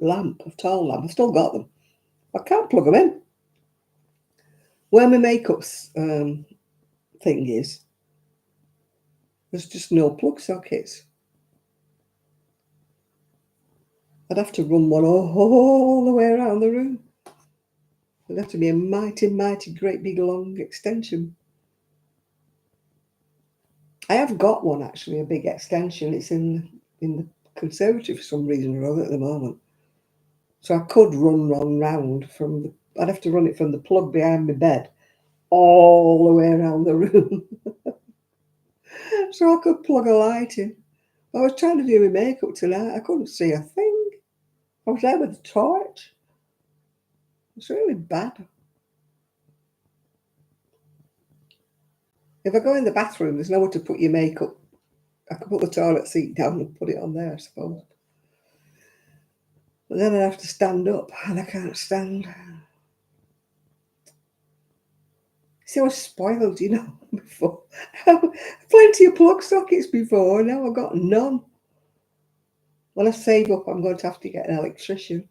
lamp, a tall lamp. I still got them. I can't plug them in. Where my makeup thing is, there's just no plug sockets. I'd have to run one all the way around the room. It'd have to be a mighty, mighty, great big long extension. I have got one actually, a big extension. It's in the conservatory for some reason or other at the moment. So I could run round from the... I'd have to run it from the plug behind my bed all the way around the room. So I could plug a light in. I was trying to do my makeup tonight. I couldn't see a thing. I was there with the torch. It's really bad. If I go in the bathroom, there's nowhere to put your makeup. I could put the toilet seat down and put it on there, I suppose. But then I'd have to stand up, and I can't stand. See, I was spoiled, you know, before. Plenty of plug sockets before, now I've got none. When I save up, I'm going to have to get an electrician.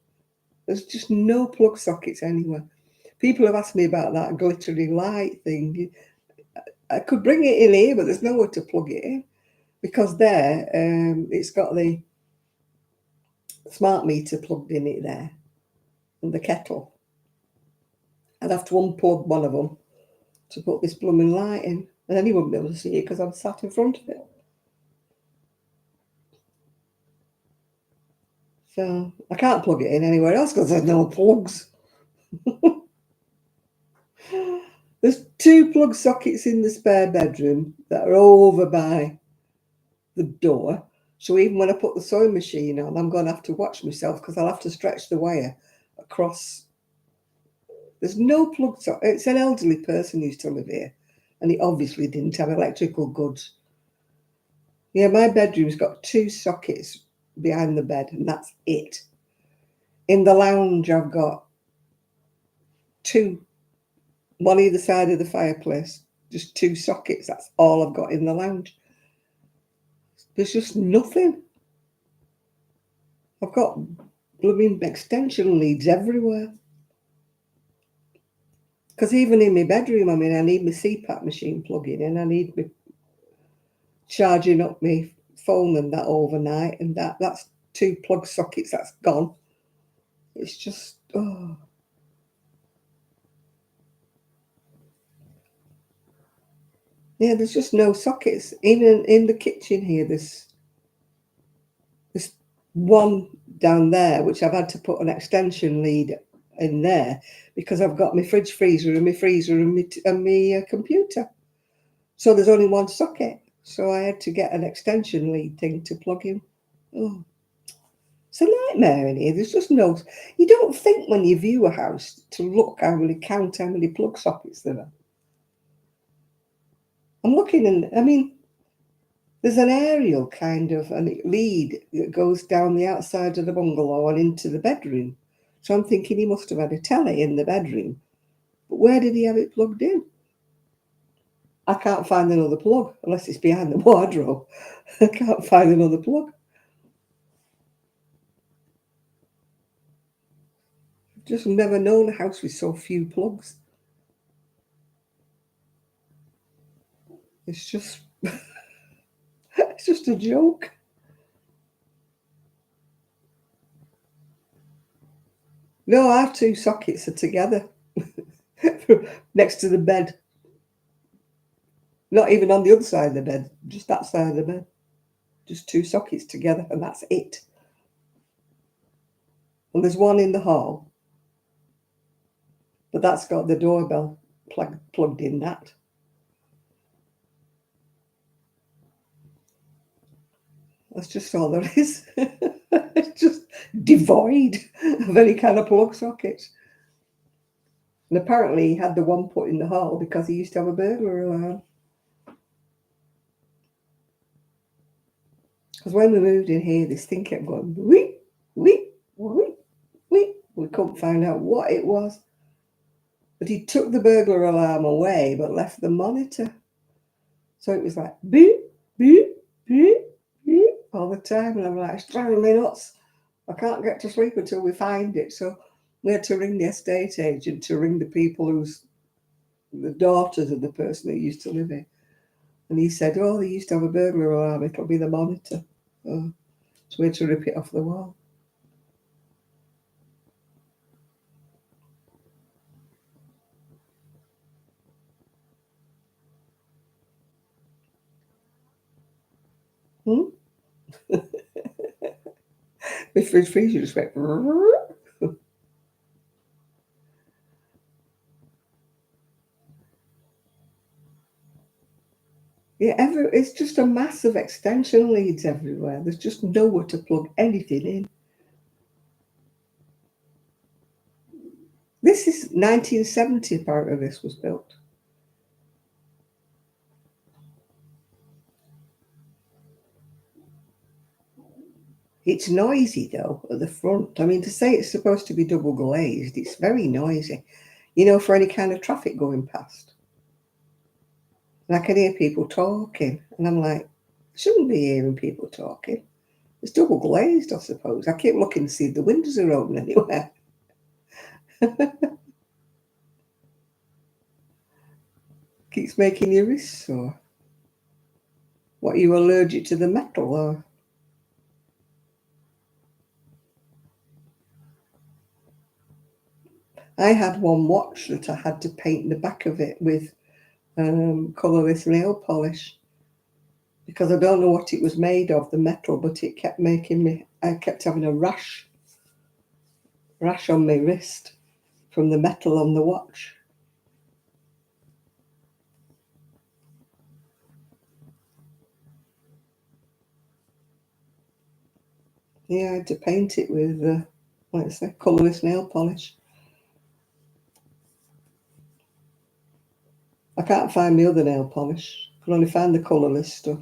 There's just no plug sockets anywhere. People have asked me about that glittery light thing. I could bring it in here, but there's nowhere to plug it in. Because there, it's got the smart meter plugged in it there. And the kettle. I'd have to unplug one of them to put this blooming light in. And then you wouldn't be able to see it because I'm sat in front of it. So I can't plug it in anywhere else because there's no plugs. There's 2 plug sockets in the spare bedroom that are over by the door. So even when I put the sewing machine on, I'm going to have to watch myself because I'll have to stretch the wire across. There's no plug socket. It's an elderly person who used to live here, and he obviously didn't have electrical goods. Yeah, my bedroom's got 2 sockets behind the bed, and that's it. In the lounge, I've got 2, one either side of the fireplace, just 2 sockets. That's all I've got in the lounge. There's just nothing. I've got blooming extension leads everywhere. Because even in my bedroom, I mean, I need my CPAP machine plugging in. I need me charging up my phone and that overnight. And that's 2 plug sockets that's gone. It's just, oh. Yeah, there's just no sockets. Even in the kitchen here, there's one down there, which I've had to put an extension lead in there because I've got my fridge freezer and my freezer and my computer. So there's only one socket. So I had to get an extension lead thing to plug in. Oh. It's a nightmare in here. There's just no. You don't think when you view a house to look count how many plug sockets there are. I'm looking and I mean, there's an aerial kind of a lead that goes down the outside of the bungalow and into the bedroom. So I'm thinking he must have had a telly in the bedroom. But where did he have it plugged in? I can't find another plug unless it's behind the wardrobe. I can't find another plug. I've just never known a house with so few plugs. It's just it's just a joke. No, our two sockets are together next to the bed. Not even on the other side of the bed, just that side of the bed. Just two sockets together, and that's it. And there's one in the hall, but that's got the doorbell plugged in that. That's just all there is. It's just devoid of any kind of plug socket. And apparently he had the one put in the hall because he used to have a burglar alarm. Because when we moved in here, this thing kept going, wee, wee, wee, wee. We couldn't find out what it was. But he took the burglar alarm away, but left the monitor. So it was like, beep, beep, beep, beep, all the time. And I'm like, it's driving me nuts. I can't get to sleep until we find it. So we had to ring the estate agent to ring the people who's the daughters of the person who used to live here. And he said, oh, they used to have a burglar alarm. It'll be the monitor. Oh. So we had to rip it off the wall. My fridge freezer just went. Yeah, it's just a mass of extension leads everywhere. There's just nowhere to plug anything in. This is 1970, part of this was built. It's noisy though at the front. I mean, to say it's supposed to be double glazed, it's very noisy. You know, for any kind of traffic going past. And I can hear people talking, and I'm like, shouldn't be hearing people talking. It's double glazed, I suppose. I keep looking to see if the windows are open anywhere. Keeps making your wrists sore. What, are you allergic to the metal or? I had one watch that I had to paint the back of it with colourless nail polish because I don't know what it was made of, the metal, but it kept making me, I kept having a rash on my wrist from the metal on the watch. Yeah, I had to paint it with, like I say, colourless nail polish. I can't find the other nail polish. I can only find the colourless stuff.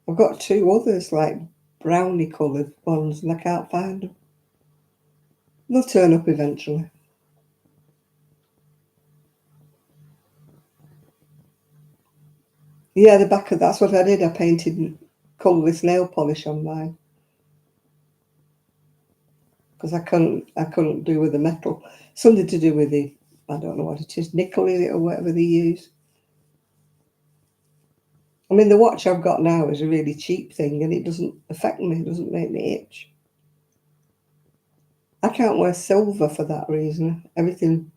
I've got two others, like brownie coloured ones, and I can't find them. They'll turn up eventually. Yeah, the back of that's what I did. I painted colourless nail polish on mine because I couldn't do with the metal. Something to do with the, I don't know what it is, nickel is it or whatever they use. I mean, the watch I've got now is a really cheap thing, and it doesn't affect me. It doesn't make me itch. I can't wear silver for that reason. Everything,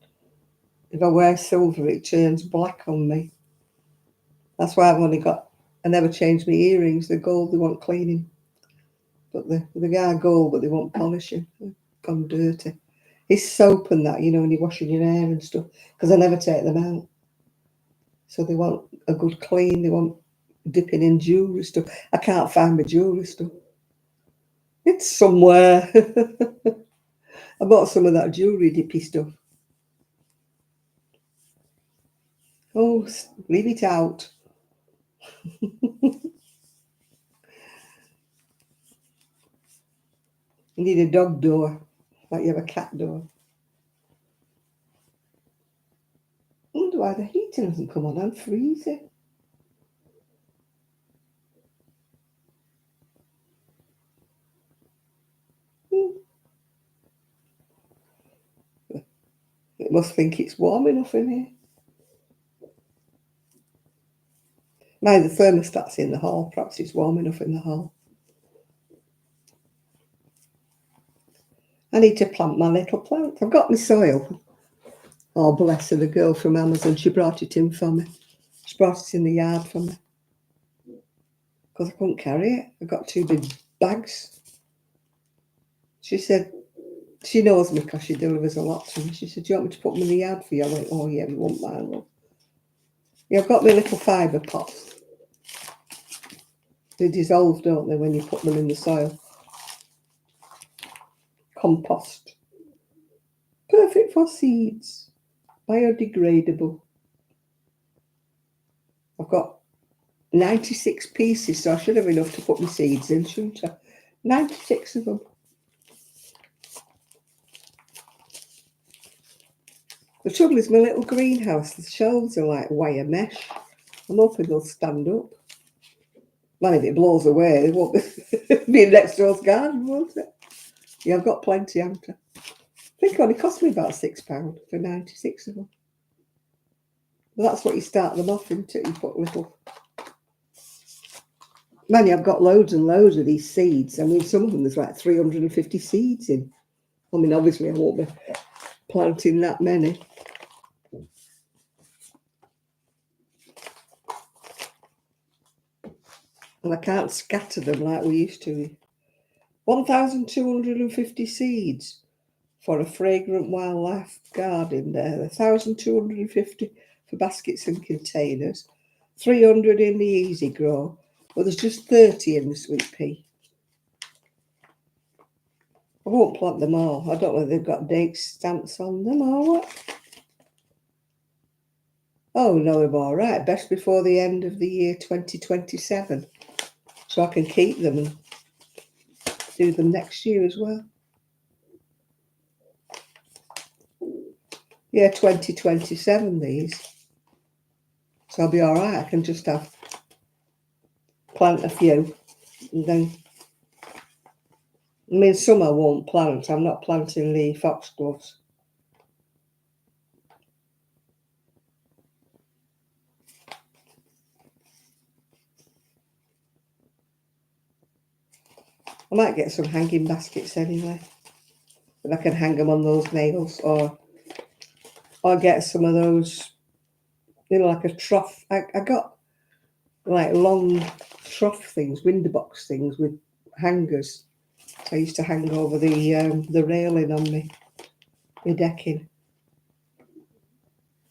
if I wear silver, it turns black on me. That's why I never changed my earrings. They're gold, they want cleaning. But they are gold, but they want polishing. They've gone dirty. It's soap and that, you know, when you're washing your hair and stuff, because I never take them out. So they want a good clean. They want dipping in jewellery stuff. I can't find my jewellery stuff. It's somewhere. I bought some of that jewellery dippy stuff. Oh, leave it out. You need a dog door, like you have a cat door. I wonder why the heating doesn't come on. I'm freezing. It must think it's warm enough in here. Now the thermostat's in the hall. Perhaps it's warm enough in the hall. I need to plant my little plant. I've got my soil. Oh, bless her, the girl from Amazon. She brought it in for me. She brought it in the yard for me. Because I couldn't carry it. I got 2 big bags. She said, she knows me because she delivers a lot to me. She said, do you want me to put them in the yard for you? I went, oh yeah, we won't mind, love. Yeah, I've got my little fibre pots. They dissolve, don't they, when you put them in the soil? Compost. Perfect for seeds. Biodegradable. I've got 96 pieces, so I should have enough to put my seeds in, shouldn't I? 96 of them. The trouble is my little greenhouse, the shelves are like wire mesh. I'm hoping they'll stand up. Man, if it blows away, it won't be next door's garden, won't it? Yeah, I've got plenty, haven't I? I think it only cost me about £6 for 96 of them. Well, that's what you start them off into. You put little... Man, I've got loads and loads of these seeds. I mean, some of them there's like 350 seeds in. I mean, obviously I won't be planting that many. And I can't scatter them like we used to. 1,250 seeds for a fragrant wildlife garden there. 1,250 for baskets and containers. 300 in the easy grow. Well, there's just 30 in the sweet pea. I won't plant them all. I don't know if they've got date stamps on them or what. Oh, no, I'm all right. Best before the end of the year 2027. So I can keep them and do them next year as well. Yeah, 2027 these. So I'll be all right. I can just plant a few and then... I mean, some I won't plant. I'm not planting the foxgloves. I might get some hanging baskets anyway. And I can hang them on those nails, or get some of those, you know, like a trough. I got like long trough things, window box things with hangers. I used to hang over the railing on my decking.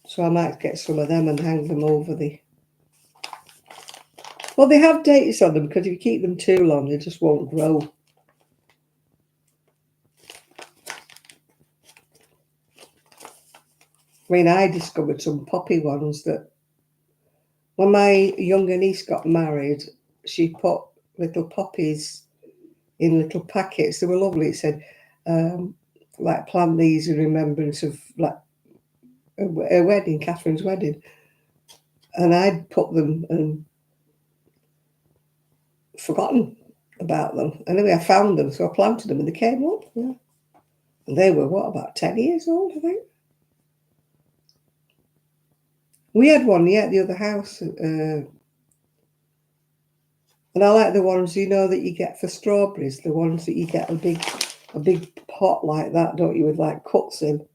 So I might get some of them and hang them over the... Well, they have dates on them because if you keep them too long, they just won't grow. I mean, I discovered some poppy ones that when my younger niece got married, she put little poppies in little packets. They were lovely. It said, like, plant these in remembrance of, like, a wedding, Catherine's wedding. And I'd put them and forgotten about them. Anyway, I found them, so I planted them and they came up. Yeah. And they were, what, about 10 years old, I think? We had one, yeah, at the other house. And I like the ones, you know, that you get for strawberries, the ones that you get a big pot like that, don't you, with like cuts in,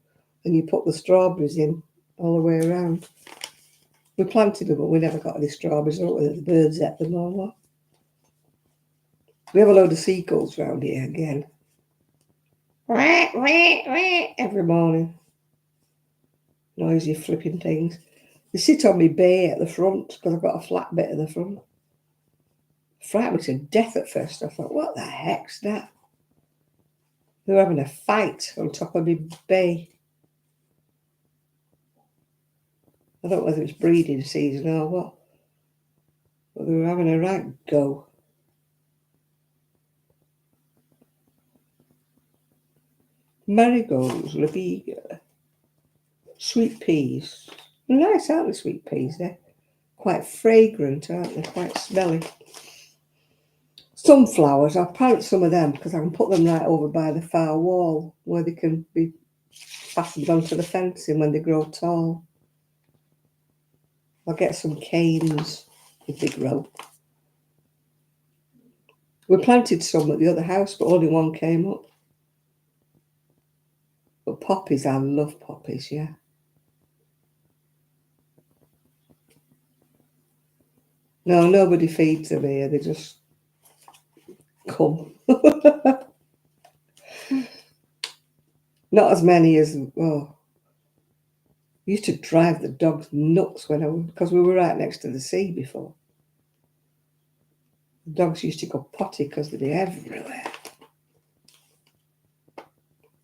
and you put the strawberries in all the way around. We planted them, but we never got any strawberries. I don't know whether the birds ate them or what. We have a load of seagulls round here again. Every morning. Noisy flipping things. They sit on my bay at the front because I've got a flat bit at the front. Frightened me to death at first. I thought, what the heck's that? They were having a fight on top of my bay. I don't know whether it's breeding season or what, but they were having a right go. Marigolds, Labiga, sweet peas. Nice, aren't the sweet peas? They're quite fragrant, aren't they? Quite smelly. Sunflowers, I'll plant some of them because I can put them right over by the far wall where they can be fastened onto the fencing when they grow tall. I'll get some canes if they grow. We planted some at the other house, but only one came up. But poppies, I love poppies, yeah. No, nobody feeds them here. They just come. Not as many as, oh, used to drive the dogs nuts because we were right next to the sea before. The dogs used to go potty because they'd be everywhere.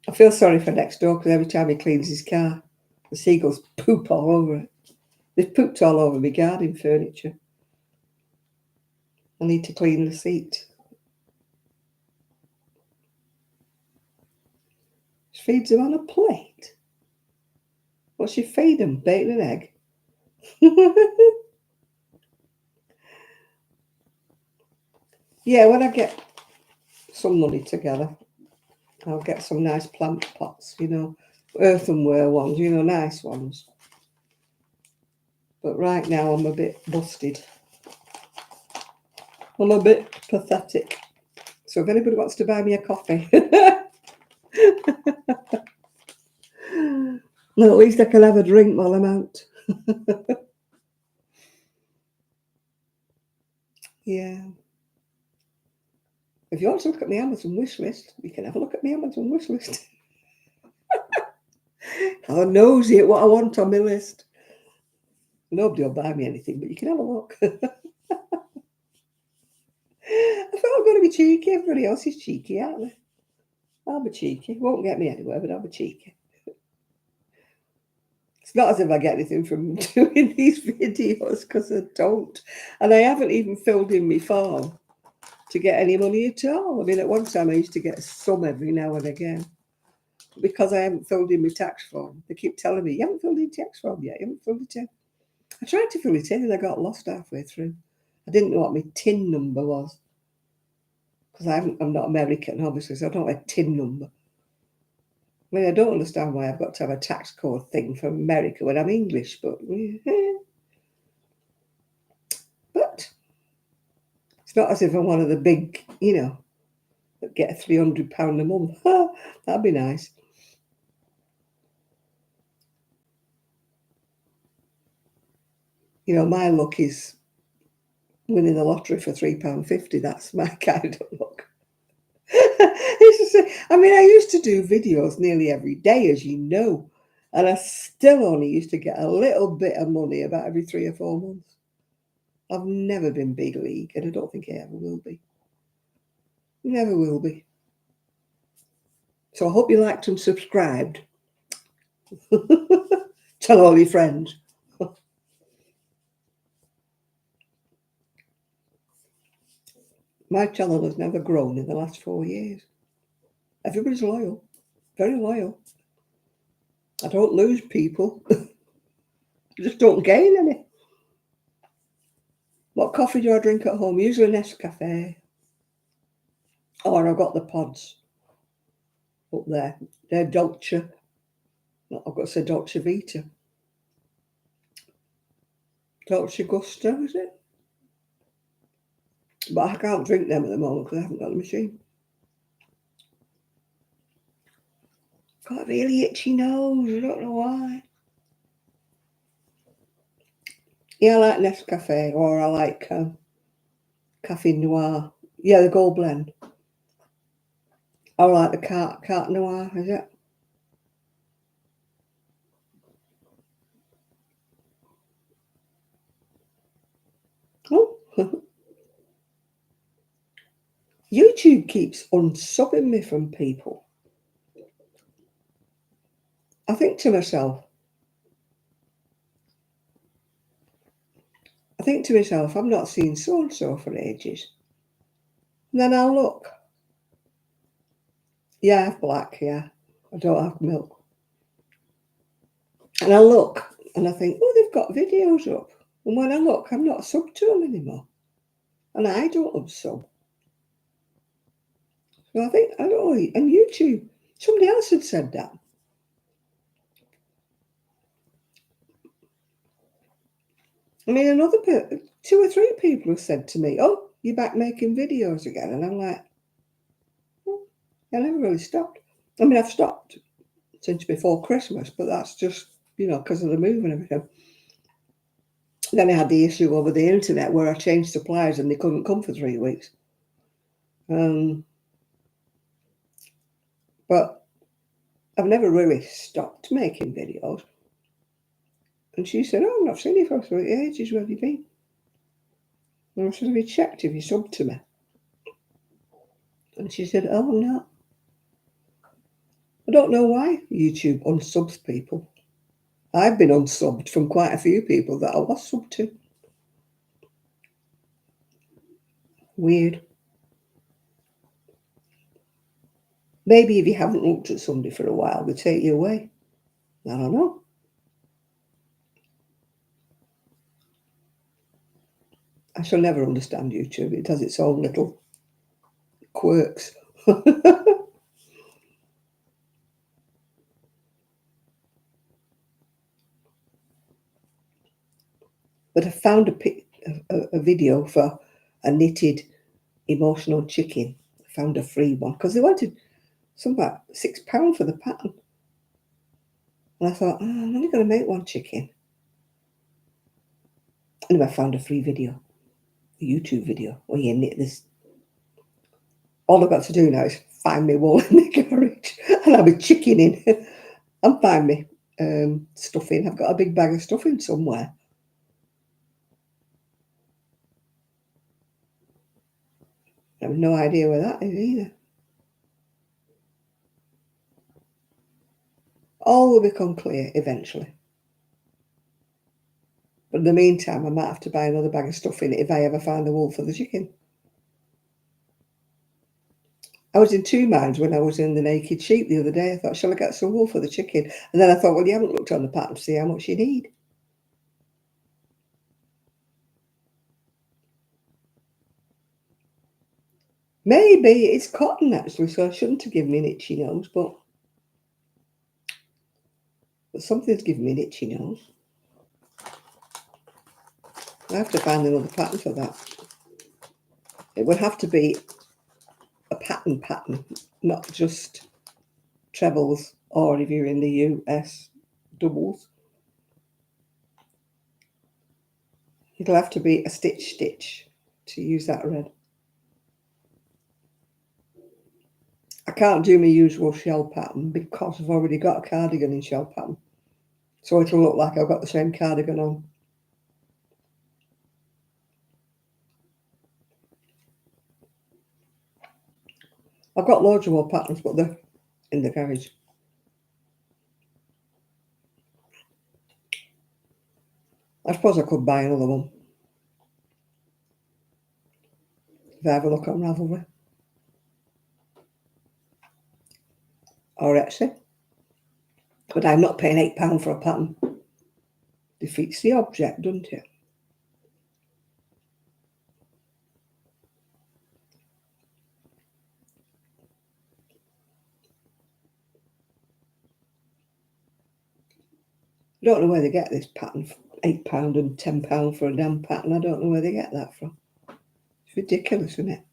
I feel sorry for next door because every time he cleans his car, the seagulls poop all over it. They've pooped all over my garden furniture. I need to clean the seat. She feeds them on a plate. What's she feed them? Bacon and egg? Yeah, when I get some money together, I'll get some nice plant pots, earthenware ones, nice ones. But right now I'm a bit busted. I'm a bit pathetic. So if anybody wants to buy me a coffee, well, at least I can have a drink while I'm out. Yeah. If you want to look at my Amazon wish list, you can have a look at my Amazon wish list. I'm nosy at what I want on my list. Nobody will buy me anything, but you can have a look. I thought I'm going to be cheeky. Everybody else is cheeky, aren't they? I'll be cheeky. Won't get me anywhere, but I'll be cheeky. It's not as if I get anything from doing these videos, because I don't. And I haven't even filled in my form to get any money at all. I mean, at one time I used to get some every now and again. Because I haven't filled in my tax form. They keep telling me, you haven't filled in your tax form yet, you haven't filled it in. I tried to fill it in and I got lost halfway through. I didn't know what my TIN number was. Because I'm not American, obviously, so I don't have a TIN number. I mean, I don't understand why I've got to have a tax code thing from America when I'm English, but it's not as if I'm one of the big, that get £300 a month. That'd be nice. My luck is winning the lottery for £3.50. That's my kind of luck. I mean, I used to do videos nearly every day, as you know, and I still only used to get a little bit of money about every 3 or 4 months. I've never been big league, and I don't think I ever will be. Never will be. So I hope you liked and subscribed. Tell all your friends. My channel has never grown in the last 4 years. Everybody's loyal, very loyal. I don't lose people. I just don't gain any. What coffee do I drink at home? Usually Nescafe. Or I've got the pods up there. They're Dolce. I've got to say Dolce Vita. Dolce Gusto, is it? But I can't drink them at the moment because I haven't got the machine. Got a really itchy nose. I don't know why. Yeah, I like Nescafe, or I like Cafe Noir. Yeah, the gold blend. I like the Carte Noir, is it? Oh. YouTube keeps unsubbing me from people. I think to myself, I've not seen so-and-so for ages. And then I'll look. Yeah, I have black, yeah. I don't have milk. And I look and I think, oh, they've got videos up. And when I look, I'm not sub to them anymore. And I don't unsub. So I think, I don't know, on YouTube, somebody else had said that. I mean, two or three people have said to me, oh, you're back making videos again. And I'm like, oh, I never really stopped. I mean, I've stopped since before Christmas, but that's just, because of the move and everything. Then I had the issue over the internet where I changed suppliers and they couldn't come for 3 weeks. But I've never really stopped making videos. And she said, oh, I've not seen you for 3 ages. Where have you been? And I said, have you checked if you subbed to me? And she said, oh, no. I don't know why YouTube unsubs people. I've been unsubbed from quite a few people that I was subbed to. Weird. Maybe if you haven't looked at somebody for a while, they take you away. I don't know. I shall never understand YouTube. It has its own little quirks. But I found a video for a knitted emotional chicken. I found a free one because they wanted something like £6 for the pattern. And I thought, I'm only going to make one chicken. Anyway, I found a free video, a YouTube video, where you knit this. All I've got to do now is find me wool in the garage and I'll be chickening and find me stuffing. I've got a big bag of stuffing somewhere. I have no idea where that is either. All will become clear eventually. But in the meantime, I might have to buy another bag of stuffing if I ever find the wool for the chicken. I was in two minds when I was in the naked sheep the other day. I thought, shall I get some wool for the chicken? And then I thought, well, you haven't looked on the pattern to see how much you need. Maybe it's cotton, actually, so I shouldn't have given me an itchy nose, but something's giving me an itchy nose. I have to find another pattern for that. It would have to be a pattern, not just trebles, or if you're in the US, doubles. It'll have to be a stitch to use that red. I can't do my usual shell pattern because I've already got a cardigan in shell pattern. So it'll look like I've got the same cardigan on. I've got loads of more patterns, but they're in the garage. I suppose I could buy another one if I have a look on Ravelry or Etsy. But I'm not paying £8 for a pattern. Defeats the object, doesn't it? I don't know where they get this pattern, £8 and £10 for a damn pattern. I don't know where they get that from. It's ridiculous, isn't it?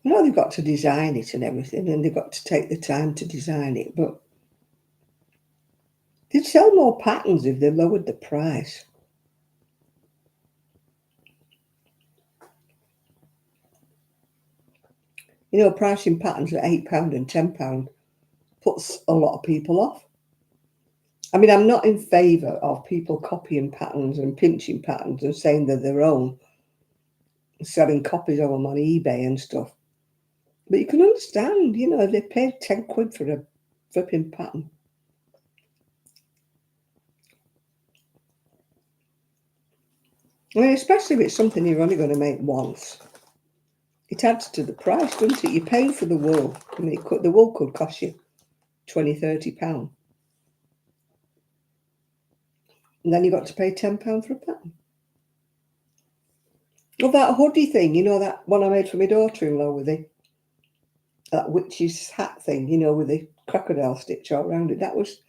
I know they've got to design it and everything, and they've got to take the time to design it, but they'd sell more patterns if they lowered the price. Pricing patterns at £8 and £10 puts a lot of people off. I mean, I'm not in favour of people copying patterns and pinching patterns and saying they're their own. selling copies of them on eBay and stuff. But you can understand, you know, they paid 10 quid for a flipping pattern. I mean, especially if it's something you're only going to make once. It adds to the price, doesn't it? You're paying for the wool. I mean, the wool could cost you £20, £30. And then you got to pay £10 for a pattern. Well, that hoodie thing, you know, that one I made for my daughter-in-law with that witch's hat thing, you know, with the crocodile stitch all around it. That was,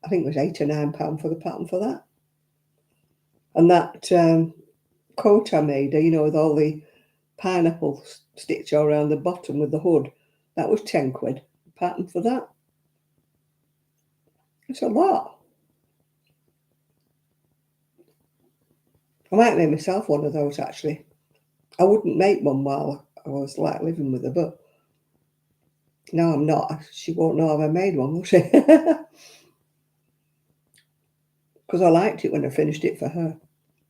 I think it was £8 or £9 for the pattern for that. And that coat I made, you know, with all the pineapple stitch all around the bottom with the hood, that was 10 quid. The pattern for that. It's a lot. I might make myself one of those, actually. I wouldn't make one while I was like living with her, but no, I'm not. She won't know if I made one, will she? Because I liked it when I finished it for her.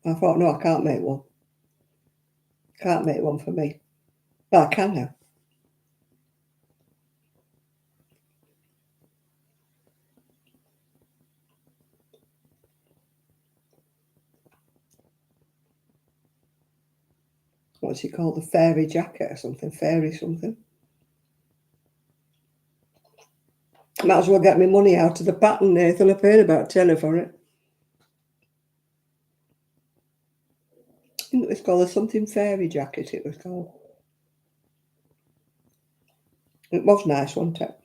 I thought, no, I can't make one. Can't make one for me. Well, I can now. What's it called? The fairy jacket or something? Fairy something. Might as well get my money out of the pattern, Nathan. I paid about £10 for it. I think it was called a something fairy jacket, it was called. It was nice, wasn't it?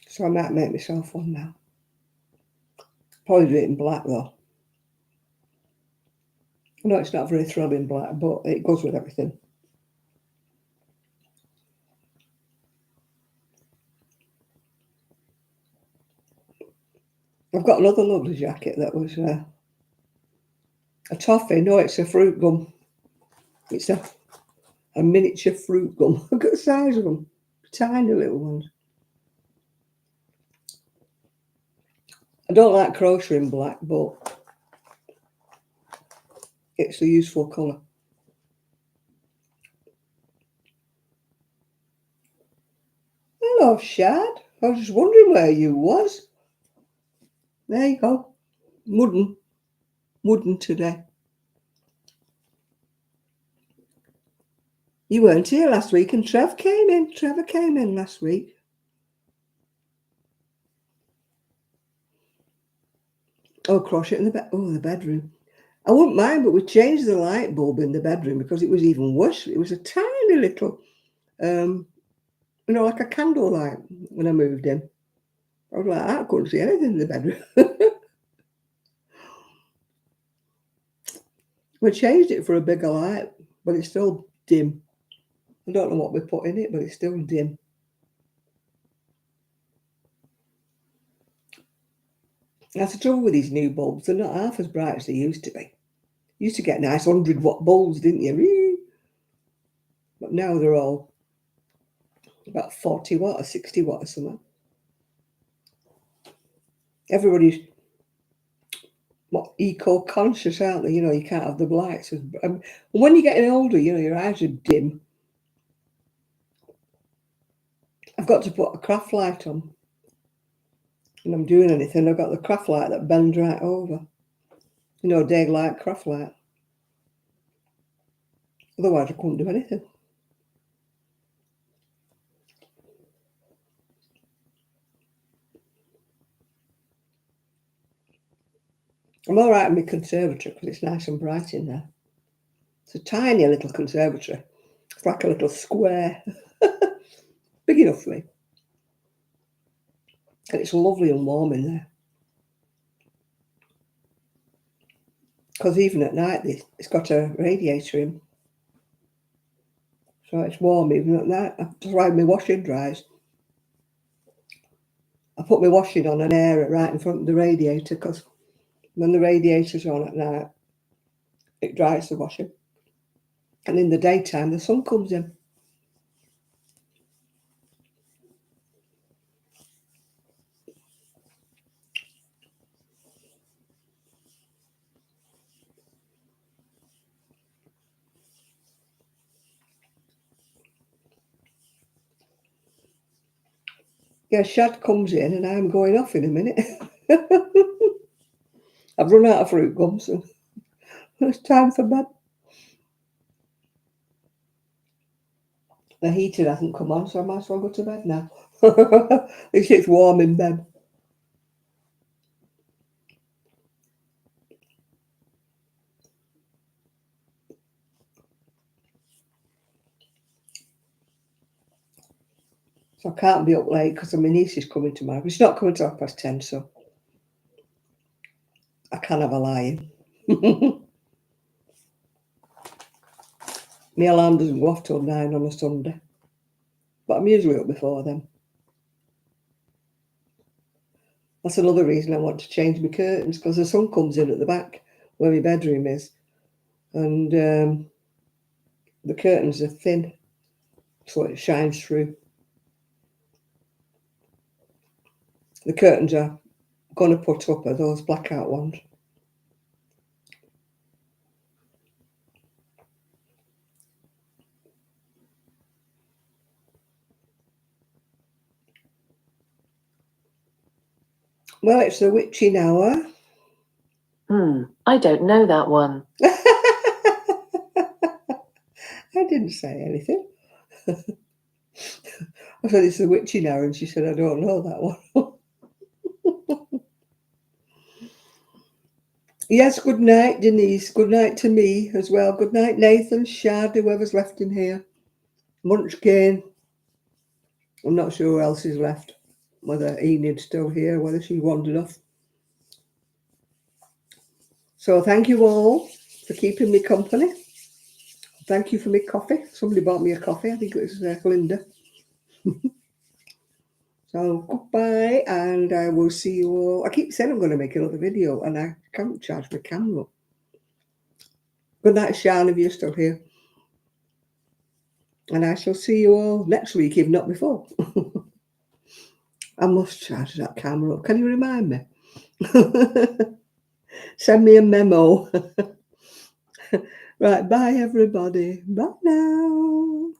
So I might make myself one now. Probably do it in black, though. No, it's not very throbbing black, but it goes with everything. I've got another lovely jacket that was a toffee. No, it's a fruit gum. It's a miniature fruit gum. Look at the size of them. Tiny little ones. I don't like crochet in black, but it's a useful colour. Hello, Shad. I was just wondering where you was. There you go. Wooden today. You weren't here last week, and Trevor came in last week. Oh, crochet in the bedroom. I wouldn't mind, but we changed the light bulb in the bedroom because it was even worse. It was a tiny little, like a candle light when I moved in. I was like, I couldn't see anything in the bedroom. We changed it for a bigger light, but it's still dim. I don't know what we put in it, but it's still dim. That's the trouble with these new bulbs. They're not half as bright as they used to be. You used to get nice 100-watt bulbs, didn't you? But now they're all about 40 watt or 60 watt or something. Everybody's eco-conscious, aren't they? You know, you can't have the lights. When you're getting older, you know, your eyes are dim. I've got to put a craft light on. When I'm doing anything, I've got the craft light that bends right over. You know, daylight craft light. Otherwise, I couldn't do anything. I'm all right in my conservatory because it's nice and bright in there. It's a tiny little conservatory. It's like a little square. Big enough for me. And it's lovely and warm in there. Because even at night, it's got a radiator in. So it's warm even at night. That's why my washing dries. I put my washing on an air right in front of the radiator because when the radiator's on at night, it dries the washing. And in the daytime, the sun comes in. Yeah, Shad comes in and I'm going off in a minute. I've run out of fruit gums, so it's time for bed. The heater hasn't come on, so I might as well go to bed now. At least it's warm in bed. So I can't be up late because my niece is coming tomorrow. She's not coming till 10:30, so I can have a lie in. My alarm doesn't go off till 9 on a Sunday. But I'm usually up before then. That's another reason I want to change my curtains, because the sun comes in at the back where my bedroom is. And the curtains are thin, so it shines through. The curtains are going to put up are those blackout ones. Well, it's the witching hour. I don't know that one. I didn't say anything. I said it's the witching hour, and she said, I don't know that one. Yes, good night, Denise. Good night to me as well. Good night, Nathan, Shad, whoever's left in here. Munchkin. I'm not sure who else is left. Whether Enid's still here, whether she wandered off. So thank you all for keeping me company. Thank you for my coffee. Somebody bought me a coffee. I think it was Linda. So goodbye, and I will see you all. I keep saying I'm going to make another video, and I can't charge my camera. Good night, Sian, if you're still here. And I shall see you all next week, if not before. I must charge that camera up. Can you remind me? Send me a memo. Right, bye everybody. Bye now.